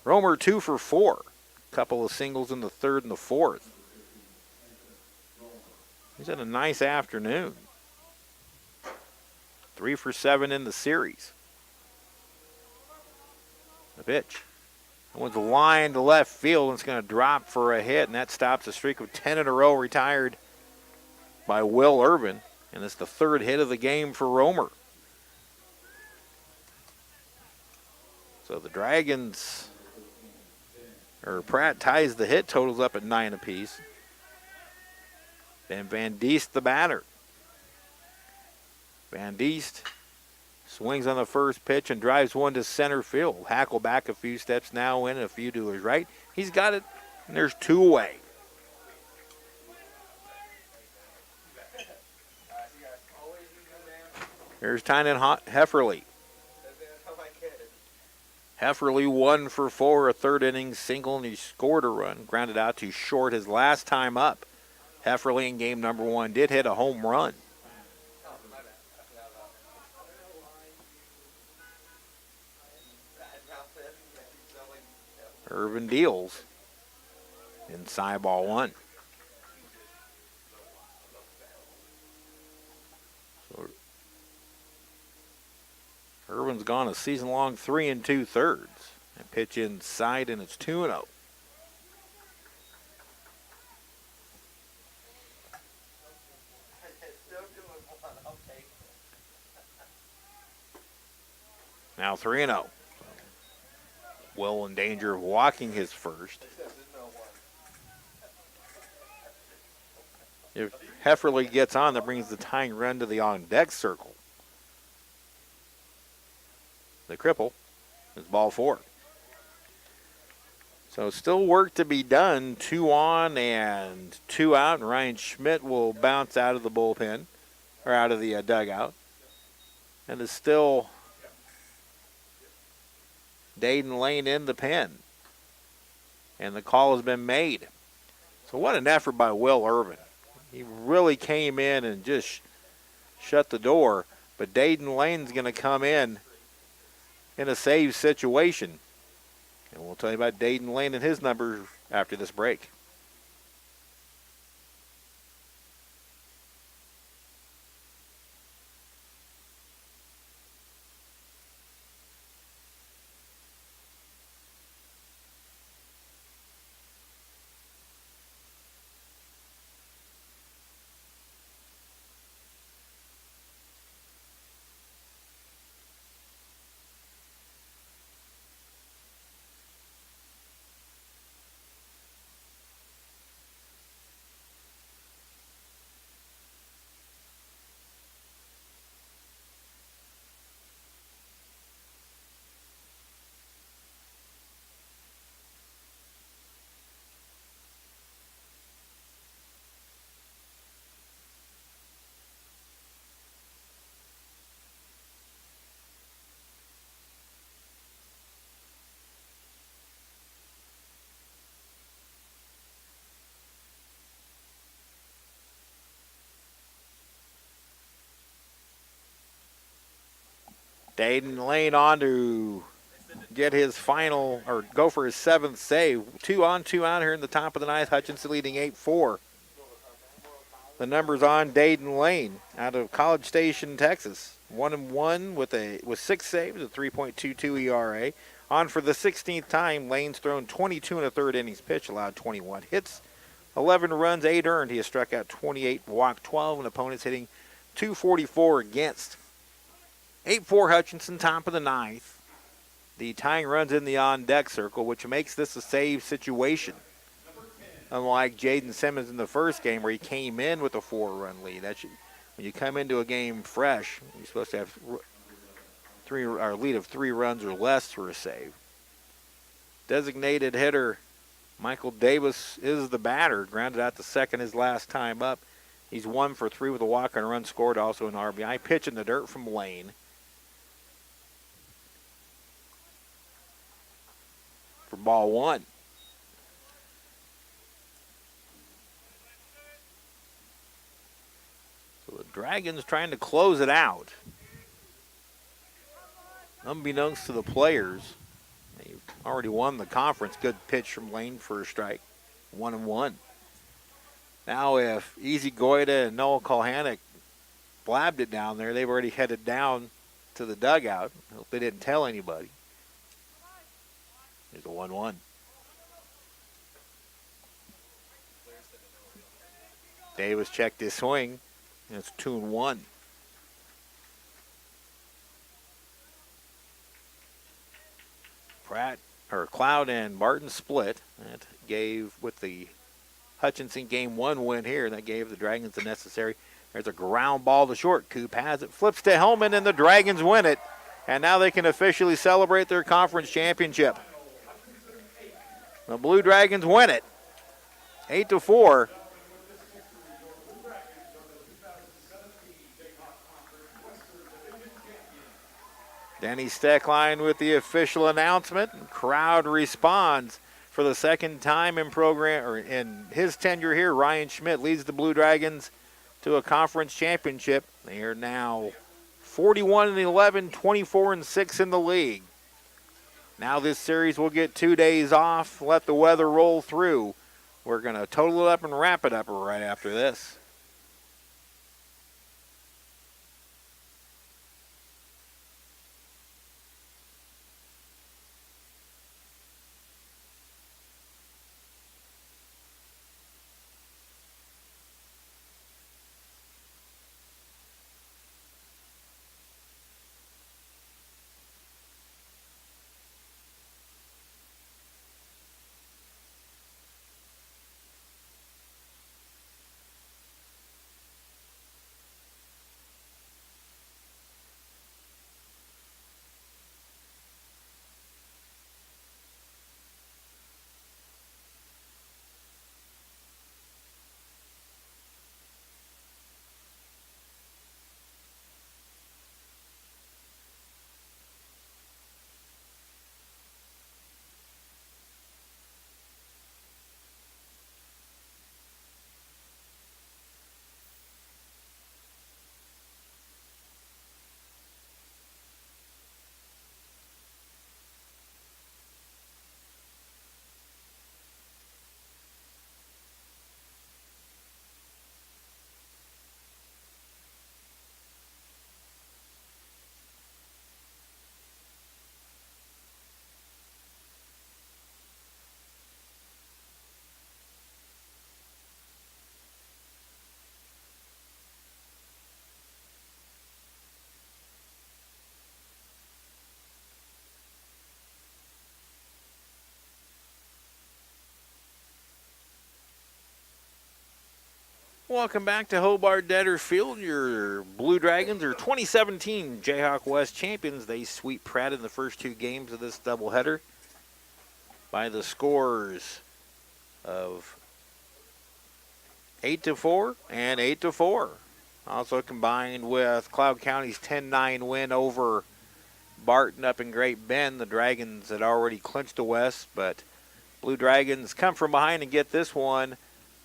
Romer 2 for 4. Couple of singles in the 3rd and the 4th. He's had a nice afternoon. 3 for 7 in the series. The pitch. That one's a line to left field, and it's going to drop for a hit, and that stops a streak of 10 in a row retired by Will Irvin, and it's the 3rd hit of the game for Romer. So the Dragons, or Pratt ties the hit totals up at 9 apiece. Then Van Diest, the batter. Van Diest swings on the first pitch and drives one to center field. Hackle back a few steps now in, a few to his right. He's got it, and there's 2 away. There's Tynan Hefferly. Hefferly 1 for 4, a 3rd inning single, and he scored a run. Grounded out to short his last time up. Hefferly in game number 1 did hit a home run. Irvin deals inside ball 1. So Irvin's gone a season-long 3 2/3. And pitch inside, and it's 2-0. Now 3-0. Will in danger of walking his first. If Hefferly gets on, that brings the tying run to the on-deck circle. The cripple is ball 4. So still work to be done. 2 on and 2 out, and Ryan Schmidt will bounce out of the bullpen, or out of the dugout. And is still Dayton Lane in the pen. And the call has been made. So what an effort by Will Irvin. He really came in and just shut the door. But Dayton Lane's going to come in a save situation. And we'll tell you about Dayton Lane and his numbers after this break. Dayton Lane on to get his final, or go for his 7th save. 2 on, 2 out here in the top of the 9th. Hutchinson leading 8-4. The numbers on Dayton Lane out of College Station, Texas. 1-1 with 6 saves, a 3.22 ERA. On for the 16th time, Lane's thrown 22 1/3 innings pitched, allowed 21 hits, 11 runs, 8 earned. He has struck out 28, walked 12, and opponents hitting .244 against. 8-4 Hutchinson, top of the 9th. The tying runs in the on-deck circle, which makes this a save situation. unlike Jaden Simmons in the first game where he came in with a 4-run lead. When you come into a game fresh, you're supposed to have a lead of 3 runs or less for a save. Designated hitter Michael Davis is the batter. Grounded out to second his last time up. He's 1 for 3 with a walk and a run scored, also an RBI. Pitch in the dirt from Lane. For ball 1. So the Dragons trying to close it out. Unbeknownst to the players, they've already won the conference. Good pitch from Lane for a strike. 1-1. Now if Easy Goida and Noah Kolhanick blabbed it down there, they've already headed down to the dugout. Hope they didn't tell anybody. There's a 1-1. Davis checked his swing, and it's 2-1. Cloud and Martin split. That gave, with the Hutchinson game 1 win here, that gave the Dragons the necessary. There's a ground ball to short. Coop has it, flips to Hellman, and the Dragons win it. And now they can officially celebrate their conference championship. The Blue Dragons win it, 8-4. Denny Steckline with the official announcement. Crowd responds for the second time in his tenure here. Ryan Schmidt leads the Blue Dragons to a conference championship. They are now 41-11, 24-6 in the league. Now this series will get 2 days off. Let the weather roll through. We're going to total it up and wrap it up right after this. Welcome back to Hobart-Detter Field. Your Blue Dragons are 2017 Jayhawk West champions. They sweep Pratt in the first 2 games of this doubleheader by the scores of 8-4 and 8-4. Also combined with Cloud County's 10-9 win over Barton up in Great Bend. The Dragons had already clinched the West, but Blue Dragons come from behind and get this one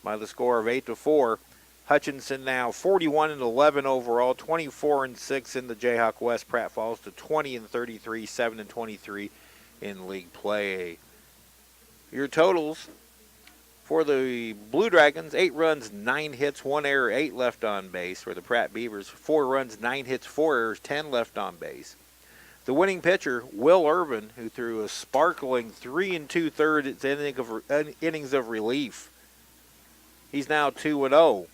by the score of 8-4. Hutchinson now 41-11 overall, 24-6 in the Jayhawk West. Pratt falls to 20-33, 7-23 in league play. Your totals for the Blue Dragons: 8 runs, 9 hits, 1 error, 8 left on base. For the Pratt Beavers, 4 runs, 9 hits, 4 errors, 10 left on base. The winning pitcher, Will Irvin, who threw a sparkling 3 2/3 innings of relief. He's now 2-0.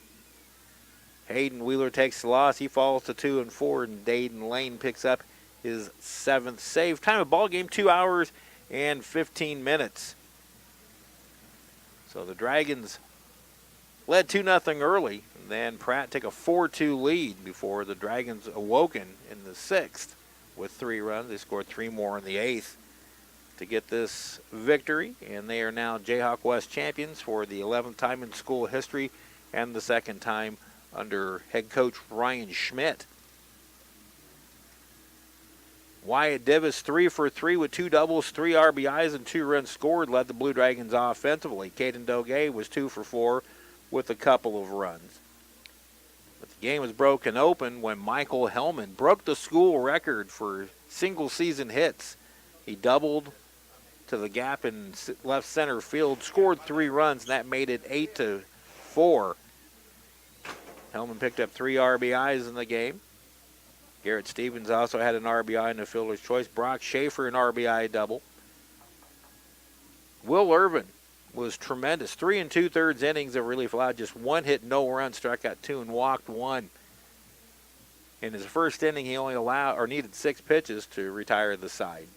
Hayden Wheeler takes the loss. He falls to 2-4, and Dayton Lane picks up his 7th save. Time of ball game, 2 hours and 15 minutes. So the Dragons led 2-0 early. Then Pratt took a 4-2 lead before the Dragons awoken in the 6th with 3 runs. They scored 3 more in the 8th to get this victory, and they are now Jayhawk West champions for the 11th time in school history and the 2nd time under head coach Ryan Schmidt. Wyatt Divis 3 for 3 with 2 doubles, 3 RBIs, and 2 runs scored, led the Blue Dragons offensively. Caden Doge was 2 for 4 with a couple of runs. But the game was broken open when Michael Hellman broke the school record for single-season hits. He doubled to the gap in left center field, scored 3 runs, and that made it 8-4. Hellman picked up 3 RBIs in the game. Garrett Stevens also had an RBI in the fielder's choice. Brock Schaefer an RBI double. Will Irvin was tremendous. 3 2/3 innings of relief, allowed just 1 hit, no runs, struck out 2 and walked 1. In his first inning, he only needed 6 pitches to retire the side.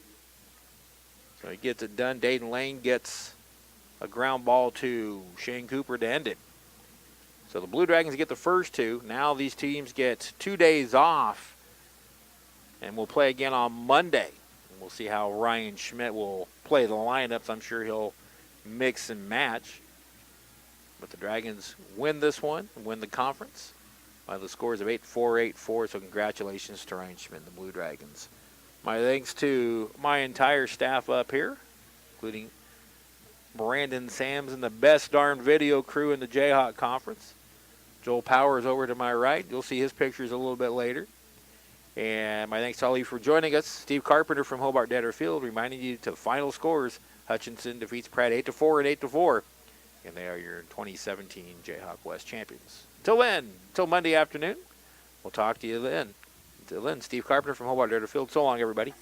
So he gets it done. Dayton Lane gets a ground ball to Shane Cooper to end it. So the Blue Dragons get the first 2. Now these teams get 2 days off, and we'll play again on Monday. And we'll see how Ryan Schmidt will play the lineups. I'm sure he'll mix and match. But the Dragons win this one, win the conference by the scores of 8-4, 8-4. So congratulations to Ryan Schmidt and the Blue Dragons. My thanks to my entire staff up here, including Brandon Sams and the best darn video crew in the Jayhawk Conference. Joel Powers over to my right. You'll see his pictures a little bit later. And my thanks to all of you for joining us. Steve Carpenter from Hobart-Detter Field reminding you to final scores. Hutchinson defeats Pratt 8-4 and 8-4. And they are your 2017 Jayhawk West champions. Until then, until Monday afternoon, we'll talk to you then. Until then, Steve Carpenter from Hobart-Detter Field. So long, everybody.